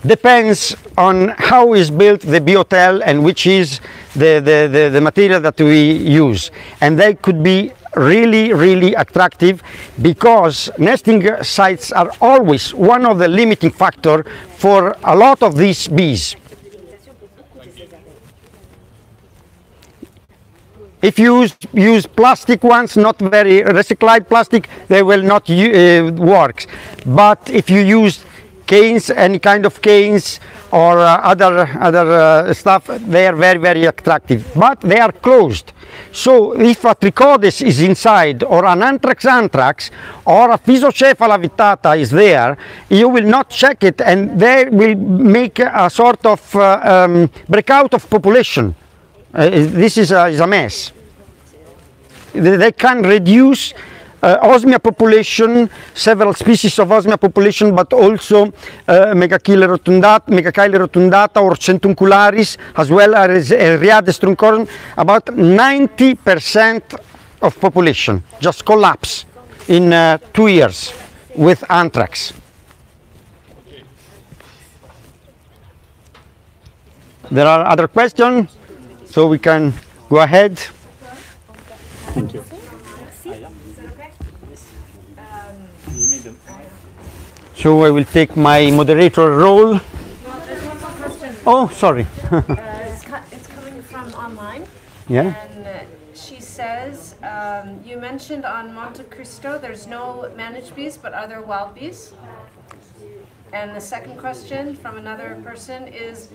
Depends on how is built the biotel and which is the material that we use. And they could be really attractive, because nesting sites are always one of the limiting factors for a lot of these bees. If you use plastic ones, not very recycled plastic, they will not work. But if you use canes, any kind of canes or other stuff, they are very attractive. But they are closed. So if a trichodes is inside, or an anthrax or a Physocephala vittata is there, you will not check it, and they will make a sort of breakout of population. This is a mess. They can reduce Osmia population, several species of Osmia population, but also Megachile rotundata or Centuncularis, as well as Riades truncorum. About 90% of population just collapse in 2 years with anthrax. There are other questions, so we can go ahead. Thank you. So I will take my moderator role. Well, there's one more question. Oh, sorry. It's coming from online. Yeah. And she says, you mentioned on Monte Cristo there's no managed bees, but are there wild bees? And the second question from another person is,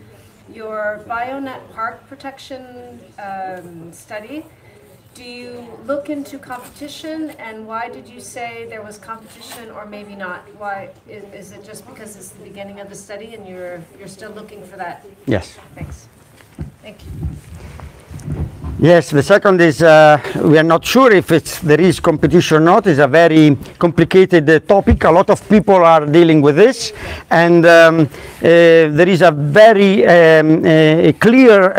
your BioNet park protection study, do you look into competition, and why did you say there was competition, or maybe not? Why is it just because it's the beginning of the study and you're still looking for that? Yes. Thanks. Thank you. Yes, the second is we are not sure if there is competition or not. It's a very complicated topic. A lot of people are dealing with this, and there is a very clear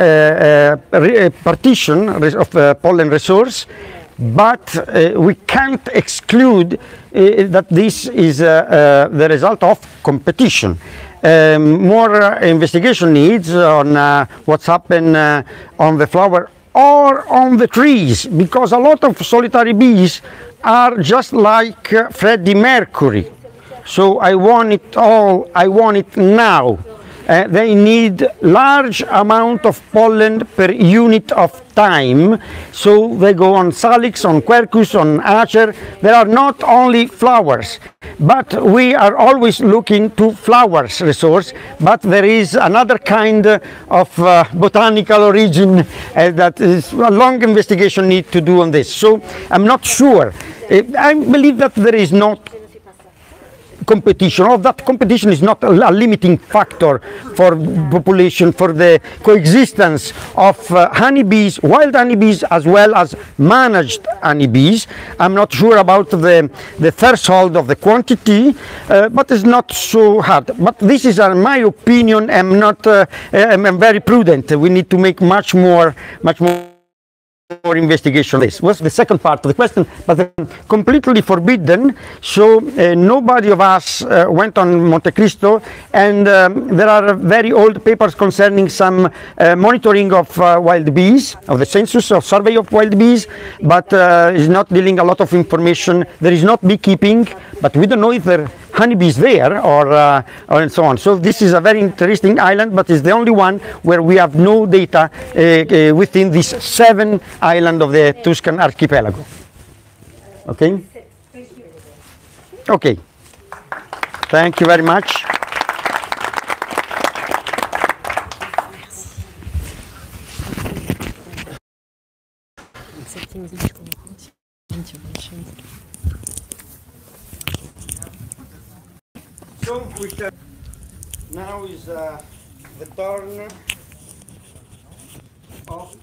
partition of pollen resource, but we can't exclude that this is the result of competition. More investigation needs on what's happened on the flower or on the trees, because a lot of solitary bees are just like Freddie Mercury. So I want it all, I want it now. They need large amount of pollen per unit of time, so they go on Salix, on Quercus, on Acer. There are not only flowers, but we are always looking to flowers resource, but there is another kind of botanical origin that is a long investigation need to do on this. So I'm not sure. I believe that there is not competition, or that competition is not a limiting factor for population, for the coexistence of honeybees, wild honeybees, as well as managed honeybees. I'm not sure about the threshold of the quantity, but it's not so hard. But this is my opinion. I'm very prudent. We need to make much more investigation. This was the second part of the question, but completely forbidden. So nobody of us went on Monte Cristo, and there are very old papers concerning some monitoring of wild bees, of the census or survey of wild bees, but is not dealing a lot of information. There is not beekeeping, but we don't know if there are honeybees there or and so on. So this is a very interesting island, but it's the only one where we have no data within these 7 islands of the Tuscan archipelago. Okay? Okay. Thank you very much. So we can, now is the turn of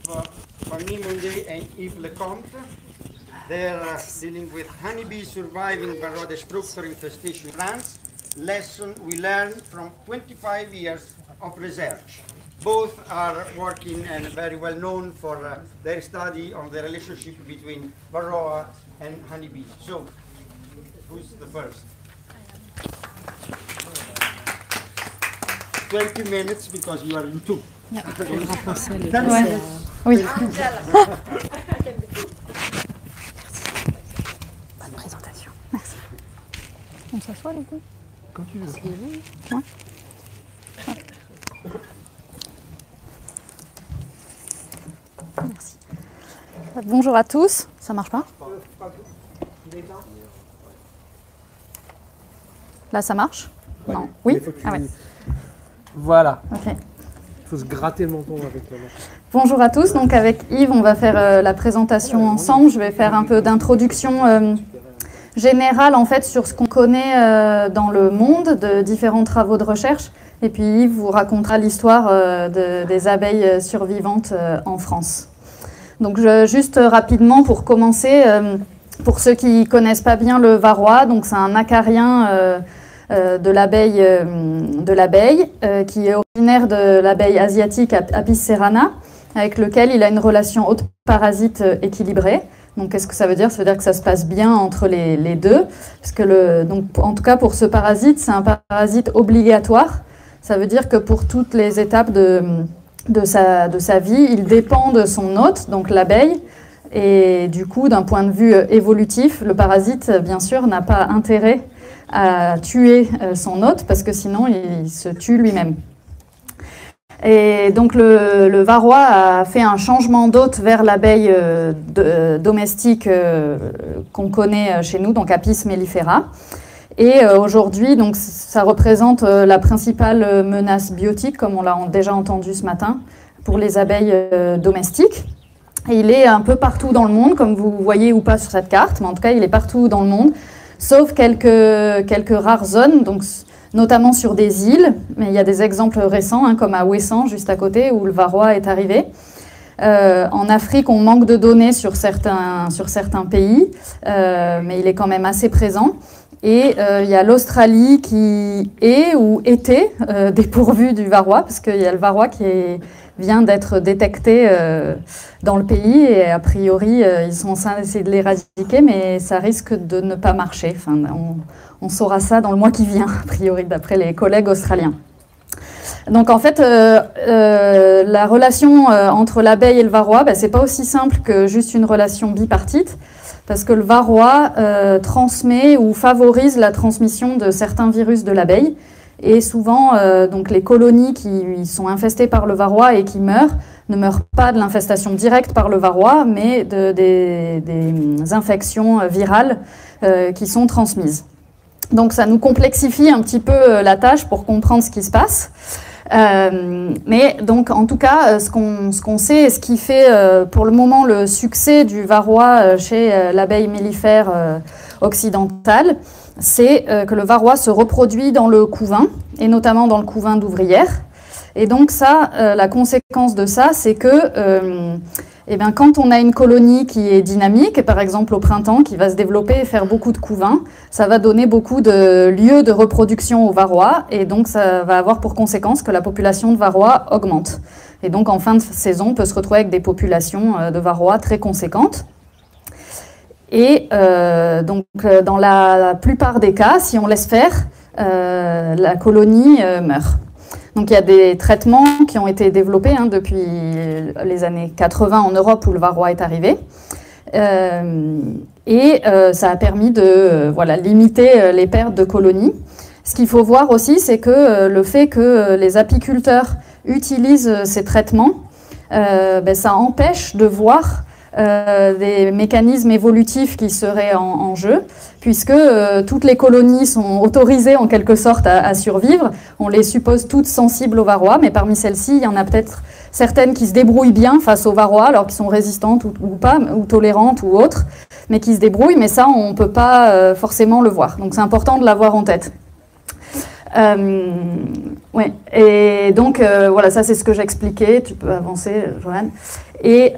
Fanny, Mondet and Yves Leconte. They're dealing with honeybees surviving Varroa structure infestation in France. Lesson we learned from 25 years of research. Both are working and very well known for their study on the relationship between Varroa and honeybees. So, who's the first? 20 minutes because you are in two. Yeah. 10 minutes. Oui. Bonne présentation. Merci. On s'assoit du coup? Quand tu veux. Ouais. Merci. Bonjour à tous. Ça marche pas? Là, ça marche? Non. Oui? Ah ouais. Voilà. Ok. Il faut se gratter le menton avec la main. Bonjour à tous. Donc avec Yves, on va faire la présentation ensemble. Je vais faire un peu d'introduction générale en fait sur ce qu'on connaît dans le monde de différents travaux de recherche. Et puis Yves vous racontera l'histoire des abeilles survivantes en France. Donc juste rapidement pour commencer, pour ceux qui ne connaissent pas bien le varroa, donc c'est un acarien de l'abeille qui est originaire de l'abeille asiatique Apis cerana, avec lequel il a une relation hôte-parasite équilibrée. Donc qu'est-ce que ça veut dire? Ça veut dire que ça se passe bien entre les deux, parce que donc, en tout cas pour ce parasite, c'est un parasite obligatoire. Ça veut dire que pour toutes les étapes de sa vie, il dépend de son hôte, donc l'abeille. Et du coup, d'un point de vue évolutif, le parasite, bien sûr, n'a pas intérêt à tuer son hôte, parce que sinon, il se tue lui-même. Et donc, le varroa a fait un changement d'hôte vers l'abeille domestique qu'on connaît chez nous, donc Apis mellifera. Et aujourd'hui, donc, ça représente la principale menace biotique, comme on l'a déjà entendu ce matin, pour les abeilles domestiques. Et il est un peu partout dans le monde, comme vous voyez ou pas sur cette carte, mais en tout cas, il est partout dans le monde, sauf quelques rares zones, donc, notamment sur des îles. Mais il y a des exemples récents, hein, comme à Ouessant, juste à côté, où le varroa est arrivé. En Afrique, on manque de données sur certains pays, mais il est quand même assez présent. Et il y a l'Australie qui est ou était dépourvue du varroa, parce qu'il y a le varroa qui vient d'être détecté dans le pays, et a priori, ils sont en train d'essayer de l'éradiquer, mais ça risque de ne pas marcher. Enfin, on saura ça dans le mois qui vient, a priori, d'après les collègues australiens. Donc en fait, la relation entre l'abeille et le varroa, c'est pas aussi simple que juste une relation bipartite, parce que le varroa transmet ou favorise la transmission de certains virus de l'abeille. Et souvent, donc les colonies qui sont infestées par le varroa et qui meurent, ne meurent pas de l'infestation directe par le varroa, mais des infections virales qui sont transmises. Donc ça nous complexifie un petit peu la tâche pour comprendre ce qui se passe. Mais donc en tout cas, ce qu'on sait et ce qui fait pour le moment le succès du varroa chez l'abeille mellifère occidentale, c'est que le varroa se reproduit dans le couvain, et notamment dans le couvain d'ouvrières. Et donc ça, la conséquence de ça, c'est que quand on a une colonie qui est dynamique, par exemple au printemps, qui va se développer et faire beaucoup de couvains, ça va donner beaucoup de lieux de reproduction au varroa, et donc ça va avoir pour conséquence que la population de varroa augmente. Et donc en fin de saison, on peut se retrouver avec des populations de varroa très conséquentes. Et dans la plupart des cas, si on laisse faire, la colonie meurt. Donc il y a des traitements qui ont été développés depuis les années 80 en Europe où le varroa est arrivé. Ça a permis de limiter les pertes de colonies. Ce qu'il faut voir aussi, c'est que le fait que les apiculteurs utilisent ces traitements, ça empêche de voir des mécanismes évolutifs qui seraient en jeu, puisque toutes les colonies sont autorisées en quelque sorte à survivre. On les suppose toutes sensibles au varroa, mais parmi celles-ci, il y en a peut-être certaines qui se débrouillent bien face au varroa, alors qu'ils sont résistantes ou pas, ou tolérantes ou autres, mais qui se débrouillent, mais ça, on ne peut pas forcément le voir. Donc c'est important de l'avoir en tête. Oui, et donc voilà, ça c'est ce que j'expliquais, tu peux avancer, Joanne. Et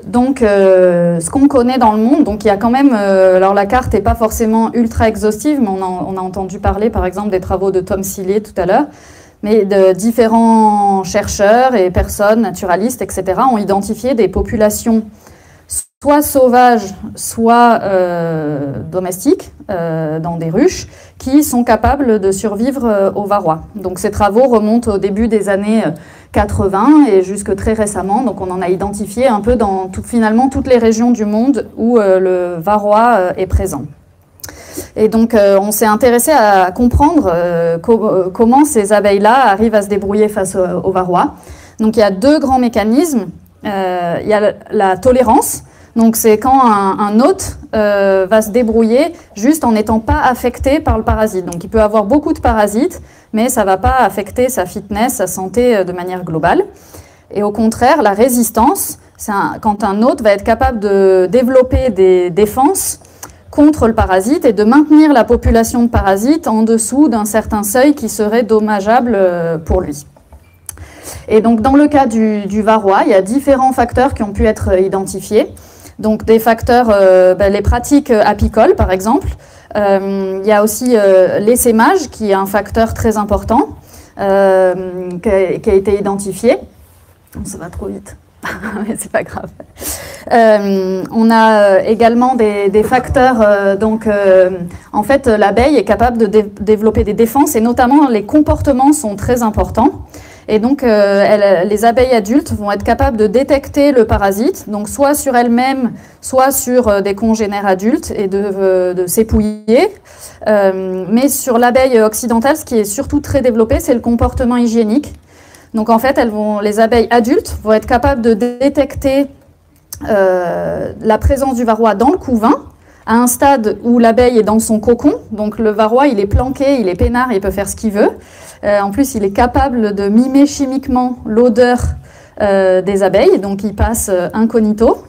donc ce qu'on connaît dans le monde, donc il y a quand même, alors la carte n'est pas forcément ultra exhaustive, mais on a entendu parler par exemple des travaux de Tom Sillier tout à l'heure, mais de différents chercheurs et personnes, naturalistes, etc., ont identifié des populations soit sauvages, soit domestiques, dans des ruches, qui sont capables de survivre aux varrois. Donc ces travaux remontent au début des années 80 et jusque très récemment. Donc on en a identifié un peu dans finalement toutes les régions du monde où le varroa est présent. Et donc on s'est intéressé à comprendre comment ces abeilles-là arrivent à se débrouiller face aux varrois. Donc il y a deux grands mécanismes. Il y a la tolérance. Donc c'est quand un hôte va se débrouiller juste en n'étant pas affecté par le parasite. Donc il peut avoir beaucoup de parasites, mais ça ne va pas affecter sa fitness, sa santé de manière globale. Et au contraire, la résistance, c'est quand un hôte va être capable de développer des défenses contre le parasite et de maintenir la population de parasites en dessous d'un certain seuil qui serait dommageable pour lui. Et donc dans le cas du varroa, il y a différents facteurs qui ont pu être identifiés. Donc des facteurs, les pratiques apicoles par exemple. Il y a aussi l'essaimage qui est un facteur très important qui a été identifié. Ça va trop vite, mais c'est pas grave. On a également des facteurs, en fait l'abeille est capable de développer des défenses et notamment les comportements sont très importants. Et donc, les abeilles adultes vont être capables de détecter le parasite, donc soit sur elles-mêmes, soit sur des congénères adultes, et de s'épouiller. Mais sur l'abeille occidentale, ce qui est surtout très développé, c'est le comportement hygiénique. Donc, en fait, les abeilles adultes vont être capables de détecter la présence du varroa dans le couvain, à un stade où l'abeille est dans son cocon. Donc, le varroa, il est planqué, il est peinard, il peut faire ce qu'il veut. En plus, il est capable de mimer chimiquement l'odeur des abeilles, donc il passe incognito.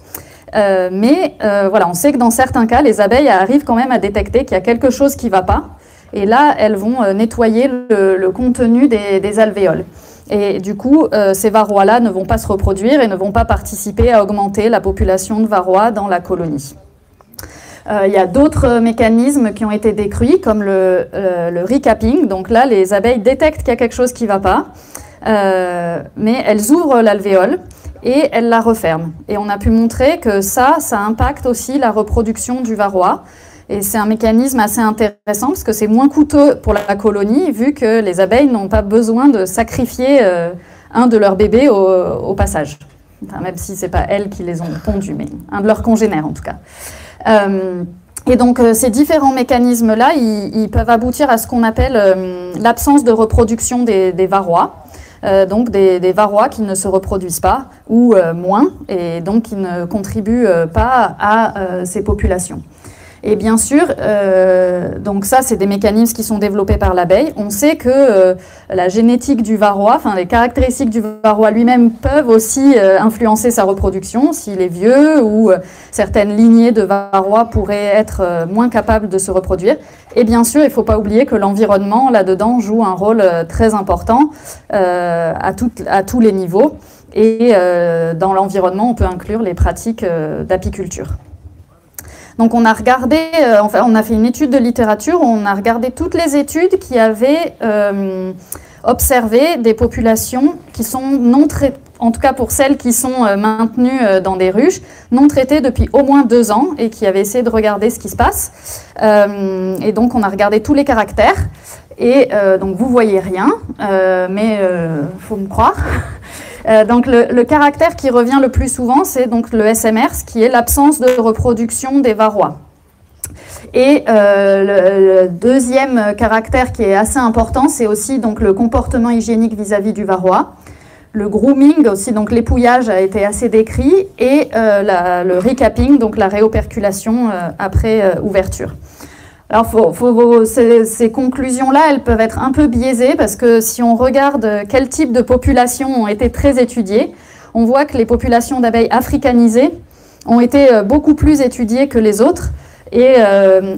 Mais voilà, on sait que dans certains cas, les abeilles arrivent quand même à détecter qu'il y a quelque chose qui ne va pas. Et là, elles vont nettoyer le contenu des alvéoles. Et du coup, ces varrois-là ne vont pas se reproduire et ne vont pas participer à augmenter la population de varrois dans la colonie. Il y a d'autres mécanismes qui ont été décrits, comme le recapping. Donc là, les abeilles détectent qu'il y a quelque chose qui ne va pas, mais elles ouvrent l'alvéole et elles la referment. Et on a pu montrer que ça impacte aussi la reproduction du varroa. Et c'est un mécanisme assez intéressant parce que c'est moins coûteux pour la colonie, vu que les abeilles n'ont pas besoin de sacrifier un de leurs bébés au passage. Enfin, même si ce n'est pas elles qui les ont pondus, mais un de leurs congénères en tout cas. Et donc ces différents mécanismes-là, ils peuvent aboutir à ce qu'on appelle l'absence de reproduction des varrois, donc des varrois qui ne se reproduisent pas ou moins, et donc qui ne contribuent pas à ces populations. Et bien sûr, donc ça, c'est des mécanismes qui sont développés par l'abeille. On sait que la génétique du varroa, enfin les caractéristiques du varroa lui-même peuvent aussi influencer sa reproduction, s'il est vieux ou certaines lignées de varroa pourraient être moins capables de se reproduire. Et bien sûr, il ne faut pas oublier que l'environnement, là-dedans, joue un rôle très important à tous les niveaux. Et dans l'environnement, on peut inclure les pratiques d'apiculture. Donc on a regardé, enfin on a fait une étude de littérature, on a regardé toutes les études qui avaient observé des populations qui sont non traitées, en tout cas pour celles qui sont maintenues dans des ruches, non traitées depuis au moins 2 ans et qui avaient essayé de regarder ce qui se passe. Et donc on a regardé tous les caractères et donc vous voyez rien, mais faut me croire. Donc le caractère qui revient le plus souvent, c'est donc le SMR, ce qui est l'absence de reproduction des varrois. Et le deuxième caractère qui est assez important, c'est aussi donc le comportement hygiénique vis-à-vis du varroa. Le grooming aussi, donc l'épouillage a été assez décrit, et le recapping, donc la réoperculation après ouverture. Alors, ces conclusions-là, elles peuvent être un peu biaisées parce que si on regarde quel type de populations ont été très étudiées, on voit que les populations d'abeilles africanisées ont été beaucoup plus étudiées que les autres. Et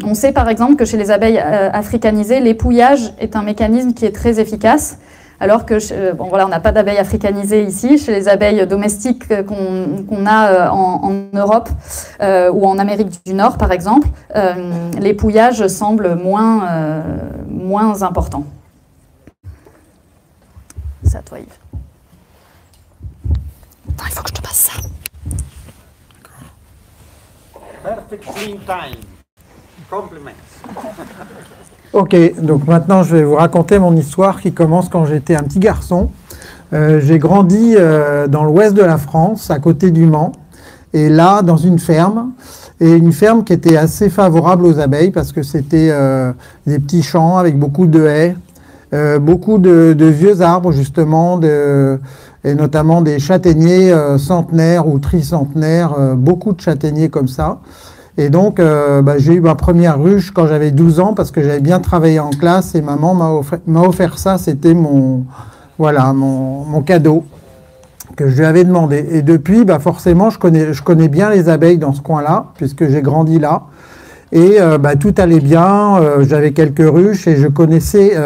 on sait par exemple que chez les abeilles africanisées, l'épouillage est un mécanisme qui est très efficace, alors que, bon voilà, on n'a pas d'abeilles africanisées ici. Chez les abeilles domestiques qu'on a en Europe ou en Amérique du Nord, par exemple, l'épouillage semble moins important. C'est à toi, Yves. Attends, il faut que je te passe ça. Perfect clean time. Compliments. Ok, donc maintenant je vais vous raconter mon histoire qui commence quand j'étais un petit garçon. J'ai grandi dans l'ouest de la France, à côté du Mans, et là dans une ferme qui était assez favorable aux abeilles parce que c'était des petits champs avec beaucoup de haies, beaucoup de vieux arbres justement, et notamment des châtaigniers centenaires ou tricentenaires, beaucoup de châtaigniers comme ça. Et donc, j'ai eu ma première ruche quand j'avais 12 ans parce que j'avais bien travaillé en classe et maman m'a offert ça. C'était mon cadeau que je lui avais demandé. Et depuis, forcément, je connais bien les abeilles dans ce coin-là puisque j'ai grandi là. Et tout allait bien. J'avais quelques ruches et je connaissais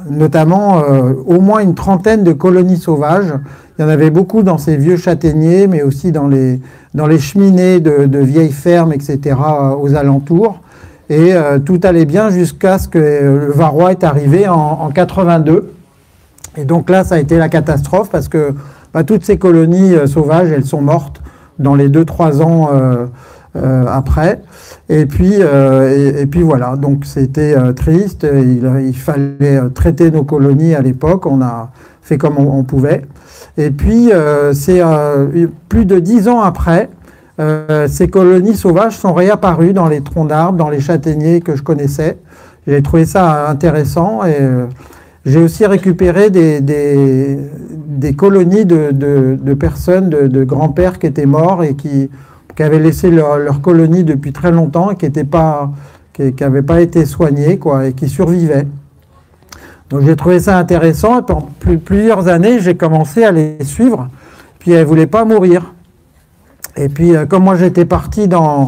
notamment au moins une trentaine de colonies sauvages. Il y en avait beaucoup dans ces vieux châtaigniers, mais aussi dans les cheminées de vieilles fermes, etc., aux alentours. Et tout allait bien jusqu'à ce que le varroa est arrivé en 82. Et donc là, ça a été la catastrophe parce que toutes ces colonies sauvages, elles sont mortes dans les 2-3 ans après. Et puis voilà, donc c'était triste. Il fallait traiter nos colonies à l'époque. On a fait comme on pouvait. Et puis, c'est plus de 10 ans après, ces colonies sauvages sont réapparues dans les troncs d'arbres, dans les châtaigniers que je connaissais. J'ai trouvé ça intéressant et j'ai aussi récupéré des colonies de personnes, de grands-pères qui étaient morts et qui avaient laissé leur colonie depuis très longtemps et qui n'avaient pas été soignées, quoi, et qui survivaient. Donc j'ai trouvé ça intéressant et pendant plusieurs années, j'ai commencé à les suivre. Puis elles ne voulaient pas mourir. Et puis comme moi j'étais parti à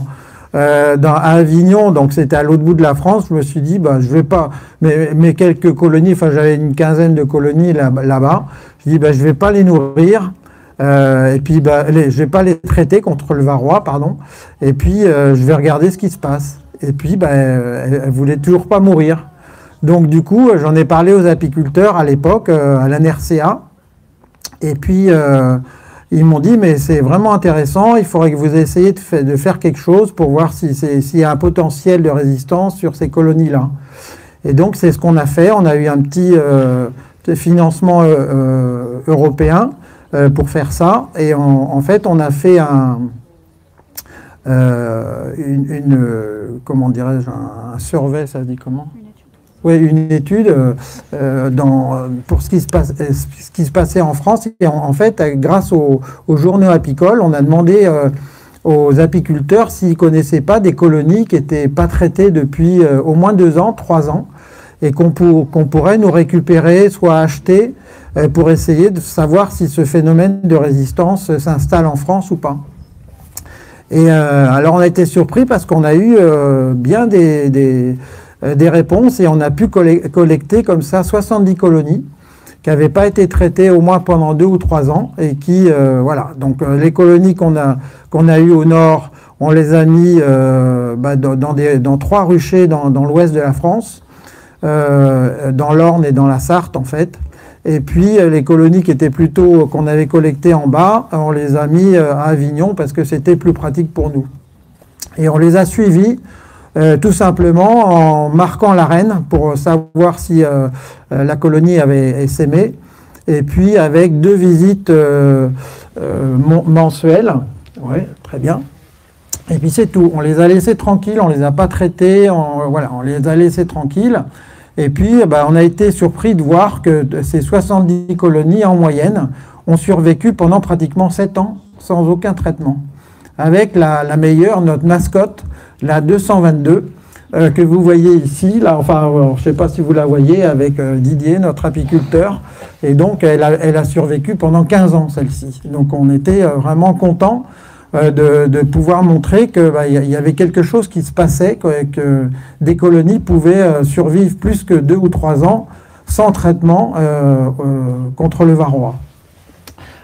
Avignon, donc c'était à l'autre bout de la France, je me suis dit, je vais pas, mes quelques colonies, enfin j'avais une quinzaine de colonies là-bas, je dis, je vais pas les nourrir, et puis je vais pas les traiter contre le varroa, pardon, et puis je vais regarder ce qui se passe. Et puis elles ne voulaient toujours pas mourir. Donc du coup, j'en ai parlé aux apiculteurs à l'époque, à la NRCA, et puis ils m'ont dit, mais c'est vraiment intéressant, il faudrait que vous essayiez de faire quelque chose pour voir s'il y a un potentiel de résistance sur ces colonies-là. Et donc c'est ce qu'on a fait, on a eu un petit financement européen pour faire ça, et en fait on a fait comment dirais-je, un survey, ça se dit comment ? Oui, une étude pour ce qui se passait en France. Et en fait, grâce aux journaux apicoles, on a demandé aux apiculteurs s'ils ne connaissaient pas des colonies qui n'étaient pas traitées depuis au moins 2 ans, 3 ans, et qu'on pourrait nous récupérer, soit acheter, pour essayer de savoir si ce phénomène de résistance s'installe en France ou pas. Et alors on a été surpris parce qu'on a eu bien des réponses et on a pu collecter comme ça 70 colonies qui n'avaient pas été traitées au moins pendant 2 ou 3 ans et qui, voilà, donc les colonies qu'on a eues au nord, on les a mis dans 3 ruchers dans l'ouest de la France, dans l'Orne et dans la Sarthe en fait, et puis les colonies qui étaient plutôt, qu'on avait collectées en bas, on les a mis à Avignon parce que c'était plus pratique pour nous. Et on les a suivis tout simplement en marquant la reine pour savoir si la colonie avait essaimé, et puis avec 2 visites mensuelles. Oui, très bien. Et puis c'est tout. On les a laissés tranquilles, on les a pas traités, voilà, on les a laissés tranquilles. Et puis on a été surpris de voir que ces 70 colonies en moyenne ont survécu pendant pratiquement 7 ans sans aucun traitement. Avec la meilleure, notre mascotte, la 222, que vous voyez ici, là, enfin, je ne sais pas si vous la voyez, avec Didier, notre apiculteur, et donc elle a survécu pendant 15 ans, celle-ci. Donc on était vraiment contents de pouvoir montrer qu'il y avait quelque chose qui se passait, que des colonies pouvaient survivre plus que 2 ou 3 ans sans traitement contre le varroa.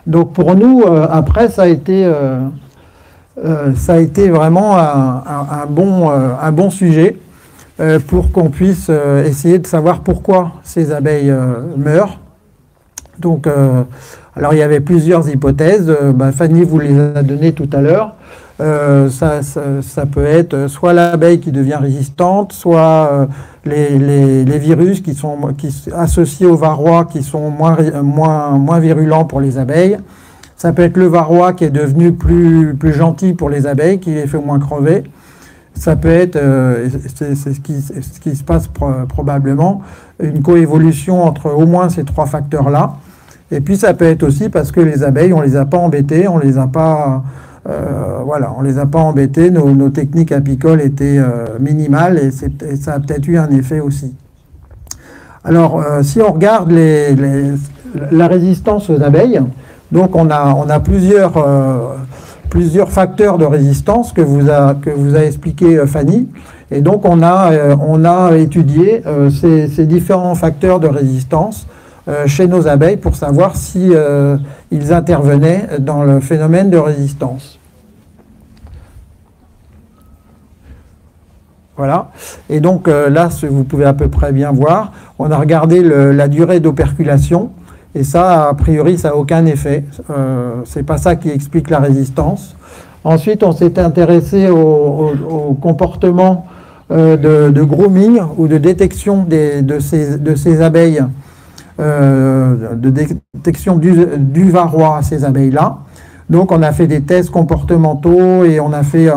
Donc pour nous, après, ça a été vraiment un bon sujet pour qu'on puisse essayer de savoir pourquoi ces abeilles meurent. Donc, alors il y avait plusieurs hypothèses. Fanny vous les a données tout à l'heure. Ça peut être soit l'abeille qui devient résistante, soit les virus qui sont associés au varroa qui sont moins virulents pour les abeilles. Ça peut être le varroa qui est devenu plus gentil pour les abeilles, qui les fait moins crever. Ça peut être, c'est ce qui se passe probablement, une coévolution entre au moins ces 3 facteurs-là. Et puis ça peut être aussi parce que les abeilles, on les a pas embêtées, on les a pas embêtées, nos techniques apicoles étaient minimales et ça a peut-être eu un effet aussi. Alors, si on regarde la résistance aux abeilles, donc on a plusieurs facteurs de résistance que vous a expliqué Fanny, et donc on a étudié ces différents facteurs de résistance chez nos abeilles pour savoir si ils intervenaient dans le phénomène de résistance. Voilà, et donc là, vous pouvez à peu près bien voir, on a regardé la durée d'operculation, et ça, a priori, ça n'a aucun effet. C'est pas ça qui explique la résistance. Ensuite, on s'est intéressé au comportement de grooming ou de détection de ces abeilles, de détection du varroa à ces abeilles-là. Donc, on a fait des tests comportementaux et on a fait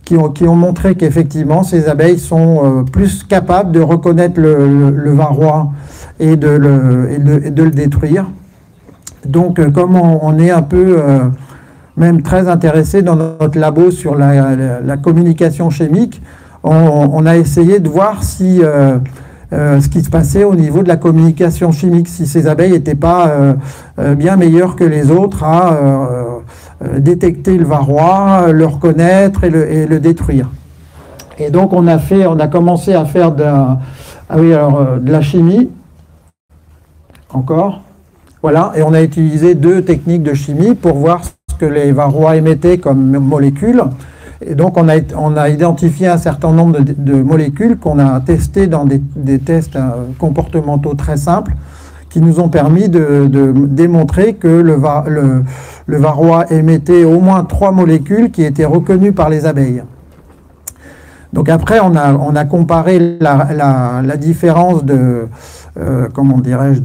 qui ont montré qu'effectivement, ces abeilles sont plus capables de reconnaître le varroa et de le détruire. Donc, comme on est un peu, même très intéressé dans notre labo sur la communication chimique, on a essayé de voir si ce qui se passait au niveau de la communication chimique, si ces abeilles n'étaient pas bien meilleures que les autres à détecter le varroa, le reconnaître et le détruire. Et donc, on a commencé à faire de la chimie. Encore, voilà, et on a utilisé 2 techniques de chimie pour voir ce que les varroas émettaient comme molécules. Et donc on a identifié un certain nombre de molécules qu'on a testées dans des tests comportementaux très simples qui nous ont permis de démontrer que le varroa émettait au moins 3 molécules qui étaient reconnues par les abeilles. Donc après on a comparé la différence de comment dirais-je,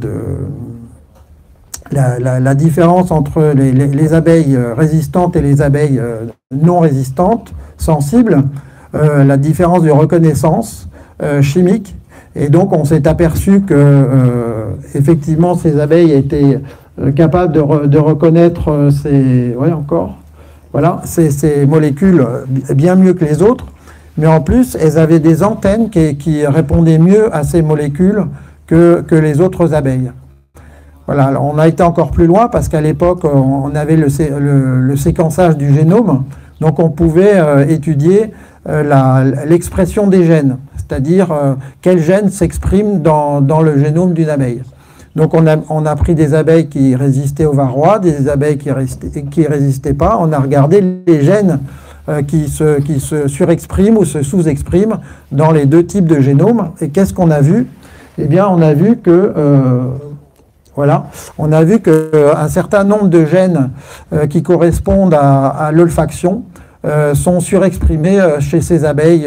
la différence entre les abeilles résistantes et les abeilles non résistantes, sensibles, la différence de reconnaissance chimique. Et donc on s'est aperçu que effectivement ces abeilles étaient capables de reconnaître ces molécules bien mieux que les autres, mais en plus elles avaient des antennes qui répondaient mieux à ces molécules que les autres abeilles. Voilà, alors on a été encore plus loin parce qu'à l'époque, on avait le séquençage du génome, donc on pouvait étudier l'expression des gènes, c'est-à-dire quels gènes s'expriment dans le génome d'une abeille. Donc on a pris des abeilles qui résistaient au varroa, des abeilles qui ne résistaient pas, on a regardé les gènes qui se surexpriment ou se sous-expriment dans les 2 types de génomes, et qu'est-ce qu'on a vu ? Eh bien, on a vu que un certain nombre de gènes qui correspondent à l'olfaction sont surexprimés chez ces abeilles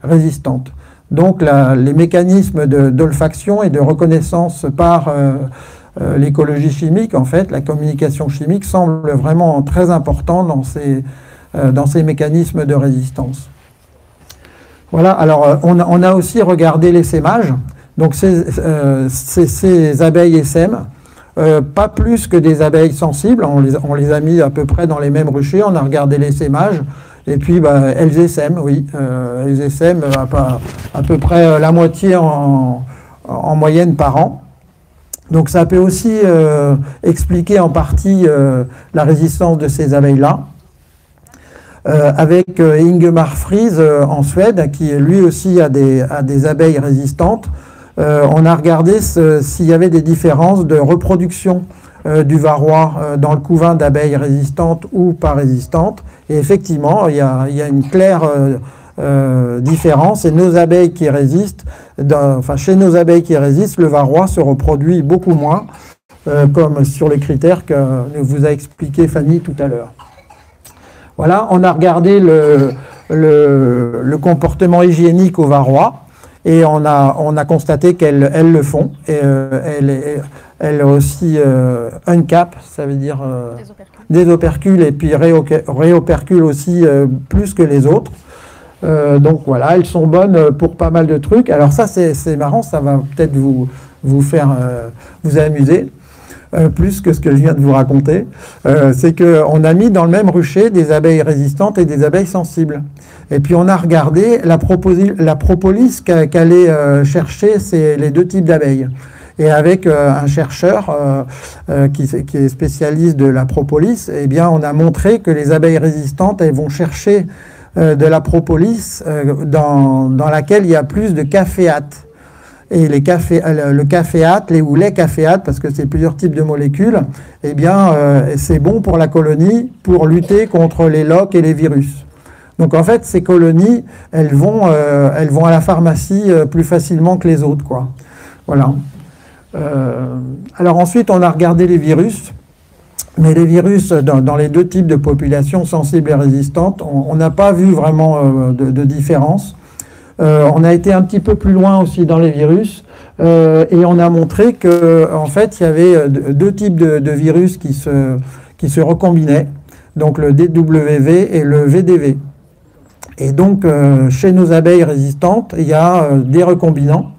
résistantes. Donc, les mécanismes d'olfaction et de reconnaissance par l'écologie chimique, en fait, la communication chimique, semblent vraiment très importants dans ces mécanismes de résistance. Voilà, alors on a aussi regardé l'essaimage. Donc ces abeilles essaiment, pas plus que des abeilles sensibles, on les a mis à peu près dans les mêmes ruchers, on a regardé l'essaimage, et puis elles essaiment, oui, elles essaiment à peu près la moitié en moyenne par an. Donc ça peut aussi expliquer en partie la résistance de ces abeilles-là. avec Ingemar Friis en Suède, qui lui aussi a des abeilles résistantes. On a regardé s'il y avait des différences de reproduction du varroa dans le couvain d'abeilles résistantes ou pas résistantes. Et effectivement, il y a une claire différence. Et nos abeilles qui résistent, chez nos abeilles qui résistent, le varroa se reproduit beaucoup moins, comme sur les critères que vous a expliqué Fanny tout à l'heure. Voilà, on a regardé le comportement hygiénique au varroa et on a constaté qu'elles le font. Et, elles aussi uncap, ça veut dire des opercules et puis réopercules aussi plus que les autres. Donc voilà, elles sont bonnes pour pas mal de trucs. Alors ça c'est marrant, ça va peut-être vous faire vous amuser. Plus que ce que je viens de vous raconter, c'est qu'on a mis dans le même rucher des abeilles résistantes et des abeilles sensibles. Et puis on a regardé la propolis qu'allait chercher les deux types d'abeilles. Et avec un chercheur qui est spécialiste de la propolis, eh bien on a montré que les abeilles résistantes, elles vont chercher de la propolis dans laquelle il y a plus de caféates. Et le caféate, ou les caféates, parce que c'est plusieurs types de molécules, eh bien, c'est bon pour la colonie pour lutter contre les loques et les virus. Donc en fait, ces colonies, elles vont à la pharmacie plus facilement que les autres, quoi. Voilà. Alors ensuite, on a regardé les virus. Mais les virus, dans les deux types de populations sensibles et résistantes, on n'a pas vu vraiment de différence. On a été un petit peu plus loin aussi dans les virus et on a montré que en fait il y avait deux types de virus qui se recombinaient, donc le DWV et le VDV. Et donc chez nos abeilles résistantes, il y a des recombinants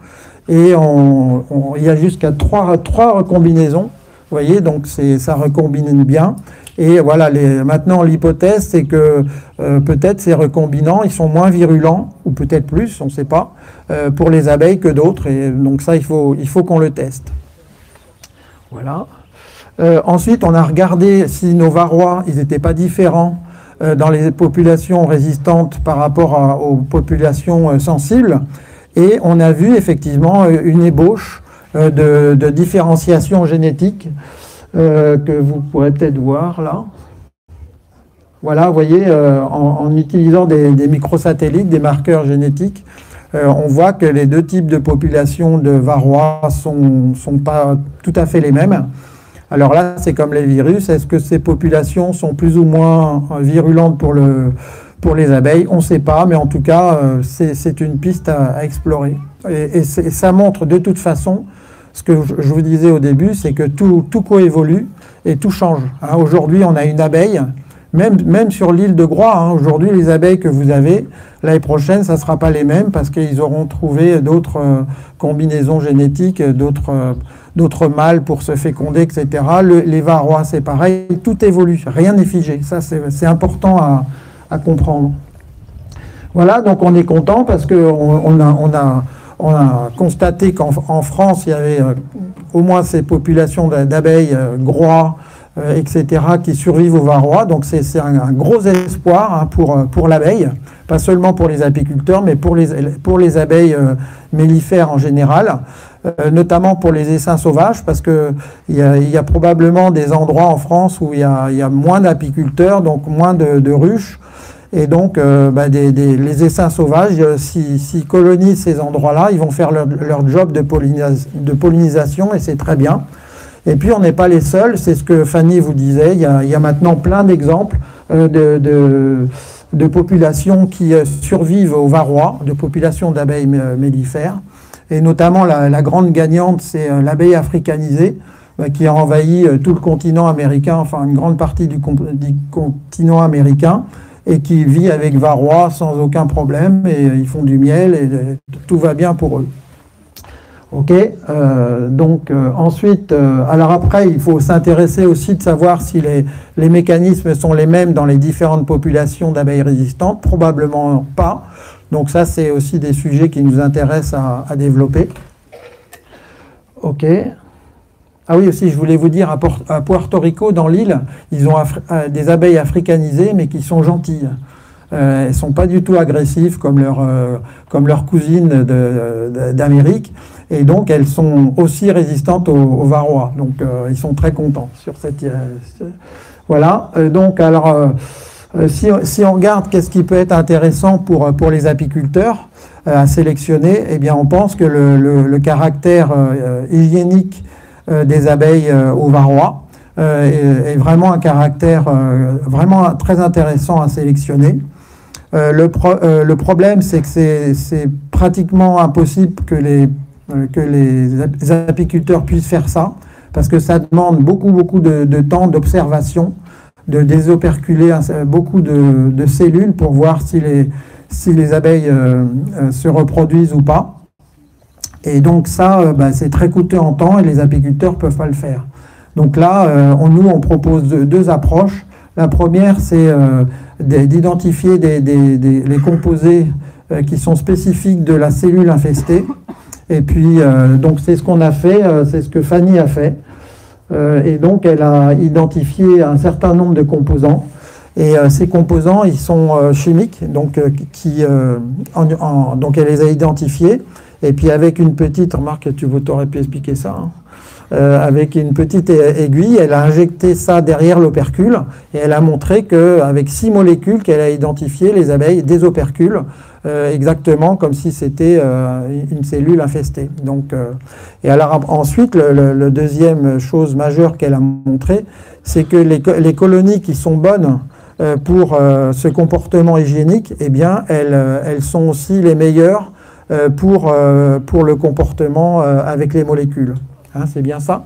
et il y a jusqu'à trois recombinaisons. Vous voyez, donc ça recombine bien. Et voilà, maintenant l'hypothèse, c'est que peut-être ces recombinants, ils sont moins virulents, ou peut-être plus, on ne sait pas, pour les abeilles que d'autres. Et donc ça, il faut qu'on le teste. Voilà. Ensuite, on a regardé si nos varrois, ils n'étaient pas différents dans les populations résistantes par rapport aux populations sensibles. Et on a vu effectivement une ébauche de différenciation génétique que vous pourrez peut-être voir là. Voilà, vous voyez, en utilisant des microsatellites, des marqueurs génétiques, on voit que les deux types de populations de varroa sont pas tout à fait les mêmes. Alors là, c'est comme les virus. Est-ce que ces populations sont plus ou moins virulentes pour les abeilles? On ne sait pas, mais en tout cas, c'est une piste à explorer. Et ça montre de toute façon, ce que je vous disais au début, c'est que tout coévolue et tout change. Hein, aujourd'hui, on a une abeille, même sur l'île de Groix, hein, aujourd'hui, les abeilles que vous avez, l'année prochaine, ça ne sera pas les mêmes parce qu'ils auront trouvé d'autres combinaisons génétiques, d'autres mâles pour se féconder, etc. Les varrois, c'est pareil, tout évolue, rien n'est figé. Ça, c'est important à comprendre. Voilà, donc on est content parce qu'on a constaté qu'en France, il y avait au moins ces populations d'abeilles, Groix, etc., qui survivent au varroa. Donc c'est un gros espoir hein, pour l'abeille, pas seulement pour les apiculteurs, mais pour les abeilles mellifères en général, notamment pour les essaims sauvages, parce qu'il y a probablement des endroits en France où il y a moins d'apiculteurs, donc moins de ruches. Et donc, les essaims sauvages, s'ils colonisent ces endroits-là, ils vont faire leur job de pollinisation et c'est très bien. Et puis, on n'est pas les seuls, c'est ce que Fanny vous disait, il y a maintenant plein d'exemples de populations qui survivent au varroa, de populations d'abeilles mellifères. Et notamment, la grande gagnante, c'est l'abeille africanisée, qui a envahi tout le continent américain, enfin une grande partie du continent américain, et qui vit avec varroa sans aucun problème, et ils font du miel, et tout va bien pour eux. Ok, ensuite, alors après, il faut s'intéresser aussi de savoir si les mécanismes sont les mêmes dans les différentes populations d'abeilles résistantes, probablement pas. Donc ça, c'est aussi des sujets qui nous intéressent à développer. Ok. Ah oui, aussi, je voulais vous dire, à Puerto Rico, dans l'île, ils ont des abeilles africanisées, mais qui sont gentilles. Elles ne sont pas du tout agressives comme leurs cousines d'Amérique. Et donc, elles sont aussi résistantes aux varroa. Donc, ils sont très contents sur cette... voilà. Donc, alors, si on regarde qu'est-ce qui peut être intéressant pour les apiculteurs à sélectionner, eh bien, on pense que le caractère hygiénique des abeilles aux varroa est vraiment un caractère vraiment très intéressant à sélectionner. Le problème, c'est que c'est pratiquement impossible que les apiculteurs puissent faire ça, parce que ça demande beaucoup de temps d'observation, de désoperculer beaucoup de cellules pour voir si les abeilles se reproduisent ou pas. Et donc ça, c'est très coûteux en temps et les apiculteurs ne peuvent pas le faire. Donc là, nous, on propose deux approches. La première, c'est d'identifier les composés qui sont spécifiques de la cellule infestée. Et puis, donc c'est ce qu'on a fait, c'est ce que Fanny a fait. Et donc, elle a identifié un certain nombre de composants. Et ces composants, ils sont chimiques, donc, donc elle les a identifiés. Et puis avec une petite, remarque, tu aurais pu expliquer ça, hein. Avec une petite aiguille, elle a injecté ça derrière l'opercule et elle a montré qu'avec 6 molécules qu'elle a identifiées, les abeilles désoperculent exactement comme si c'était une cellule infestée. Donc, et alors ensuite, le deuxième chose majeure qu'elle a montré, c'est que les colonies qui sont bonnes pour ce comportement hygiénique, eh bien, elles sont aussi les meilleures pour le comportement avec les molécules. Hein, c'est bien ça.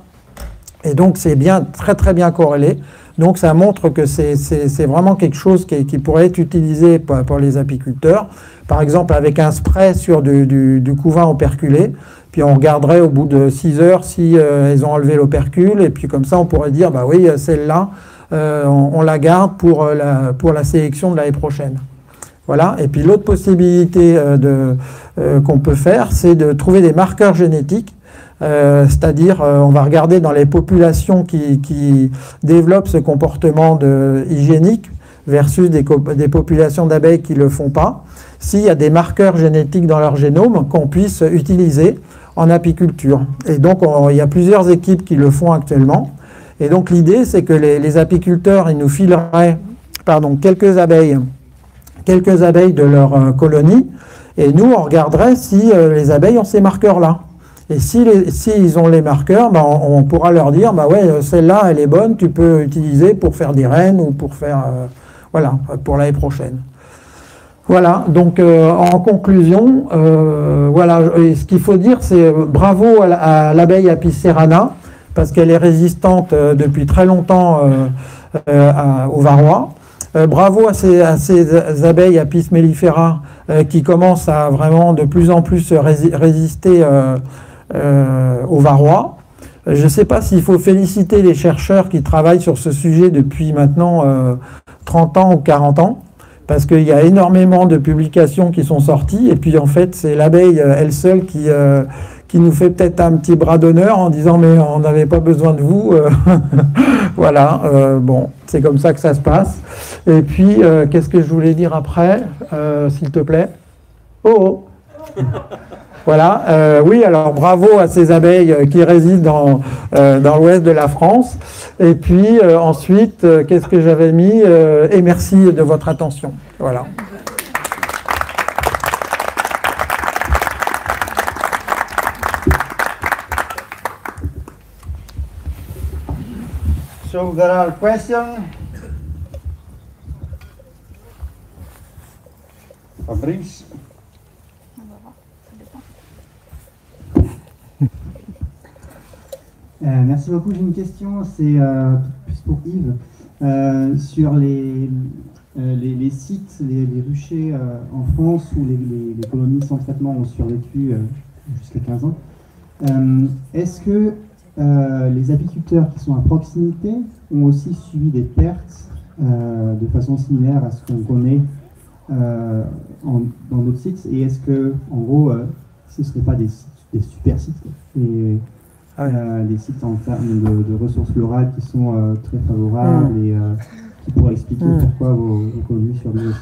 Et donc, c'est bien, très bien corrélé. Donc, ça montre que c'est vraiment quelque chose qui pourrait être utilisé pour les apiculteurs. Par exemple, avec un spray sur du couvain operculé. Puis, on regarderait au bout de 6 heures si elles ont enlevé l'opercule. Et puis, comme ça, on pourrait dire, bah oui, celle-là, on la garde pour la sélection de l'année prochaine. Voilà. Et puis, l'autre possibilité qu'on peut faire, c'est de trouver des marqueurs génétiques. C'est-à-dire, on va regarder dans les populations qui développent ce comportement hygiénique versus des populations d'abeilles qui ne le font pas, s'il y a des marqueurs génétiques dans leur génome qu'on puisse utiliser en apiculture. Et donc, il y a plusieurs équipes qui le font actuellement. Et donc, l'idée, c'est que les apiculteurs, ils nous fileraient quelques abeilles de leur colonie, et nous, on regarderait si les abeilles ont ces marqueurs-là. Et s'ils ont les marqueurs, on pourra leur dire, ouais, celle-là, elle est bonne, tu peux utiliser pour faire des reines ou pour faire, voilà, pour l'année prochaine. Voilà, donc en conclusion, voilà, ce qu'il faut dire, c'est bravo à l'abeille Apis cerana, parce qu'elle est résistante depuis très longtemps aux varroa. Bravo à ces abeilles Apis mellifera qui commencent à vraiment de plus en plus résister aux varroa. Je ne sais pas s'il faut féliciter les chercheurs qui travaillent sur ce sujet depuis maintenant 30 ans ou 40 ans, parce qu'il y a énormément de publications qui sont sorties, et puis en fait c'est l'abeille elle seule qui nous fait peut-être un petit bras d'honneur en disant mais on n'avait pas besoin de vous. Voilà, bon, c'est comme ça que ça se passe. Et puis, qu'est-ce que je voulais dire après, s'il te plaît? Oh, oh. Voilà, oui, alors bravo à ces abeilles qui résident dans l'ouest de la France. Et puis ensuite, qu'est-ce que j'avais mis? Et merci de votre attention. Voilà. So there are questions. Fabrice. Merci beaucoup. J'ai une question, c'est plus pour Yves, sur les sites, les ruchers en France où les colonies sans traitement ont survécu jusqu'à 15 ans. Est-ce que les apiculteurs qui sont à proximité ont aussi subi des pertes de façon similaire à ce qu'on connaît dans d'autres sites? Et est-ce que, en gros, ce ne seraient pas des super sites? Et les sites en termes de ressources florales qui sont très favorables et qui pourraient expliquer pourquoi vos colonies survivent aussi.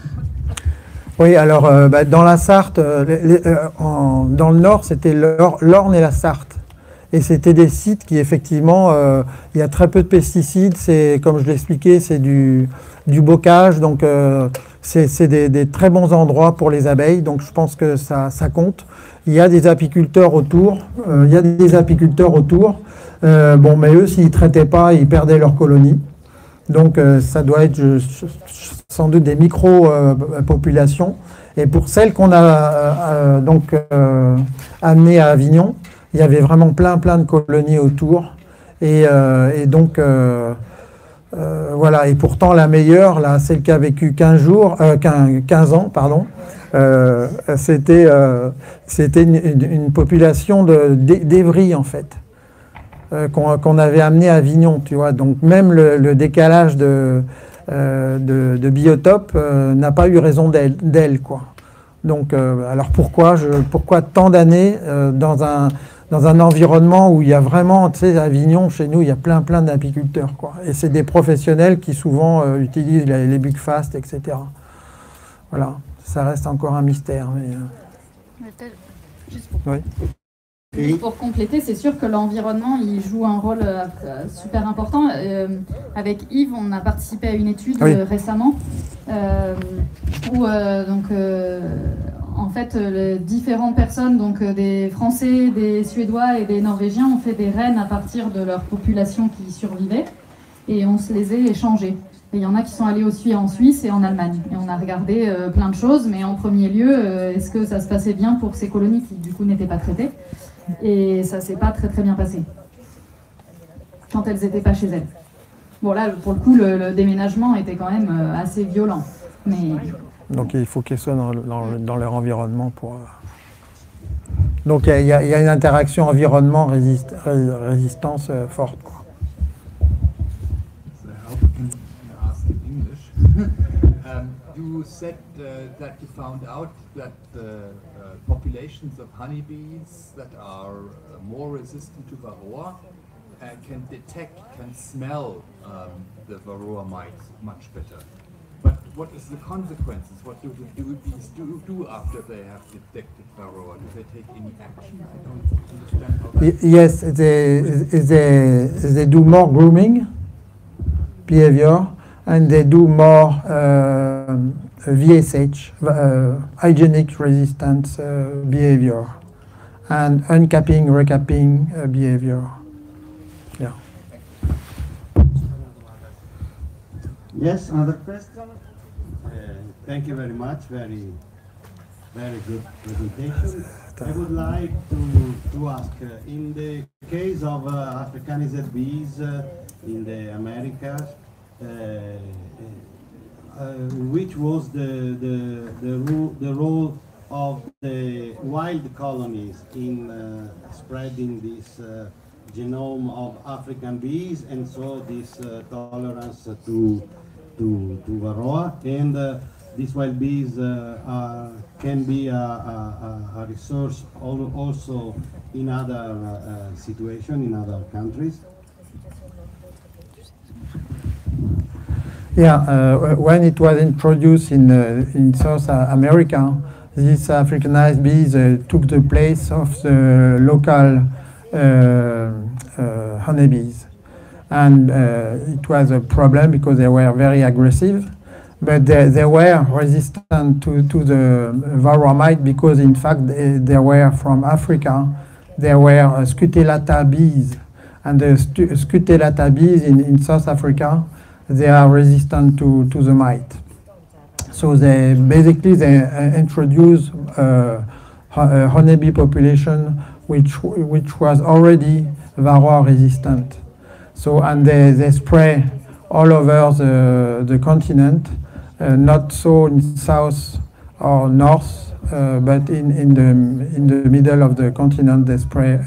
Oui, alors dans la Sarthe, dans le nord, c'était l'Orne et la Sarthe. Et c'était des sites qui, effectivement, il y a très peu de pesticides. C'est, comme je l'expliquais, c'est du bocage. Donc, c'est des très bons endroits pour les abeilles. Donc, je pense que ça compte. Il y a des apiculteurs autour. Bon, mais eux, s'ils ne traitaient pas, ils perdaient leur colonie. Donc, ça doit être sans doute des micro-populations. Et pour celles qu'on a amenées à Avignon, il y avait vraiment plein de colonies autour. Et donc, voilà. Et pourtant, la meilleure, là, celle qui a vécu 15 ans, pardon, c'était une population d'évris, en fait, qu'on avait amené à Avignon, tu vois. Donc, même le décalage de biotope n'a pas eu raison d'elle, quoi. Donc, alors pourquoi tant d'années dans un environnement où il y a vraiment, tu sais, à Avignon, chez nous, il y a plein d'apiculteurs, quoi. Et c'est des professionnels qui souvent utilisent les buckfast, etc. Voilà, ça reste encore un mystère. Juste pour compléter, c'est sûr que l'environnement, il joue un rôle super important. Avec Yves, on a participé à une étude récemment où en fait, les différentes personnes, donc des Français, des Suédois et des Norvégiens, ont fait des rennes à partir de leur population qui survivait et on se les a échangées. Et il y en a qui sont allés aussi en Suisse et en Allemagne. Et on a regardé plein de choses, mais en premier lieu, est-ce que ça se passait bien pour ces colonies qui du coup n'étaient pas traitées? Et ça s'est pas très bien passé quand elles n'étaient pas chez elles. Bon là, pour le coup, le déménagement était quand même assez violent. Mais... Donc il faut qu'elles soient dans leur environnement pour... Donc il y a une interaction environnement-résistance forte, quoi. You said that you found out that the populations of honeybees that are more resistant to varroa can smell the varroa mites much better. But what is the consequences? What do the bees do after they have detected varroa? Do they take any action? I don't understand how that... Yes, they do more grooming behavior. And they do more VSH, hygienic resistance behavior, and uncapping, recapping behavior. Yeah. Yes, another question? Thank you very much. Very good presentation. I would like to ask, in the case of Africanized bees in the Americas, which was the role of the wild colonies in spreading this genome of African bees, and so this tolerance to varroa, and these wild bees can be a resource also in other situations, in other countries. Yeah, when it was introduced in South America, these Africanized bees took the place of the local honeybees. And it was a problem because they were very aggressive, but they were resistant to the varroa mite because in fact they were from Africa. They were scutellata bees. And the scutellata bees in South Africa, they are resistant to the mite. So they introduced a honeybee population which was already varroa resistant. So and they spray all over the continent, not so in south or north, but in the middle of the continent they spray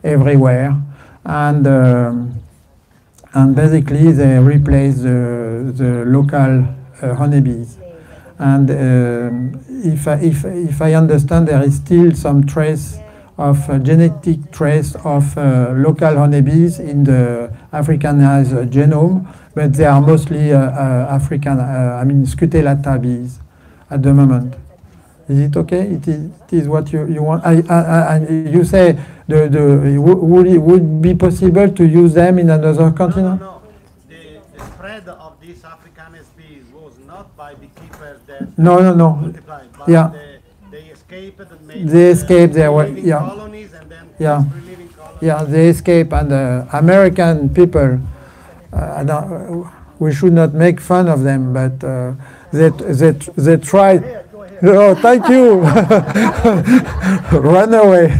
everywhere. And basically they replace the local honeybees. And if I understand, there is still some trace genetic trace of local honeybees in the Africanized genome, but they are mostly African, Scutellata bees at the moment. Is it okay? It is what you want? You say would it be possible to use them in another continent? No. The spread of these Africanized bees was not by beekeepers that No. multiplied, but Yeah. they escaped and made They escaped. They were colonies and then reliving colonies. Yeah, they escape, and American people. We should not make fun of them, but they tried. Oh, thank you. Run away.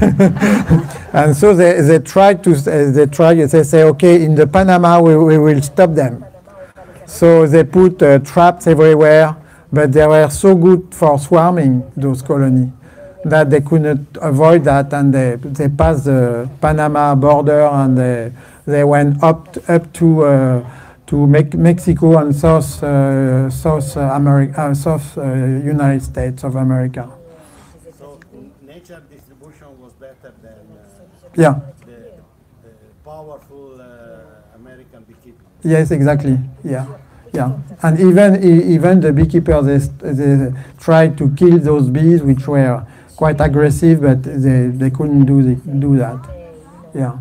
And so they tried to. They say, okay, in the Panama we will stop them. So they put traps everywhere, but they were so good for swarming those colonies that they couldn't avoid that, and they passed the Panama border, and they went up to Mexico and South United States of America. So nature distribution was better than the powerful American beekeeping. Yes, exactly. Yeah. And even the beekeepers, they tried to kill those bees, which were quite aggressive, but they couldn't do that. Yeah.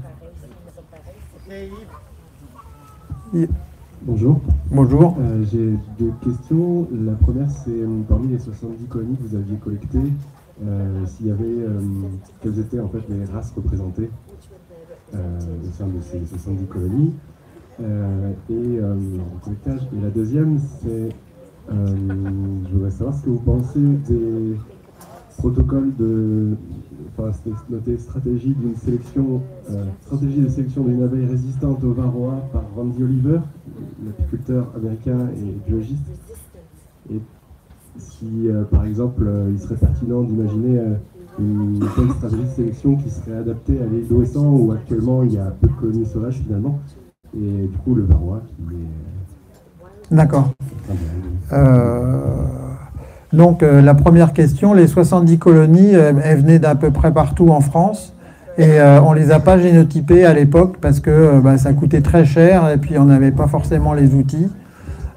Bonjour. Bonjour. J'ai deux questions. La première, c'est parmi les 70 colonies que vous aviez collectées, s'il y avait, quelles étaient en fait les races représentées au sein de ces 70 colonies et la deuxième, c'est, je voudrais savoir ce que vous pensez des protocoles c'était noté stratégie d'une sélection, stratégie de sélection d'une abeille résistante au varroa par Randy Oliver, l'apiculteur américain et biologiste. Et si, par exemple, il serait pertinent d'imaginer une telle stratégie de sélection qui serait adaptée à l'île d'Ouessant, où actuellement il y a peu de colonies sauvages finalement, et du coup le varroa qui est... D'accord. Donc la première question, les 70 colonies, elles venaient d'à peu près partout en France, et on ne les a pas génotypées à l'époque parce que ça coûtait très cher et puis on n'avait pas forcément les outils.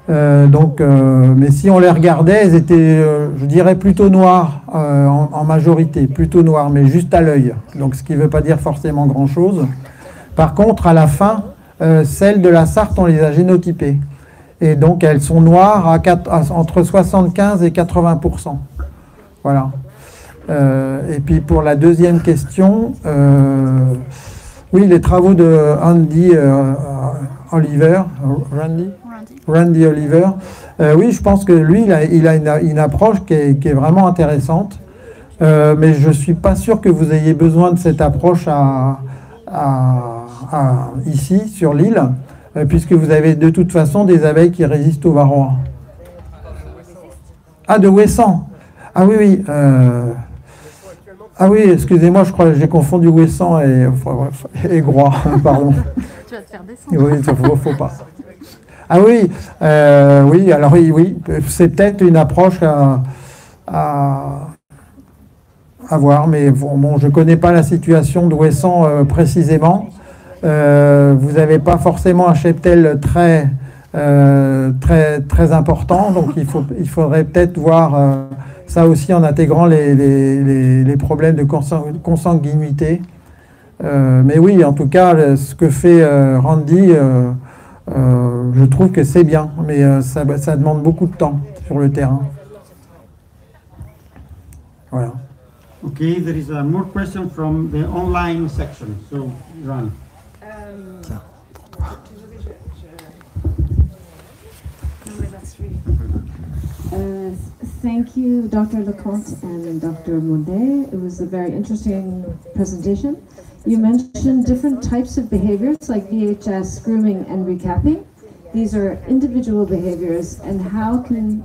Mais si on les regardait, elles étaient, je dirais, plutôt noires en majorité, plutôt noires, mais juste à l'œil, donc ce qui ne veut pas dire forcément grand-chose. Par contre, à la fin, celles de la Sarthe, on les a génotypées. Et donc, elles sont noires entre 75 et 80%. Voilà. Et puis, pour la deuxième question, oui, les travaux de Randy Oliver. Oui, je pense que lui, il a une approche qui est vraiment intéressante. Mais je ne suis pas sûr que vous ayez besoin de cette approche ici, sur l'île. Puisque vous avez de toute façon des abeilles qui résistent au varroa. Ah, de Ouessant. Ah oui. Ah oui, excusez-moi, je crois que j'ai confondu Ouessant et Groix, pardon. Tu vas te faire descendre. Oui, il ne faut pas. Ah oui, oui, alors oui, c'est peut-être une approche à voir, mais bon, je ne connais pas la situation de Ouessant précisément. Vous n'avez pas forcément un cheptel très important, donc il faudrait peut-être voir ça aussi en intégrant les problèmes de consanguinité. Mais oui, en tout cas, ce que fait Randy, je trouve que c'est bien, mais ça demande beaucoup de temps sur le terrain. Voilà. Okay, there is more question from the online section, so run. Thank you, Dr. Leconte and Dr. Mondet. It was a very interesting presentation. You mentioned different types of behaviors like VHS, grooming, and recapping. These are individual behaviors, and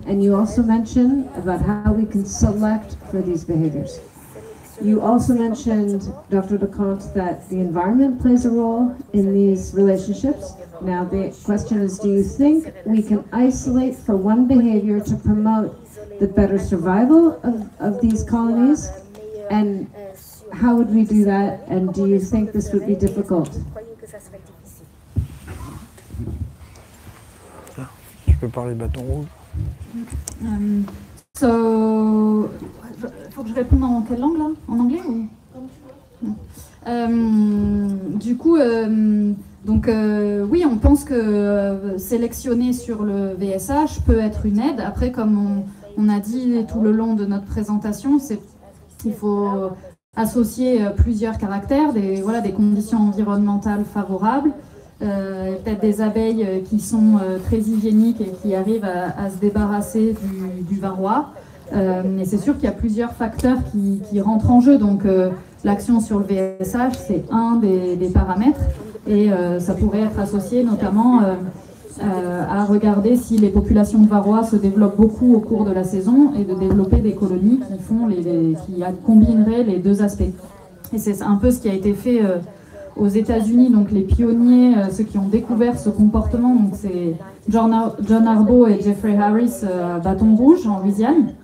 and you also mentioned about how we can select for these behaviors. You also mentioned, Dr. Leconte, that the environment plays a role in these relationships. Now the question is, do you think we can isolate for one behavior to promote the better survival of these colonies? And how would we do that, and do you think this would be difficult? Je peux parler bâton rouge. So, faut que je réponde en quelle langue là? En anglais ou? Du coup, donc oui, on pense que sélectionner sur le VSH peut être une aide. Après, comme on a dit tout le long de notre présentation, il faut associer plusieurs caractères, des conditions environnementales favorables, peut-être des abeilles qui sont très hygiéniques et qui arrivent à se débarrasser du varroa. Mais c'est sûr qu'il y a plusieurs facteurs qui rentrent en jeu. Donc l'action sur le VSH, c'est un des paramètres. Et ça pourrait être associé notamment à regarder si les populations de varroa se développent beaucoup au cours de la saison et de développer des colonies qui combineraient les deux aspects. Et c'est un peu ce qui a été fait aux États-Unis. Donc les pionniers, ceux qui ont découvert ce comportement, donc c'est John Arbaugh et Jeffrey Harris à Bâton Rouge en Louisiane.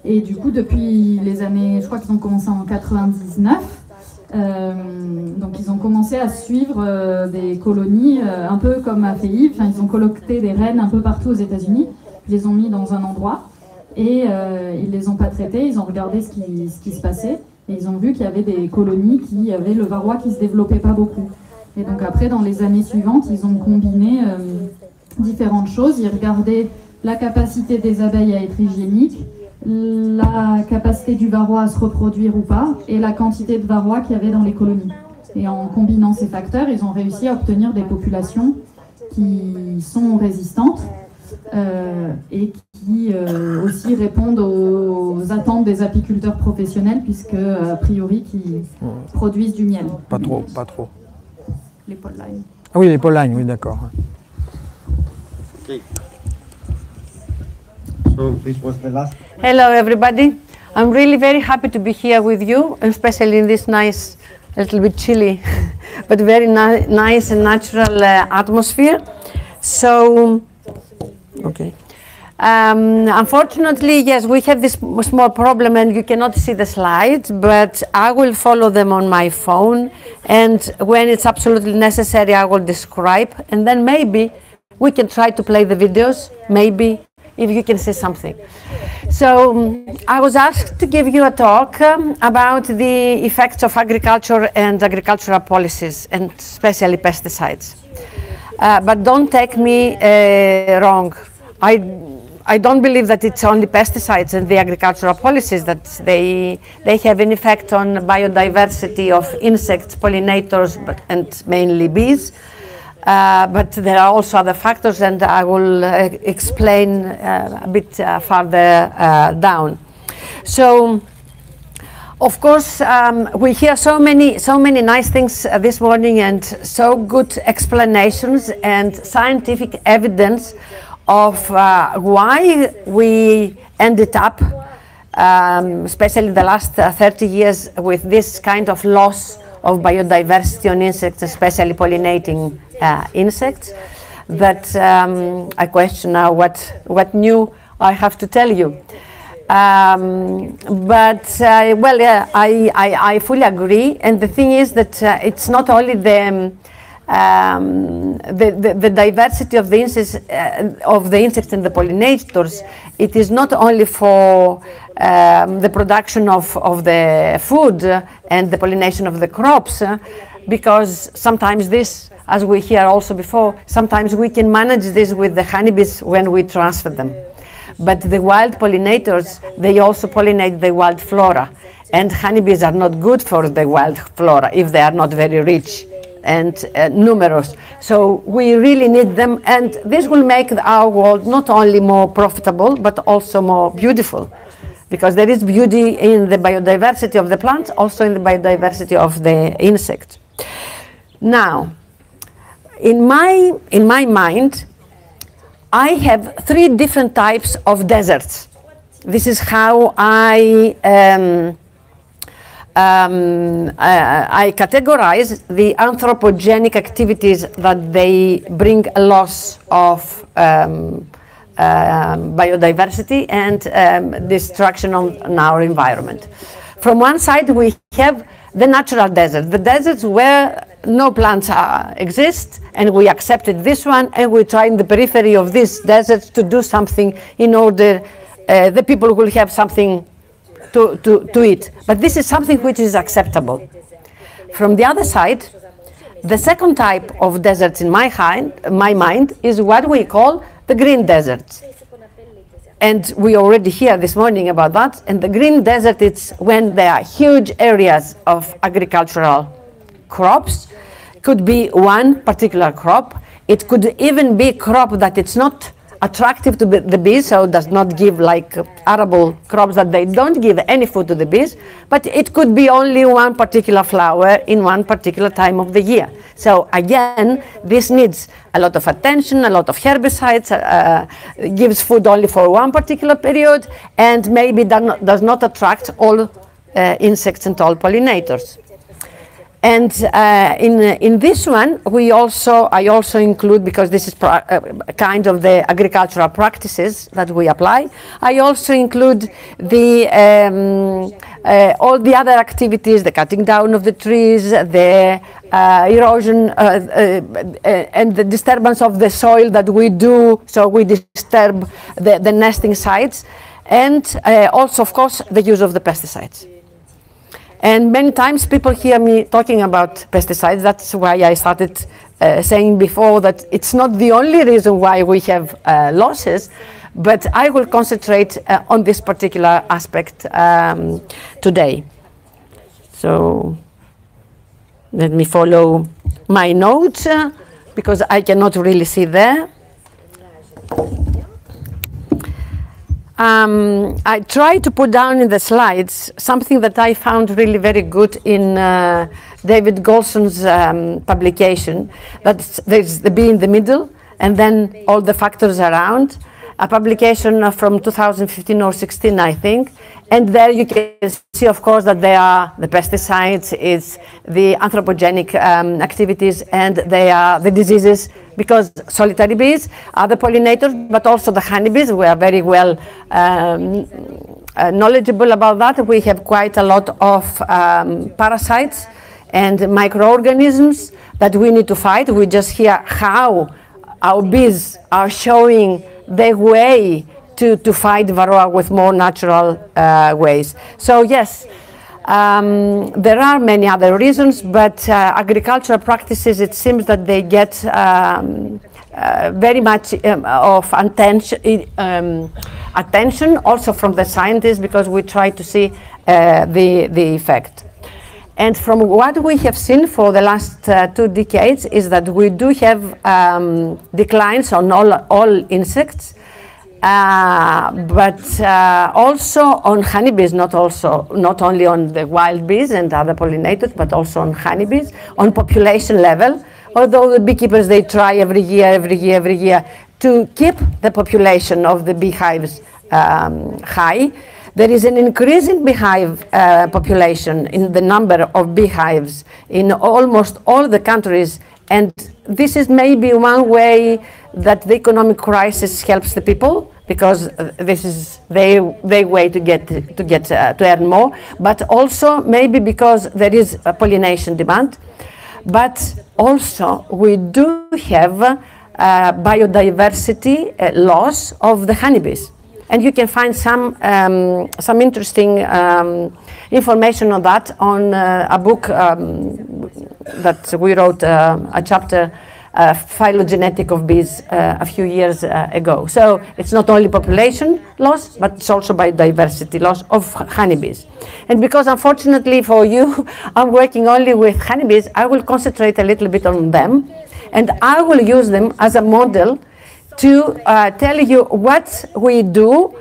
Et du coup, depuis les années, je crois qu'ils ont commencé en 99, donc ils ont commencé à suivre des colonies, un peu comme a fait Yves. Enfin, ils ont collecté des reines un peu partout aux États-Unis, ils les ont mis dans un endroit et ils les ont pas traitées, ils ont regardé ce qui se passait et ils ont vu qu'il y avait des colonies qui avaient le varroa qui se développait pas beaucoup. Et donc après, dans les années suivantes, ils ont combiné différentes choses. Ils regardaient la capacité des abeilles à être hygiéniques, la capacité du varroa à se reproduire ou pas, et la quantité de varroa qu'il y avait dans les colonies. Et en combinant ces facteurs, ils ont réussi à obtenir des populations qui sont résistantes et qui aussi répondent aux attentes des apiculteurs professionnels, puisque a priori qui produisent du miel. Pas trop, pas trop. Les pollines. Ah oui, les pollines, oui, d'accord. Okay. So this was the last. Hello everybody. I'm really very happy to be here with you, especially in this nice, a little bit chilly, but very nice and natural atmosphere. So, okay. Unfortunately, yes, we have this small problem and you cannot see the slides, but I will follow them on my phone, and when it's absolutely necessary, I will describe, and then maybe we can try to play the videos, maybe, if you can say something. So I was asked to give you a talk about the effects of agriculture and agricultural policies, and especially pesticides. But don't take me wrong. I don't believe that it's only pesticides and the agricultural policies that they have an effect on biodiversity of insects, pollinators, and mainly bees. But there are also other factors, and I will explain a bit further down. So, of course, we hear so many nice things this morning, and so good explanations and scientific evidence of why we ended up, especially the last 30 years, with this kind of loss of biodiversity on insects, especially pollinating insects, that I question now what new I have to tell you. But well, yeah, I fully agree, and the thing is that it's not only the diversity of the insects and the pollinators. It is not only for the production of the food and the pollination of the crops, because sometimes this, as we hear also before, sometimes we can manage this with the honeybees when we transfer them. But the wild pollinators, they also pollinate the wild flora, and honeybees are not good for the wild flora if they are not very rich and numerous. So we really need them, and this will make our world not only more profitable but also more beautiful, because there is beauty in the biodiversity of the plants, also in the biodiversity of the insect. Now, in my mind, I have 3 different types of deserts. This is how I categorize the anthropogenic activities that they bring a loss of biodiversity and destruction on our environment. from one side we have the natural desert, the deserts where no plants exist, and we accepted this one, and we try in the periphery of this desert to do something in order the people will have something to eat. But this is something which is acceptable. From the other side, the second type of deserts in my mind is what we call the green deserts. And we already hear this morning about that. And the green desert, it's when there are huge areas of agricultural crops. Could be one particular crop. It could even be a crop that it's not attractive to the bees, so does not give like arable crops that they don't give any food to the bees, but it could be only one particular flower in one particular time of the year. So again, this needs a lot of attention, a lot of herbicides, gives food only for one particular period, and maybe does not attract all insects and all pollinators. And in this one, I also include, because this is kind of the agricultural practices that we apply, I also include the all the other activities, the cutting down of the trees, the erosion and the disturbance of the soil that we do, so we disturb the nesting sites, and also, of course, the use of the pesticides. And many times people hear me talking about pesticides. That's why I started saying before that it's not the only reason why we have losses, but I will concentrate on this particular aspect today. So let me follow my notes because I cannot really see there. I try to put down in the slides something that I found really very good in David Golson's publication, that there's the bee in the middle and then all the factors around, a publication from 2015 or 16, I think. And there you can see, of course, that they are the pesticides, it's the anthropogenic activities, and they are the diseases, because solitary bees are the pollinators, but also the honeybees. We are very well knowledgeable about that. We have quite a lot of parasites and microorganisms that we need to fight. We just hear how our bees are showing their way to fight varroa with more natural ways. So yes, there are many other reasons, but agricultural practices, it seems that they get very much of attention also from the scientists, because we try to see the effect. And from what we have seen for the last 2 decades is that we do have declines on all insects, but also on honeybees, not only on the wild bees and other pollinators, but also on honeybees, on population level. Although the beekeepers, they try every year to keep the population of the beehives high. There is an increase in beehive population, in the number of beehives in almost all the countries, and this is maybe one way that the economic crisis helps the people, because this is their way to earn more, but also maybe because there is a pollination demand. But also we do have biodiversity loss of the honeybees. And you can find some interesting information on that on a book that we wrote, a chapter, Phylogenetic of Bees, a few years ago. So it's not only population loss, but it's also biodiversity loss of honeybees. And because unfortunately for you, I'm working only with honeybees, I will concentrate a little bit on them, and I will use them as a model to tell you what we do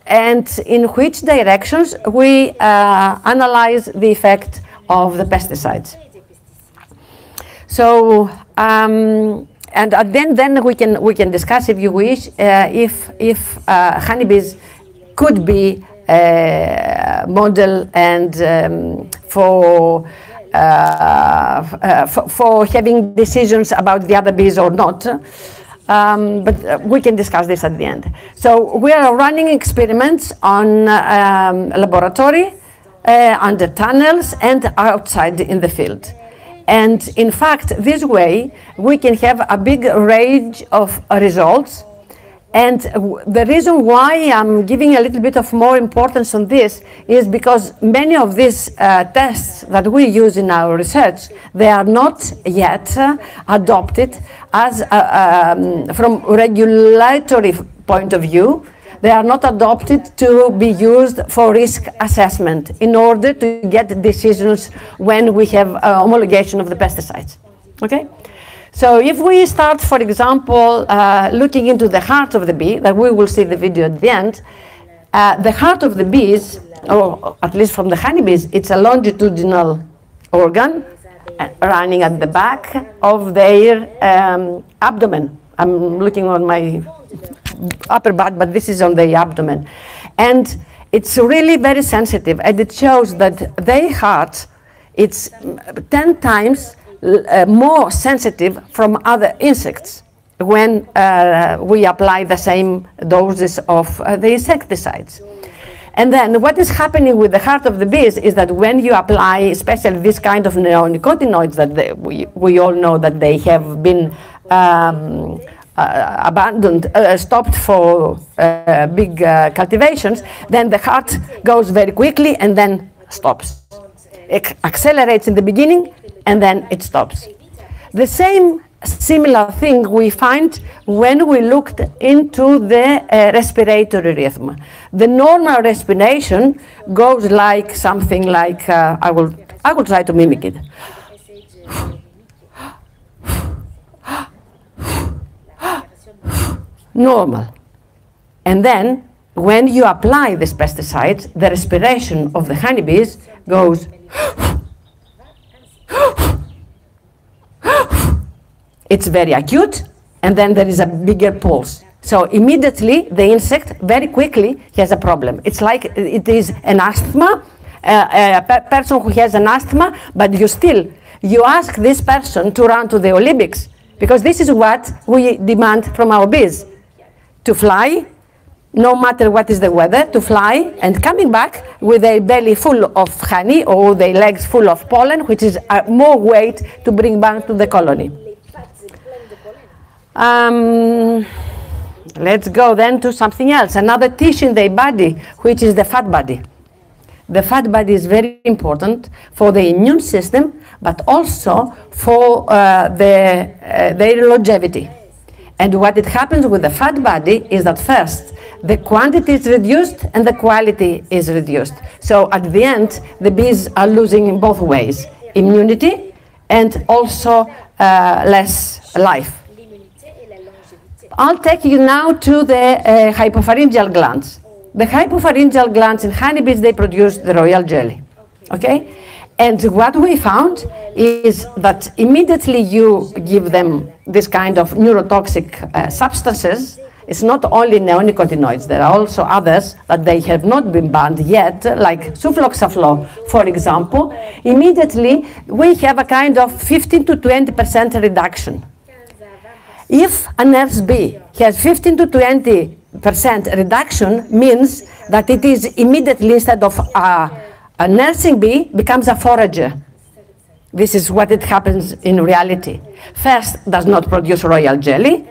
and in which directions we analyze the effect of the pesticides. So, and then we can discuss, if you wish, if honeybees could be a model and for having decisions about the other bees or not. But we can discuss this at the end. So we are running experiments on laboratory under tunnels, and outside in the field. And in fact, this way, we can have a big range of results. And the reason why I'm giving a little bit of more importance on this is because many of these tests that we use in our research, they are not yet adopted as from regulatory point of view. They are not adopted to be used for risk assessment in order to get decisions when we have homologation of the pesticides. Okay? So if we start, for example, looking into the heart of the bee, that we will see the video at the end, the heart of the bees, or at least from the honeybees, it's a longitudinal organ running at the back of their abdomen. I'm looking on my upper back, but this is on the abdomen. And it's really very sensitive, and it shows that their heart, it's 10 times more sensitive from other insects when we apply the same doses of the insecticides. And then what is happening with the heart of the bees is that when you apply, especially this kind of neonicotinoids that we all know that they have been abandoned, stopped for big cultivations, then the heart goes very quickly and then stops. It accelerates in the beginning and then it stops. The same similar thing we find when we looked into the respiratory rhythm. The normal respiration goes like something like, I will try to mimic it. Normal. And then when you apply these pesticides, the respiration of the honeybees goes it's very acute, and then there is a bigger pulse. So immediately the insect very quickly has a problem. It's like it is an asthma, a person who has an asthma, but you ask this person to run to the Olympics, because this is what we demand from our bees. To fly, no matter what is the weather, to fly and coming back with their belly full of honey or their legs full of pollen, which is more weight to bring back to the colony. Let's go then to something else, another tissue in their body, which is the fat body. The fat body is very important for the immune system, but also for their longevity. And what it happens with the fat body is that first, the quantity is reduced and the quality is reduced. So at the end, the bees are losing in both ways, immunity and also less life. I'll take you now to the hypopharyngeal glands. The hypopharyngeal glands in honeybees, they produce the royal jelly, okay? And what we found is that immediately you give them this kind of neurotoxic substances. It's not only neonicotinoids, there are also others that they have not been banned yet, like sufloxaflor, for example. Immediately, we have a kind of 15 to 20% reduction. If a nurse bee has 15 to 20% reduction, means that it is immediately, instead of a nursing bee, becomes a forager. This is what it happens in reality. First, does not produce royal jelly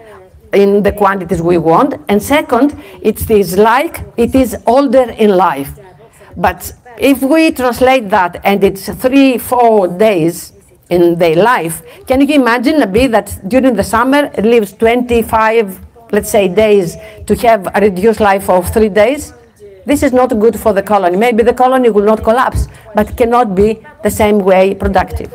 in the quantities we want, and second, it is like it is older in life. But if we translate that and it's 3-4 days in their life, can you imagine a bee that during the summer lives 25, let's say, days to have a reduced life of 3 days? This is not good for the colony. Maybe the colony will not collapse, but cannot be the same way productive.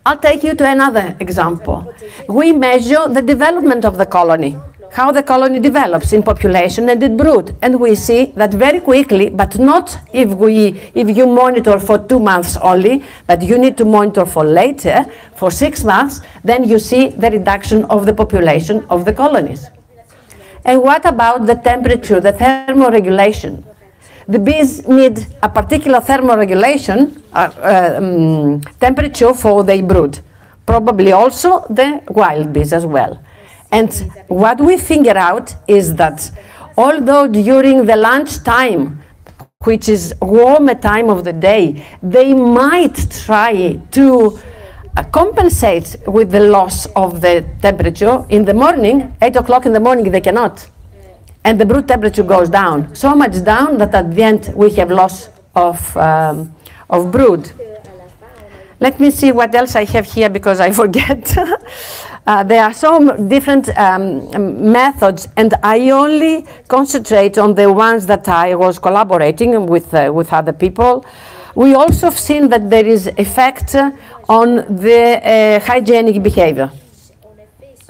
I'll take you to another example. We measure the development of the colony, how the colony develops in population and in brood, and we see that very quickly, but not if you monitor for 2 months only, but you need to monitor for later, for 6 months, then you see the reduction of the population of the colonies. And what about the temperature, the thermoregulation? The bees need a particular thermoregulation temperature for their brood, probably also the wild bees as well. And what we figure out is that although during the lunch time, which is warmer time of the day, they might try to compensate with the loss of the temperature. In the morning, 8 o'clock in the morning, they cannot. And the brood temperature goes down, so much down that at the end we have loss of brood. Let me see what else I have here because I forget. There are some different methods, and I only concentrate on the ones that I was collaborating with other people. We also have seen that there is effect on the hygienic behavior.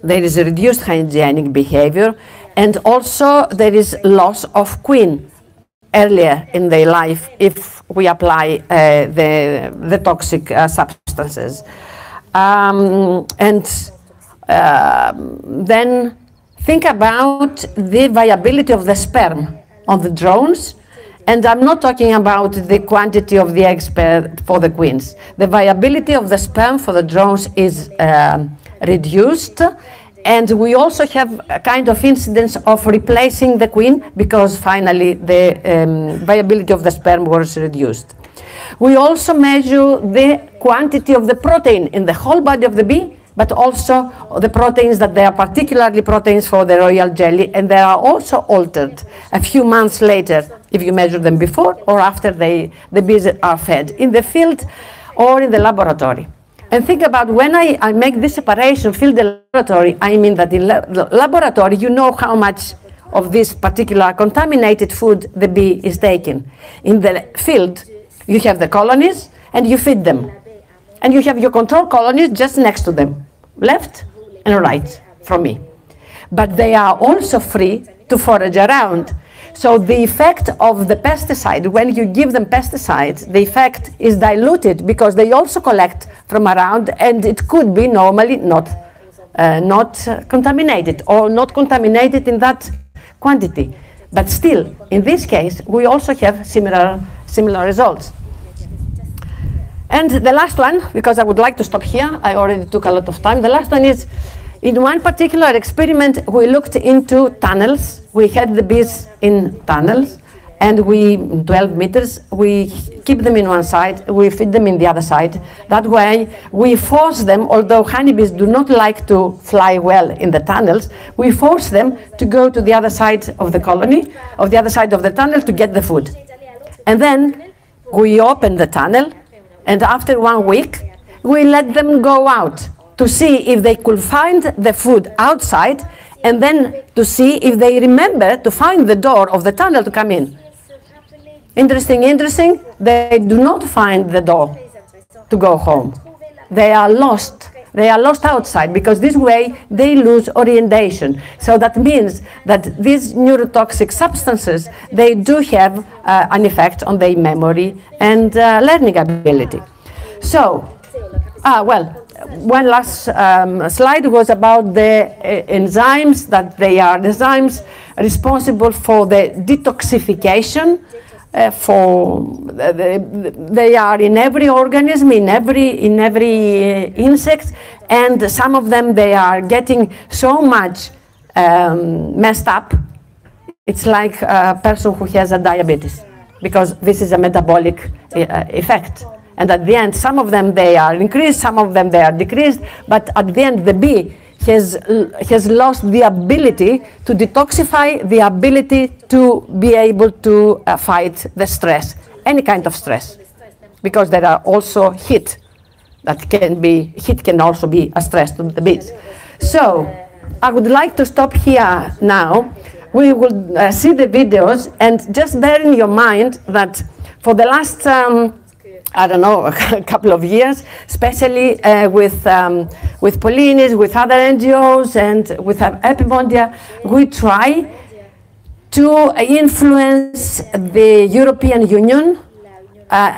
There is a reduced hygienic behavior, and also there is loss of queen earlier in their life if we apply the toxic substances. Then think about the viability of the sperm on the drones, and I'm not talking about the quantity of the eggs for the queens. The viability of the sperm for the drones is reduced, and we also have a kind of incidence of replacing the queen because finally the viability of the sperm was reduced. We also measure the quantity of the protein in the whole body of the bee, but also the proteins that they are particularly proteins for the royal jelly, and they are also altered a few months later if you measure them before or after the bees are fed in the field or in the laboratory. And think about when I make this separation, field and laboratory, I mean that in the laboratory you know how much of this particular contaminated food the bee is taking. In the field you have the colonies and you feed them. And you have your control colonies just next to them, left and right from me. But they are also free to forage around. So the effect of the pesticide, when you give them pesticides, the effect is diluted because they also collect from around, and it could be normally not contaminated or not contaminated in that quantity. But still, in this case, we also have similar results. And the last one, because I would like to stop here, I already took a lot of time. The last one is, in one particular experiment, we looked into tunnels. We had the bees in tunnels, and 12 meters, we keep them in one side, we feed them in the other side. That way, we force them, although honeybees do not like to fly well in the tunnels, we force them to go to the other side of the colony, of the other side of the tunnel to get the food. And then we open the tunnel, and after 1 week, we let them go out to see if they could find the food outside, and then to see if they remember to find the door of the tunnel to come in. Interesting, they do not find the door to go home. They are lost. They are lost outside because this way they lose orientation. So that means that these neurotoxic substances, they do have an effect on their memory and learning ability. So, one last slide was about the enzymes, that they are the enzymes responsible for the detoxification. They are in every organism, in every insect, and some of them they are getting so much messed up. It's like a person who has a diabetes, because this is a metabolic effect. And at the end, some of them they are increased, some of them they are decreased, but at the end the bee has lost the ability to detoxify, the ability to be able to fight the stress, any kind of stress, because there are also heat can also be a stress to the bees. So I would like to stop here now. We will see the videos, and just bear in your mind that for the last I don't know, a couple of years, especially with Pollinis, with other NGOs, and with Epimondia, we try to influence the European Union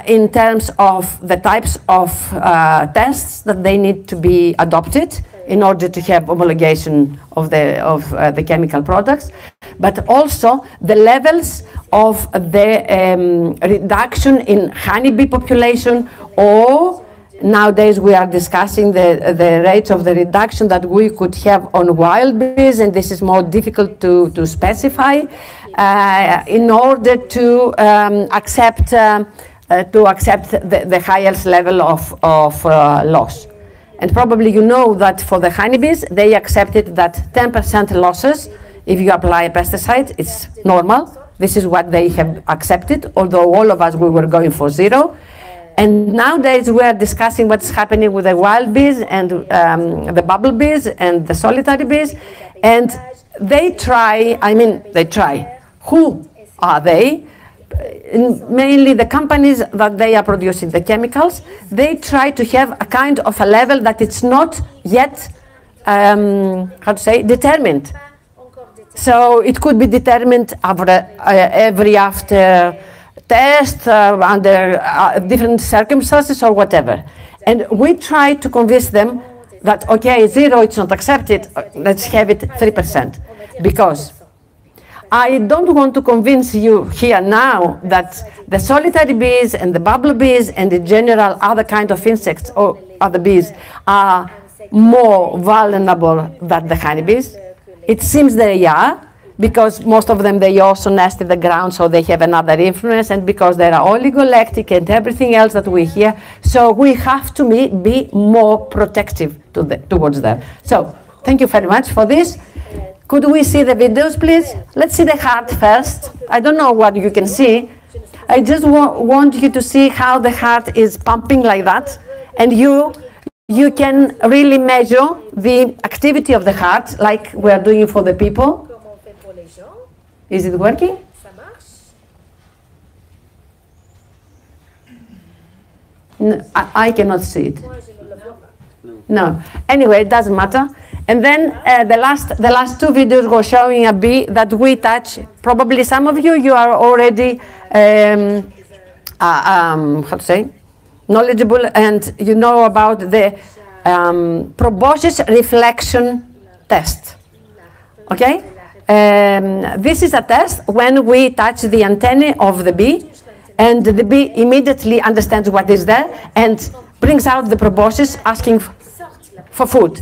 in terms of the types of tests that they need to be adopted in order to have homologation of the chemical products, but also the levels of the reduction in honeybee population, or nowadays we are discussing the rates of the reduction that we could have on wild bees, and this is more difficult to specify, in order to accept the highest level of loss. And probably you know that for the honeybees, they accepted that 10% losses if you apply a pesticide, it's normal. This is what they have accepted, although all of us, we were going for 0. And nowadays we are discussing what's happening with the wild bees and the bubble bees and the solitary bees. And they try, Who are they? Mainly the companies that they are producing the chemicals. They try to have a kind of a level that it's not yet, determined. So it could be determined every after test, under different circumstances or whatever. And we try to convince them that, okay, 0, it's not accepted, let's have it 3%. Because I don't want to convince you here now that the solitary bees and the bubble bees and in general other kind of insects or other bees are more vulnerable than the honeybees. It seems they are, because most of them, they also nest in the ground, so they have another influence, and because they are oligolectic and everything else that we hear, so we have to be more protective towards them. So thank you very much for this. Could we see the videos, please? Let's see the heart first. I don't know what you can see. I just want you to see how the heart is pumping like that, and you can really measure the activity of the heart, like we are doing for the people. Is it working? No, I cannot see it. No. Anyway, it doesn't matter. And then the last 2 videos were showing a bee that we touch. Probably some of you are already knowledgeable, and you know about the proboscis reflection test. Okay? This is a test when we touch the antennae of the bee, and the bee immediately understands what is there and brings out the proboscis asking for food.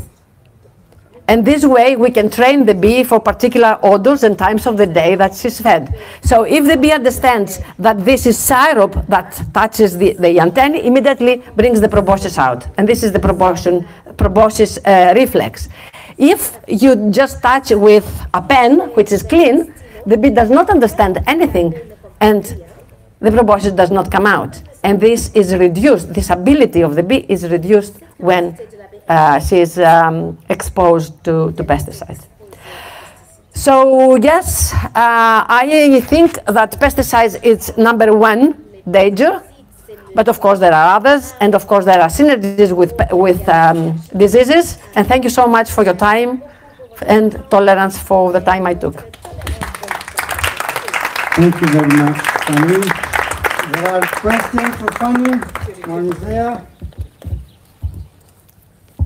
And this way we can train the bee for particular odors and times of the day that she's fed. So if the bee understands that this is syrup that touches the antennae, immediately brings the proboscis out. And this is the proboscis reflex. If you just touch with a pen, which is clean, the bee does not understand anything, and the proboscis does not come out. And this is reduced, this ability of the bee is reduced when she is exposed to pesticides. So yes, I think that pesticides is #1 danger, but of course there are others, and of course there are synergies with diseases. And thank you so much for your time and tolerance for the time I took. Thank you very much, Fanny. There are questions for Fanny. One is there.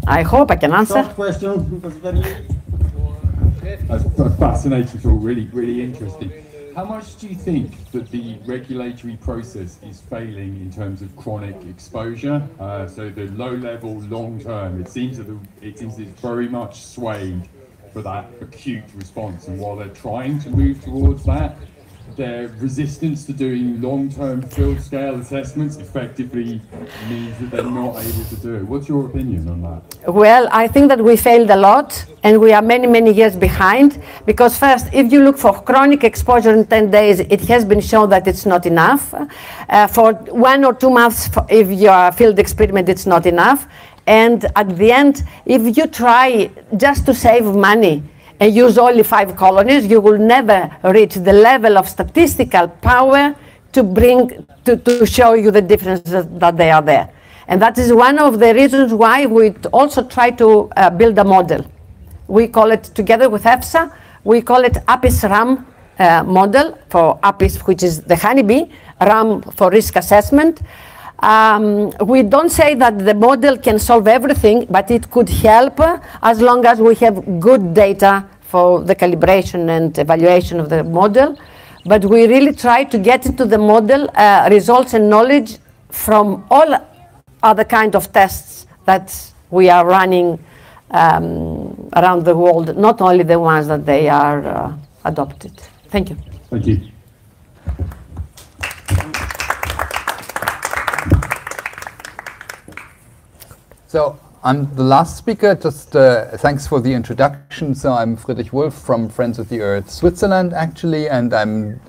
I hope I can answer. Short question, because very... That's fascinating, really, really interesting. How much do you think that the regulatory process is failing in terms of chronic exposure? So the low-level, long-term, it seems that it's very much swayed for that acute response. And while they're trying to move towards that, their resistance to doing long-term field-scale assessments effectively means that they're not able to do it. What's your opinion on that? Well, I think that we failed a lot, and we are many, many years behind. Because first, if you look for chronic exposure in 10 days, it has been shown that it's not enough. For 1 or 2 months, if your field experiment, it's not enough. And at the end, if you try just to save money, and use only 5 colonies, you will never reach the level of statistical power to show you the differences that they are there. And that is one of the reasons why we also try to build a model. We call it, together with EFSA, we call it APIS-RAM model for APIS, which is the honeybee, RAM for risk assessment. We don't say that the model can solve everything, but it could help as long as we have good data for the calibration and evaluation of the model. But we really try to get into the model results and knowledge from all other kind of tests that we are running around the world, not only the ones that they are adopted. Thank you. Thank you. So I'm the last speaker. Just thanks for the introduction. So I'm Friedrich Wolf from Friends of the Earth Switzerland, actually, and I'm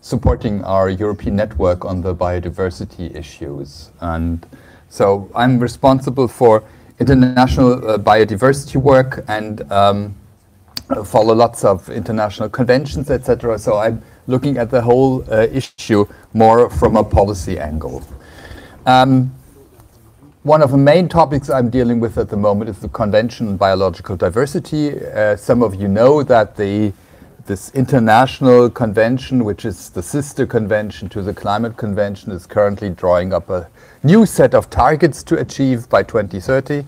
supporting our European network on the biodiversity issues. And so I'm responsible for international biodiversity work and follow lots of international conventions, etc. So I'm looking at the whole issue more from a policy angle. One of the main topics I'm dealing with at the moment is the Convention on Biological Diversity. Some of you know that this international convention, which is the sister convention to the Climate Convention, is currently drawing up a new set of targets to achieve by 2030,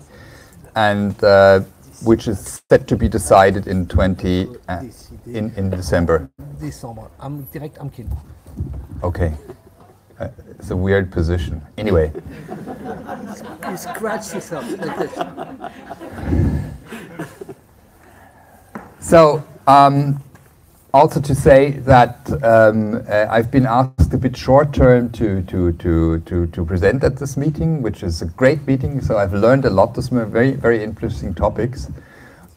and which is set to be decided in December. Décembre, direct am Kind. Okay. It's a weird position. Anyway. You scratch yourself like this. So, also to say that I've been asked a bit short term to present at this meeting, which is a great meeting. So I've learned a lot. There's some very, very interesting topics.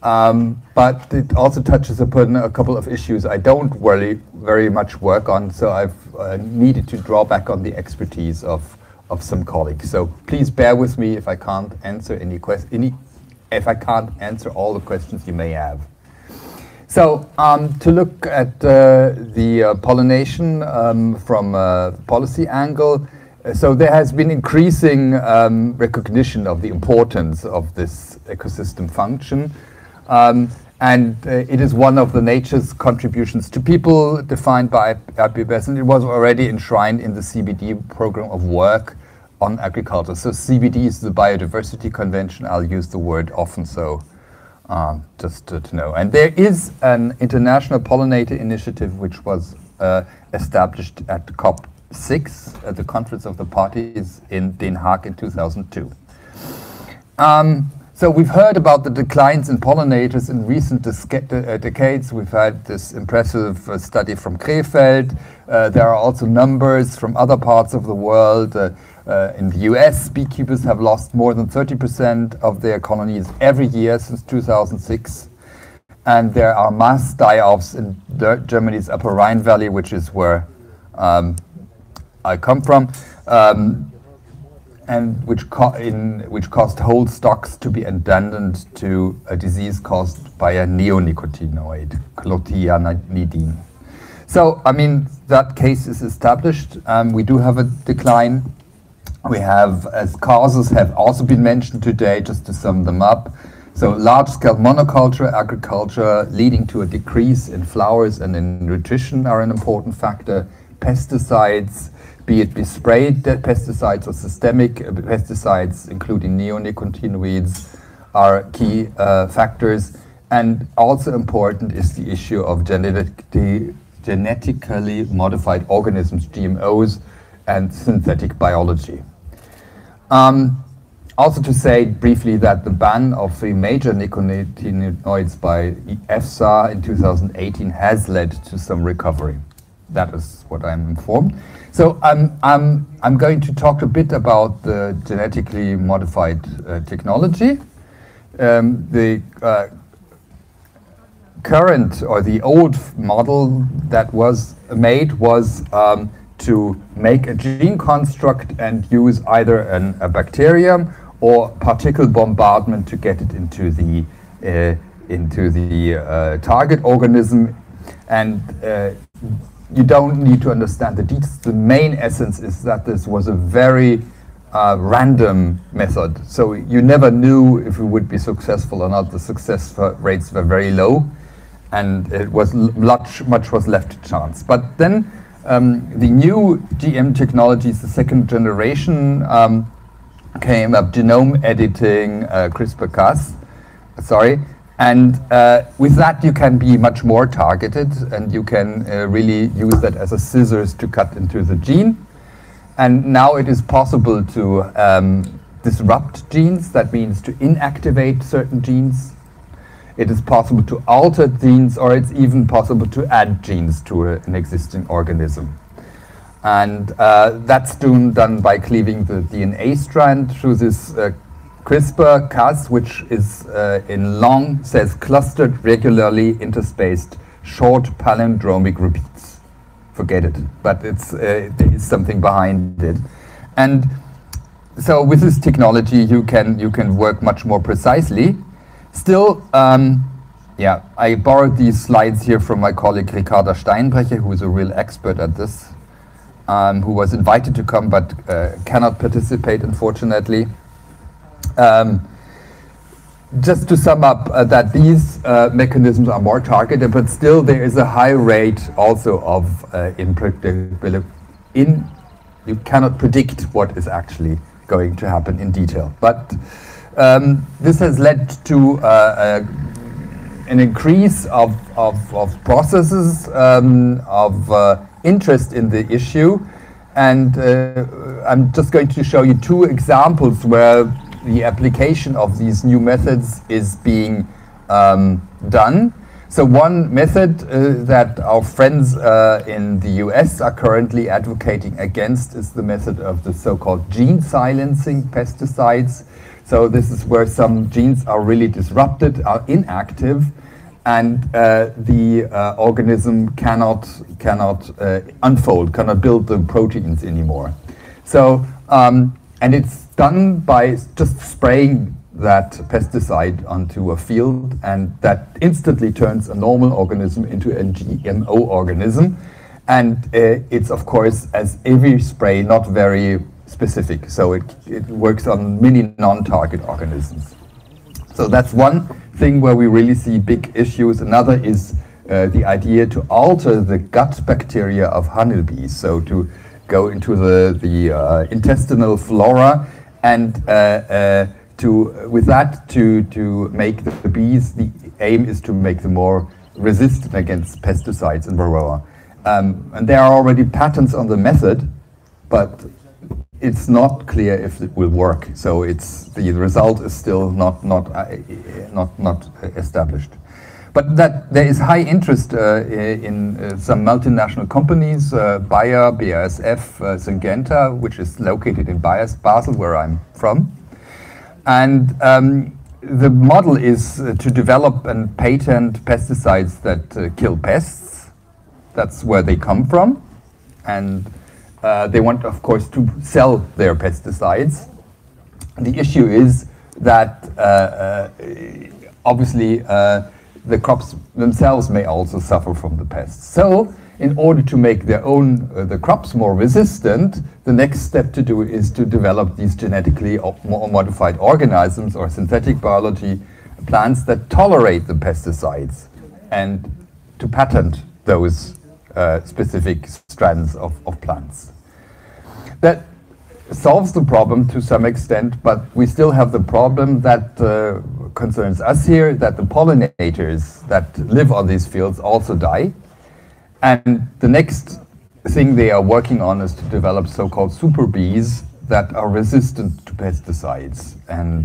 But it also touches upon a couple of issues I don't really very much work on, so I've needed to draw back on the expertise of some colleagues. So please bear with me if I can't answer if I can't answer all the questions you may have. So to look at the pollination from a policy angle, so there has been increasing recognition of the importance of this ecosystem function. And it is one of the nature's contributions to people defined by IPBES, and it was already enshrined in the CBD program of work on agriculture. So CBD is the Biodiversity Convention. I'll use the word often, so just to know. And there is an international pollinator initiative which was established at COP6 at the Conference of the Parties in Den Haag in 2002. So we've heard about the declines in pollinators in recent decades. We've had this impressive study from Krefeld. There are also numbers from other parts of the world. In the US, beekeepers have lost more than 30% of their colonies every year since 2006. And there are mass die-offs in Germany's Upper Rhine Valley, which is where I come from. And which caused whole stocks to be abandoned to a disease caused by a neonicotinoid, clothianidin. So, I mean, that case is established. We do have a decline. We have, as causes have also been mentioned today, just to sum them up. So, large-scale monoculture agriculture leading to a decrease in flowers and in nutrition are an important factor. Pesticides, be it sprayed pesticides or systemic pesticides, including neonicotinoids, are key factors. And also important is the issue of genetically modified organisms, GMOs, and synthetic biology. Also to say briefly that the ban of the major neonicotinoids by EFSA in 2018 has led to some recovery. That is what I'm informed. So I'm going to talk a bit about the genetically modified technology. The current or the old model that was made was to make a gene construct and use either a bacterium or particle bombardment to get it into the target organism. And you don't need to understand the details. The main essence is that this was a very random method. So you never knew if it would be successful or not. The success rates were very low, and it was much was left to chance. But then the new GM technologies, the second generation, came up: genome editing, CRISPR-Cas. And with that, you can be much more targeted, and you can really use that as a scissors to cut into the gene. And now it is possible to disrupt genes. That means to inactivate certain genes. it is possible to alter genes, or it's even possible to add genes to an existing organism. And that's done by cleaving the DNA strand through this CRISPR-Cas, which is in long, says clustered, regularly interspaced, short palindromic repeats. Forget it, but there is something behind it. And so with this technology, you can work much more precisely. Still, yeah, I borrowed these slides here from my colleague Ricarda Steinbrecher, who is a real expert at this, who was invited to come but cannot participate, unfortunately. Just to sum up, that these mechanisms are more targeted, but still there is a high rate also of unpredictability. You cannot predict what is actually going to happen in detail. But this has led to an increase of processes, of interest in the issue. And I'm just going to show you two examples where the application of these new methods is being done. So one method that our friends in the US are currently advocating against is the method of the so-called gene silencing pesticides. So this is where some genes are really disrupted, are inactive, and the organism cannot unfold, cannot build the proteins anymore. So, and it's done by just spraying that pesticide onto a field, and that instantly turns a normal organism into a GMO organism. And it's, of course, as every spray, not very specific. So it works on many non-target organisms. So that's one thing where we really see big issues. Another is the idea to alter the gut bacteria of honeybees. So to go into the intestinal flora and with that to make the bees, the aim is to make them more resistant against pesticides and varroa. And there are already patents on the method, but it's not clear if it will work. So the result is still not established. But that there is high interest in some multinational companies, Bayer, BASF, Syngenta, which is located in Basel, where I'm from. And the model is to develop and patent pesticides that kill pests. That's where they come from. And they want, of course, to sell their pesticides. The issue is that obviously the crops themselves may also suffer from the pests. So in order to make their own the crops more resistant, the next step to do is to develop these genetically modified organisms or synthetic biology plants that tolerate the pesticides, and to patent those specific strands of plants. That solves the problem to some extent, but we still have the problem that concerns us here, that the pollinators that live on these fields also die. And the next thing they are working on is to develop so-called super bees that are resistant to pesticides. And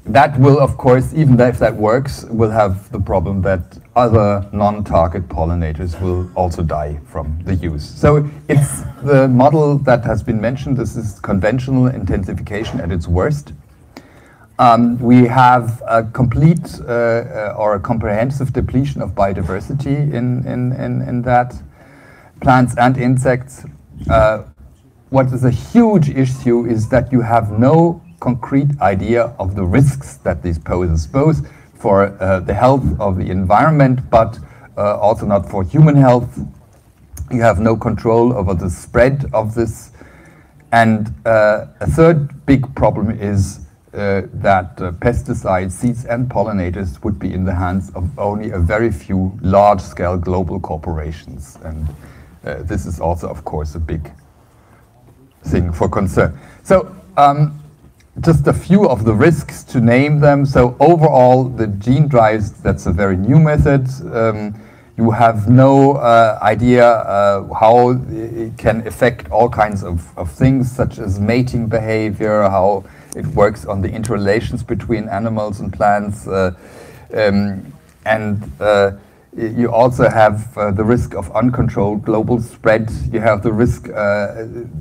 that will, of course, even if that works, will have the problem that other non-target pollinators will also die from the use. So it's the model that has been mentioned. This is conventional intensification at its worst. We have a complete or a comprehensive depletion of biodiversity in that, plants and insects. What is a huge issue is that you have no concrete idea of the risks that this poses, both for the health of the environment, but also not for human health. You have no control over the spread of this. And a third big problem is that pesticides, seeds and pollinators would be in the hands of only a very few large-scale global corporations. And this is also, of course, a big thing for concern. So just a few of the risks to name them. So overall, the gene drives, that's a very new method. You have no idea how it can affect all kinds of things, such as mating behavior, how it works on the interrelations between animals and plants. You also have the risk of uncontrolled global spread. You have the risk, you have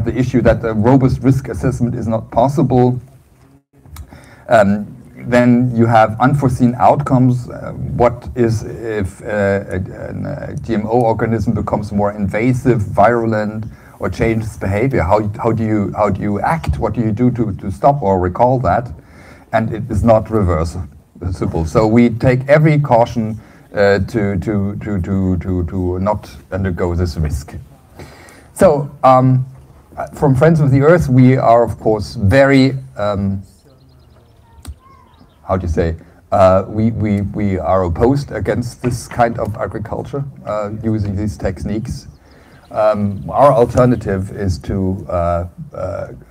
the issue that a robust risk assessment is not possible. Then you have unforeseen outcomes. What is if a GMO organism becomes more invasive, virulent, or changes behavior? How do you act? What do you do to stop or recall that? And it is not reversible. So we take every caution to not undergo this risk. So from Friends of the Earth, we are of course very how do you say? We are opposed against this kind of agriculture using these techniques. Our alternative is to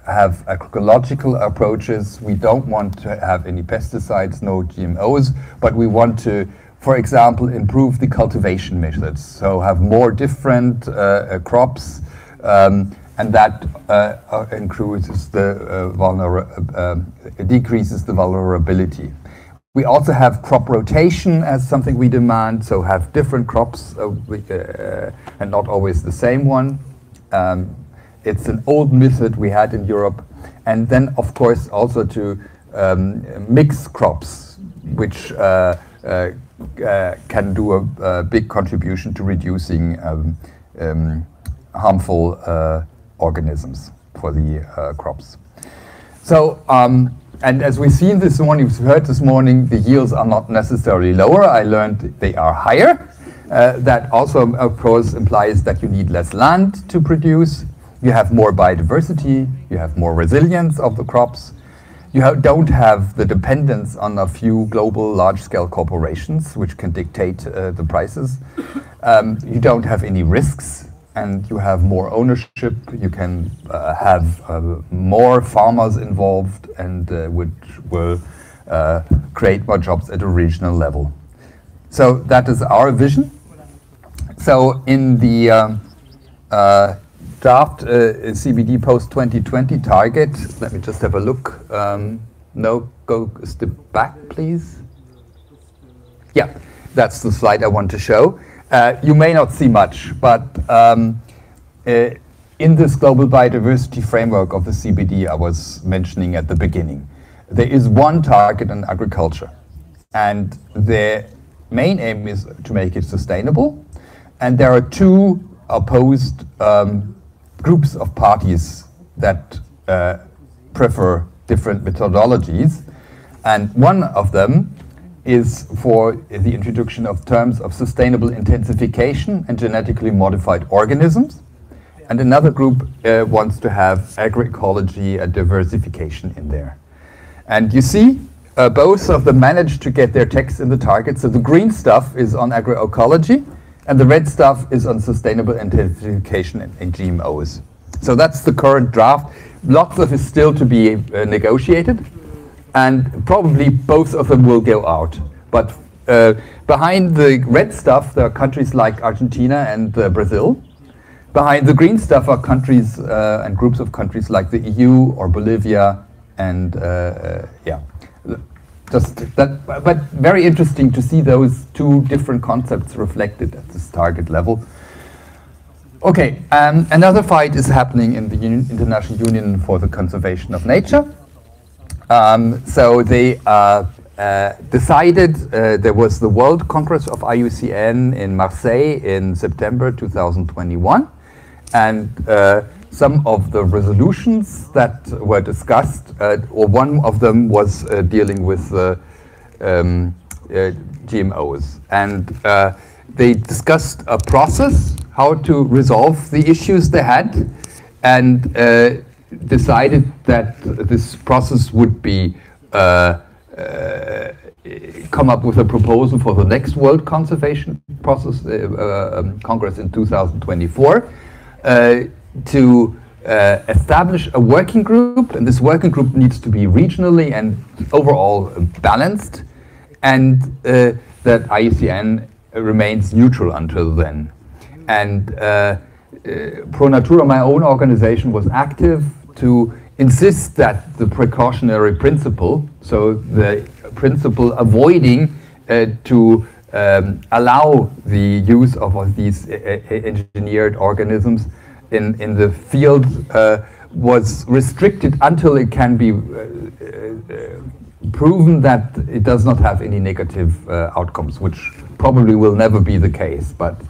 have agroecological approaches. We don't want to have any pesticides, no GMOs, but we want to, for example, improve the cultivation methods. So have more different crops, and that increases the decreases the vulnerability. We also have crop rotation as something we demand, so have different crops and not always the same one. It's an old method we had in Europe. And then, of course, also to mix crops, which can do a big contribution to reducing harmful organisms for the crops. So, and as we've seen this morning, we've heard this morning, the yields are not necessarily lower. I learned they are higher. That also, of course, implies that you need less land to produce. You have more biodiversity. You have more resilience of the crops. You don't have the dependence on a few global large-scale corporations, which can dictate the prices. You don't have any risks. And you have more ownership, you can have more farmers involved, and which will create more jobs at a regional level. So that is our vision. So in the draft CBD post-2020 target, let me just have a look. No, go a step back, please. Yeah, that's the slide I want to show. You may not see much, but in this global biodiversity framework of the CBD I was mentioning at the beginning, there is one target in agriculture, and the main aim is to make it sustainable. And there are two opposed groups of parties that prefer different methodologies, and one of them is for the introduction of terms of sustainable intensification and genetically modified organisms. And another group wants to have agroecology and diversification in there. And you see, both of them managed to get their text in the target. So the green stuff is on agroecology, and the red stuff is on sustainable intensification and GMOs. So that's the current draft. Lots of it still to be negotiated. And probably both of them will go out. But behind the red stuff, there are countries like Argentina and Brazil. Behind the green stuff are countries and groups of countries like the EU or Bolivia, and yeah, just that. But very interesting to see those two different concepts reflected at this target level. Okay, another fight is happening in the International Union for the Conservation of Nature. So they decided, there was the World Congress of IUCN in Marseille in September 2021, and some of the resolutions that were discussed, or one of them was dealing with GMOs, and they discussed a process, how to resolve the issues they had, and decided that this process would be come up with a proposal for the next World Conservation process Congress in 2024 to establish a working group, and this working group needs to be regionally and overall balanced, and that IUCN remains neutral until then. And Pro Natura, my own organization, was active to insists that the precautionary principle, so the principle avoiding to allow the use of these engineered organisms in the field was restricted until it can be proven that it does not have any negative outcomes, which probably will never be the case. But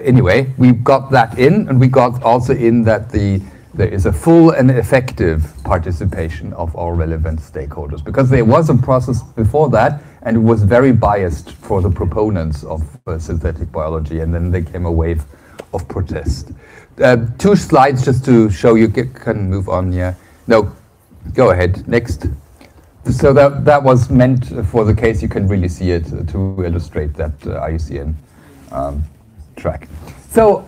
anyway, we got that in, and we got also in that there is a full and effective participation of all relevant stakeholders, because there was a process before that, and it was very biased for the proponents of synthetic biology, and then there came a wave of protest. 2 slides just to show you. Can move on, yeah. No, go ahead, next. So that was meant for the case you can really see it to illustrate that IUCN track. So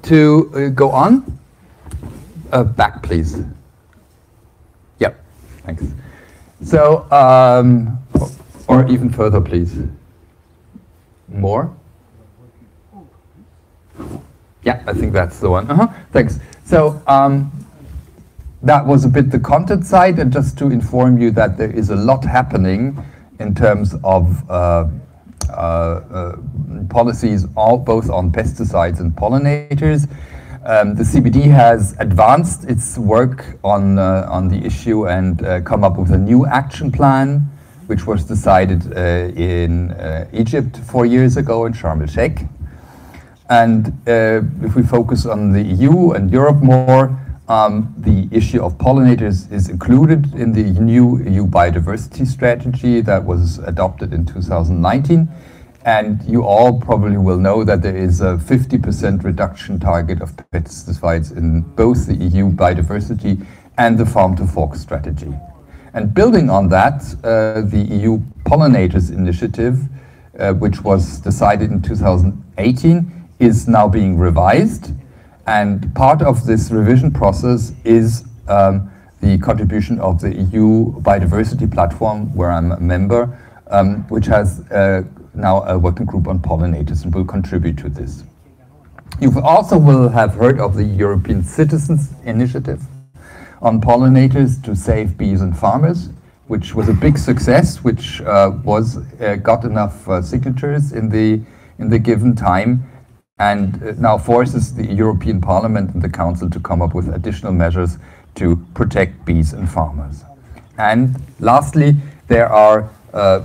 to go on, back please. Yep, thanks. So, or even further please. More? Yeah, I think that's the one. Thanks. So that was a bit the content side, and just to inform you that there is a lot happening in terms of policies, both on pesticides and pollinators. The CBD has advanced its work on the issue and come up with a new action plan, which was decided in Egypt 4 years ago in Sharm el-Sheikh. And if we focus on the EU and Europe more, the issue of pollinators is included in the new EU biodiversity strategy that was adopted in 2019. And you all probably will know that there is a 50% reduction target of pesticides in both the EU biodiversity and the farm to fork strategy. And building on that, the EU pollinators initiative, which was decided in 2018, is now being revised. And part of this revision process is the contribution of the EU biodiversity platform, where I'm a member, which has now a working group on pollinators and will contribute to this. You also will have heard of the European Citizens Initiative on pollinators to save bees and farmers, which was a big success, which got enough signatures in the given time, and now forces the European Parliament and the Council to come up with additional measures to protect bees and farmers. And lastly, there are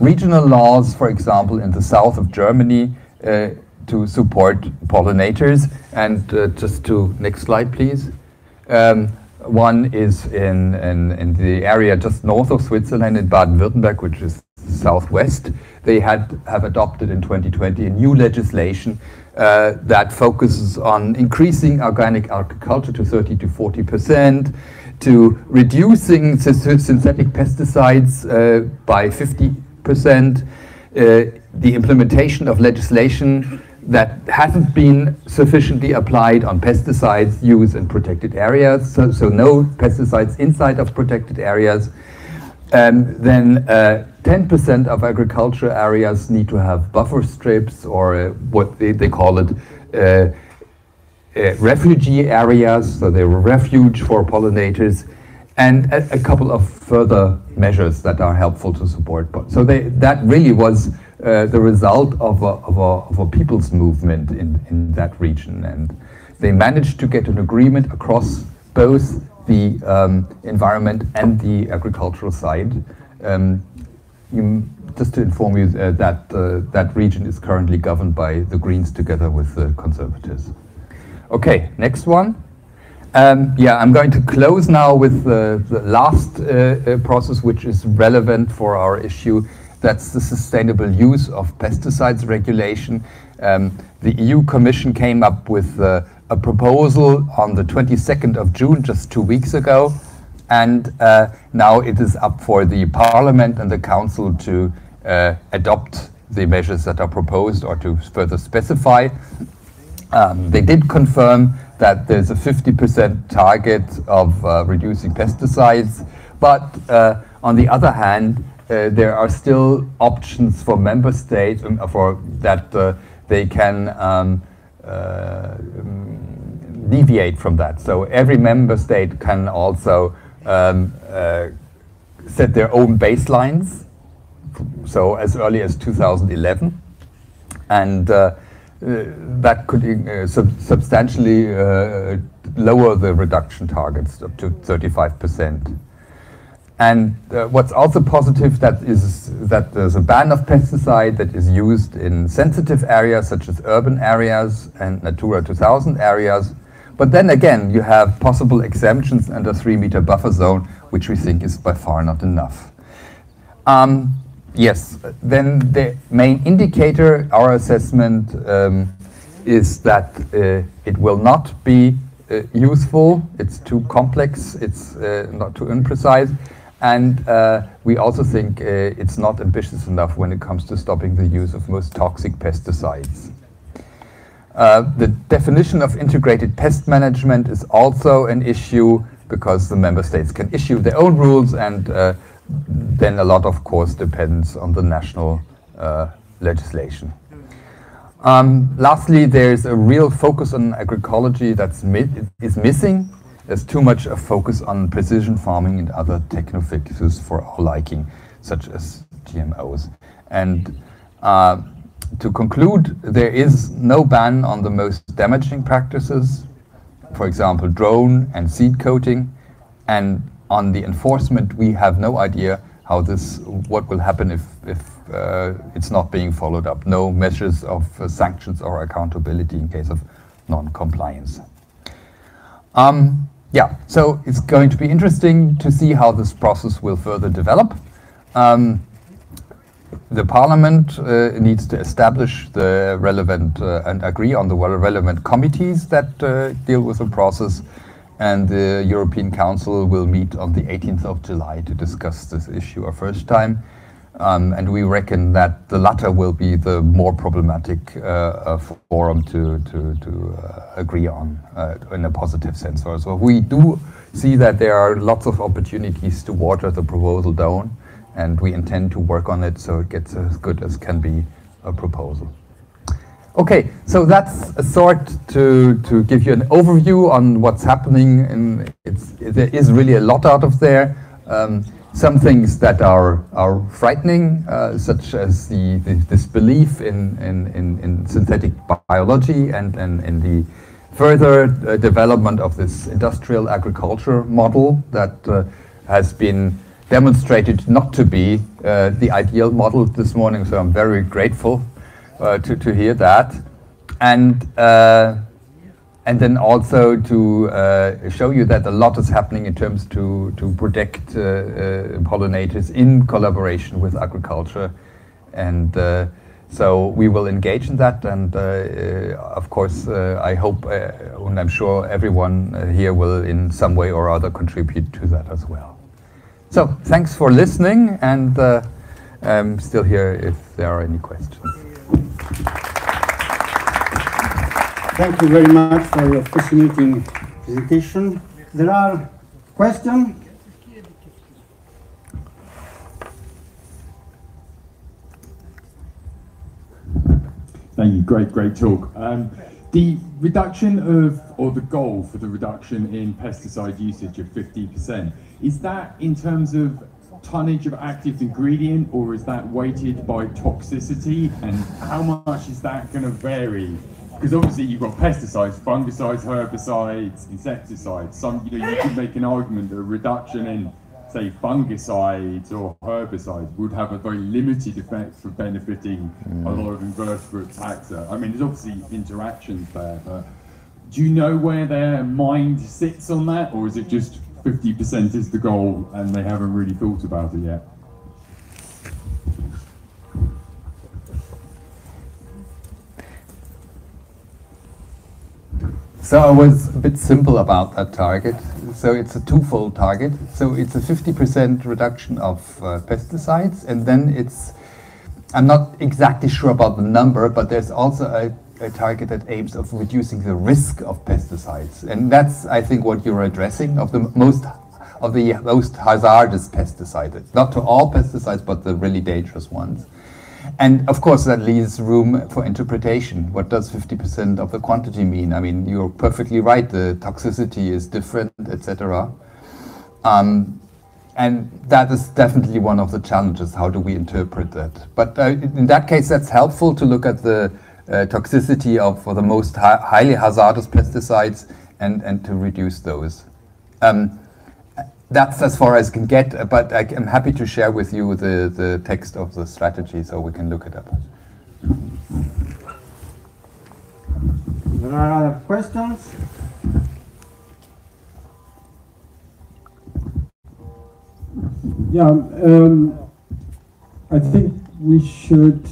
regional laws, for example, in the south of Germany to support pollinators. And just to, next slide, please. One is in the area just north of Switzerland in Baden-Württemberg, which is southwest. They have adopted in 2020 a new legislation that focuses on increasing organic agriculture to 30 to 40%, to reducing synthetic pesticides by 50%, the implementation of legislation that hasn't been sufficiently applied on pesticides used in protected areas, so no pesticides inside of protected areas. Then 10% of agriculture areas need to have buffer strips, or what they call it, refugee areas, so they're a refuge for pollinators, and a couple of further measures that are helpful to support. So that really was the result of a people's movement in that region, and they managed to get an agreement across both the environment and the agricultural side. Just to inform you that that region is currently governed by the Greens together with the Conservatives. Okay, next one. Yeah, I'm going to close now with the last process, which is relevant for our issue. That's the sustainable use of pesticides regulation. The EU Commission came up with a proposal on the 22nd of June, just 2 weeks ago. And now it is up for the Parliament and the Council to adopt the measures that are proposed or to further specify. They did confirm that there's a 50% target of reducing pesticides, but on the other hand, there are still options for member states for that they can deviate from that. So every member state can also set their own baselines, so as early as 2011, and that could substantially lower the reduction targets up to 35%. And what's also positive is that there's a ban of pesticide that is used in sensitive areas such as urban areas and Natura 2000 areas. But then again, you have possible exemptions under 3-meter buffer zone, which we think is by far not enough. Yes, then the main indicator, our assessment, is that it will not be useful. It's too complex, it's not too imprecise. And we also think it's not ambitious enough when it comes to stopping the use of most toxic pesticides. The definition of integrated pest management is also an issue because the member states can issue their own rules, and then a lot, of course, depends on the national legislation. Lastly, there's a real focus on agroecology that is missing. There's too much a focus on precision farming and other techno-fixes for our liking, such as GMOs. And to conclude, there is no ban on the most damaging practices, for example, drone and seed coating. And on the enforcement, we have no idea what will happen if it's not being followed up. No measures of sanctions or accountability in case of non-compliance. Yeah, so it's going to be interesting to see how this process will further develop. The Parliament needs to establish the relevant and agree on the relevant committees that deal with the process, and the European Council will meet on the 18th of July to discuss this issue a first time. And we reckon that the latter will be the more problematic forum to agree on in a positive sense. So we do see that there are lots of opportunities to water the proposal down, and we intend to work on it so it gets as good as can be a proposal. Okay, so that's a sort to give you an overview on what's happening. And there is really a lot out of there. Some things that are frightening, such as this belief in synthetic biology and in the further development of this industrial agriculture model that has been demonstrated not to be the ideal model this morning. So I'm very grateful to hear that. And then also to show you that a lot is happening in terms to protect pollinators in collaboration with agriculture. And so we will engage in that. And of course, I hope, and I'm sure everyone here will in some way or other contribute to that as well. So thanks for listening, and I'm still here if there are any questions. Thank you very much for your fascinating presentation. There are questions? Thank you. Great talk. The reduction of, or the goal for the reduction in pesticide usage of 50%, is that in terms of tonnage of active ingredient, or is that weighted by toxicity, and how much is that going to vary? Because obviously you've got pesticides, fungicides, herbicides, insecticides. You could make an argument that a reduction in, say, fungicides or herbicides would have a very limited effect for benefiting a lot of invertebrate taxa. I mean, there's obviously interactions there, but do you know where their mind sits on that, or is it just 50% is the goal and they haven't really thought about it yet? So I was a bit simple about that target. So it's a twofold target. So it's a 50% reduction of pesticides, and then I'm not exactly sure about the number, but there's also a target that aims of reducing the risk of pesticides. And that's, I think, what you're addressing, of the most hazardous pesticides. Not to all pesticides, but the really dangerous ones. And of course, that leaves room for interpretation. What does 50% of the quantity mean? I mean, you're perfectly right. The toxicity is different, etc. And that is definitely one of the challenges. How do we interpret that? But in that case, that's helpful to look at the toxicity of for the most highly hazardous pesticides and to reduce those. That's as far as I can get, but I'm happy to share with you the text of the strategy so we can look it up. There are other questions? Yeah, I think we should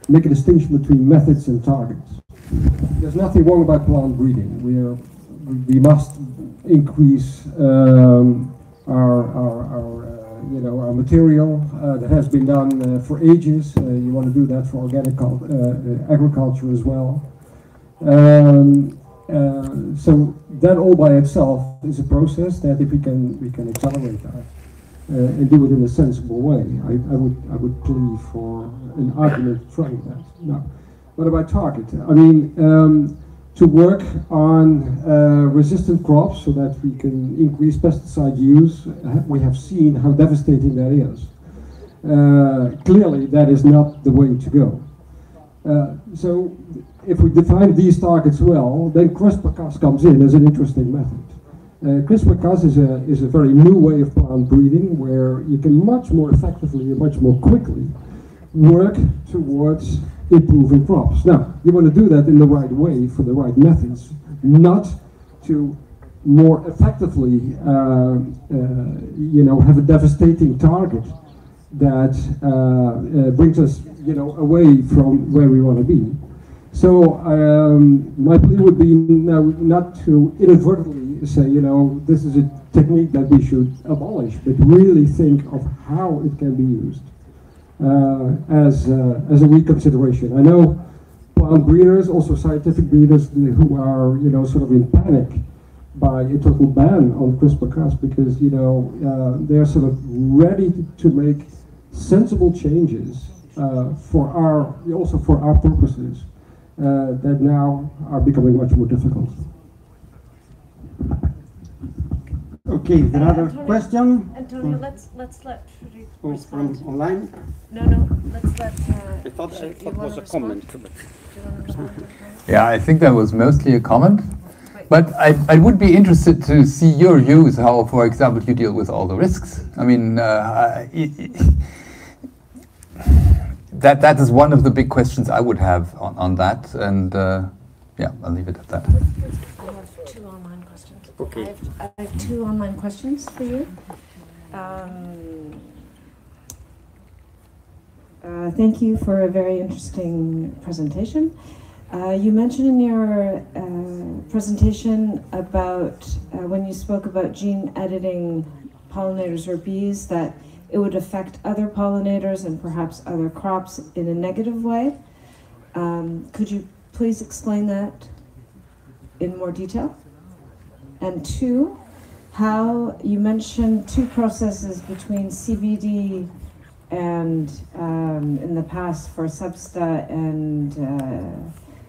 make a distinction between methods and targets. There's nothing wrong about plant breeding. We must increase our material. That has been done for ages. You want to do that for organic agriculture as well. So that all by itself is a process that if we can accelerate that and do it in a sensible way, I would plea for an argument trying that. Now, what about target? I mean, to work on resistant crops so that we can increase pesticide use, we have seen how devastating that is. Clearly, that is not the way to go. So, if we define these targets well, then CRISPR-Cas comes in as an interesting method. CRISPR-Cas is a very new way of plant breeding where you can much more effectively and much more quickly work towards improving crops. Now, you want to do that in the right way for the right methods, not to more effectively, have a devastating target that brings us, away from where we want to be. So my plea would be now not to inadvertently say, this is a technique that we should abolish, but really think of how it can be used as a reconsideration. I know plant breeders, also scientific breeders, who are sort of in panic by a total ban on CRISPR-Cas because they're sort of ready to make sensible changes for our purposes. That now are becoming much more difficult. Okay, there are other questions? Antonio, let's let Frederic from online? No, let's let... I thought it was a comment. Yeah, I think that was mostly a comment. But I would be interested to see your views, how, for example, you deal with all the risks. I mean, that is one of the big questions I would have on that, and yeah, I'll leave it at that. I have two online questions. Okay. I have two online questions for you. Thank you for a very interesting presentation. You mentioned in your presentation about when you spoke about gene editing pollinators or bees that it would affect other pollinators and perhaps other crops in a negative way. Could you please explain that in more detail? And two, how you mentioned two processes between CBD and in the past for Substa and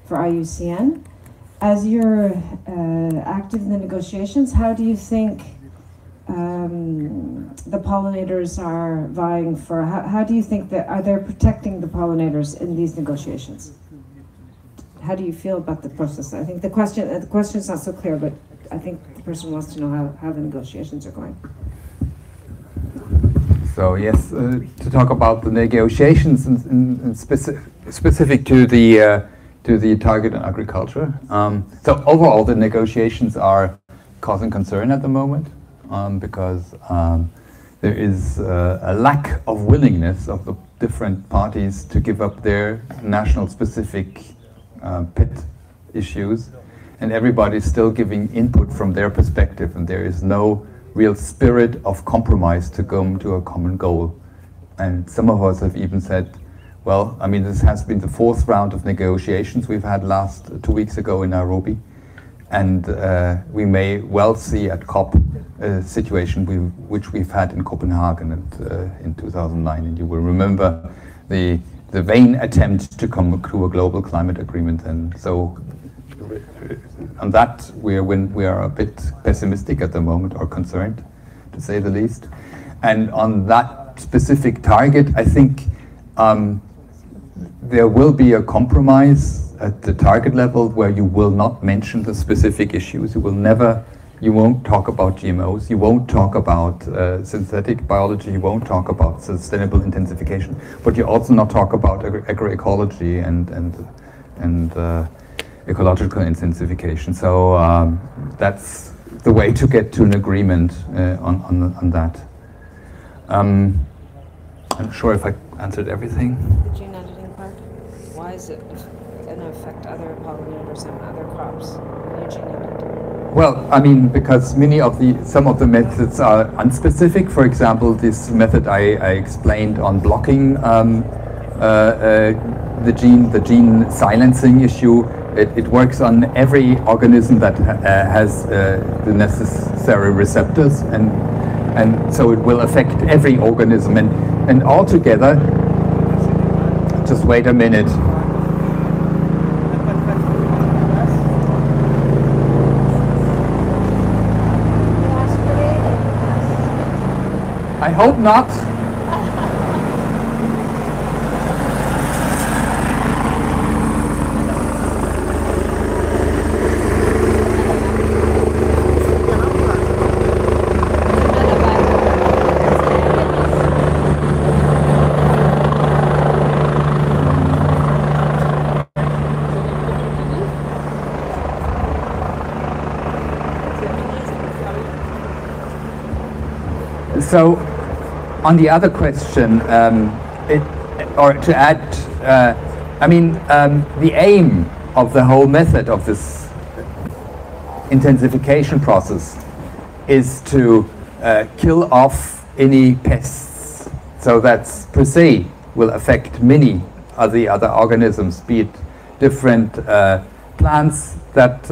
for IUCN. As you're active in the negotiations, how do you think the pollinators are vying for, how do you think that, are they protecting the pollinators in these negotiations? How do you feel about the process? I think the question is not so clear, but I think the person wants to know how the negotiations are going. So yes, to talk about the negotiations in specific to the target on agriculture. So overall, the negotiations are causing concern at the moment because there is a lack of willingness of the different parties to give up their national specific pet issues, and everybody's still giving input from their perspective, and there is no real spirit of compromise to come to a common goal. And some of us have even said, well, I mean, this has been the fourth round of negotiations we've had 2 weeks ago in Nairobi, and we may well see at COP a situation which we've had in Copenhagen in 2009, and you will remember the vain attempt to come to a global climate agreement. And so on that we are a bit pessimistic at the moment, or concerned, to say the least. And on that specific target, I think there will be a compromise at the target level where you will not mention the specific issues. You won't talk about GMOs, you won't talk about synthetic biology, you won't talk about sustainable intensification, but you also not talk about agroecology and ecological intensification. So that's the way to get to an agreement on that. I'm not sure if I answered everything. The gene editing part, why is it going to affect other pollinators and other crops when you gene edit? Well, I mean, because some of the methods are unspecific. For example, this method I explained on blocking the gene silencing issue. It works on every organism that has the necessary receptors, and so it will affect every organism. And altogether, just wait a minute. I hope not. So, on the other question, to add, the aim of the whole method of this intensification process is to kill off any pests. So that's per se will affect many of the other organisms, be it different plants that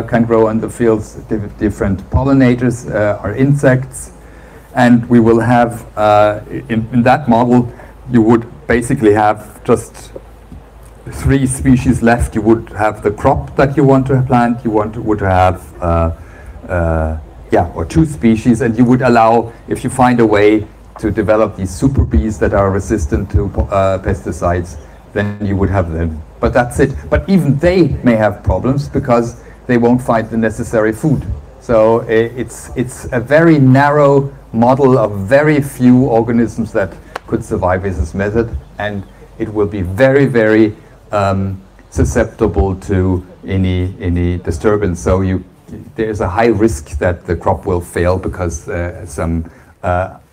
can grow in the fields, different pollinators or insects. And we will have, in that model, you would basically have just 3 species left. You would have the crop that you want to plant, would have, or 2 species, and you would allow, if you find a way to develop these super bees that are resistant to pesticides, then you would have them. But that's it. But even they may have problems because they won't find the necessary food. So it's a very narrow model of very few organisms that could survive with this method, and it will be very, very susceptible to any disturbance. So there's a high risk that the crop will fail because some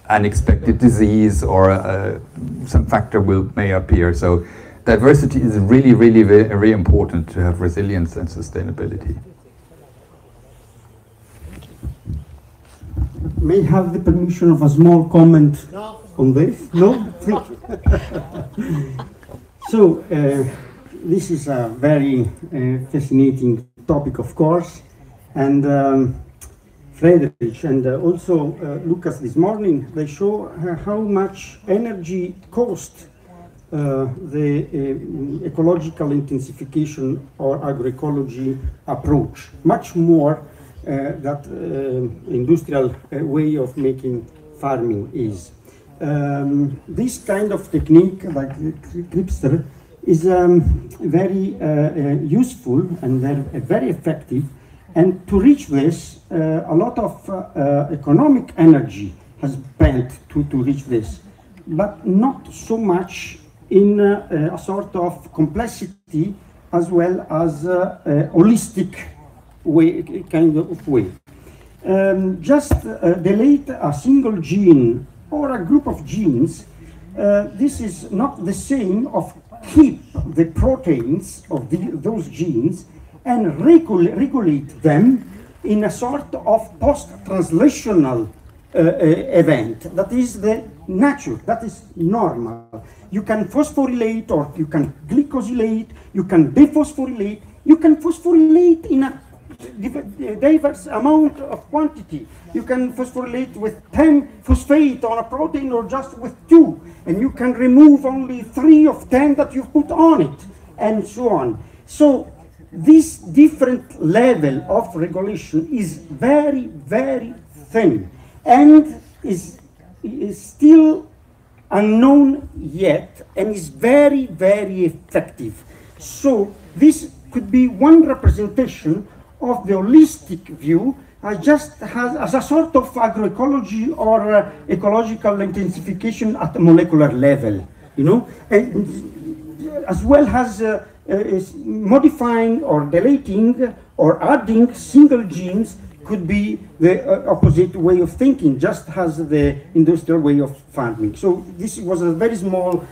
unexpected disease or some factor may appear. So diversity is really, really very important to have resilience and sustainability. May I have the permission of a small comment on this? No? So, this is a very fascinating topic, of course, and Friedrich and also Lucas this morning, they show how much energy cost the ecological intensification or agroecology approach, much more that industrial way of making farming is. This kind of technique, like Klipster, is very useful and very effective. And to reach this, a lot of economic energy has spent to reach this, but not so much in a sort of complexity as well as holistic way, kind of way. Just delete a single gene or a group of genes. This is not the same of keep the proteins of those genes and regulate them in a sort of post-translational event. That is the nature, that is normal. You can phosphorylate or you can glycosylate, you can dephosphorylate, you can phosphorylate in a diverse amount of quantity. You can phosphorylate with 10 phosphate on a protein or just with 2, and you can remove only 3 of 10 that you put on it, and so on. So this different level of regulation is very, very thin and is still unknown yet and is very, very effective. So this could be one representation of the holistic view, just as a sort of agroecology or ecological intensification at a molecular level, you know, and as well as is modifying or deleting or adding single genes could be the opposite way of thinking, just as the industrial way of farming. So this was a very small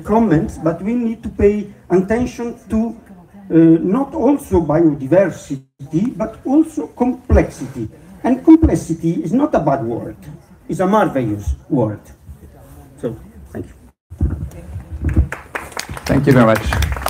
comment, but we need to pay attention to not also biodiversity, but also complexity. And complexity is not a bad word, it's a marvelous word. So, thank you. Thank you very much.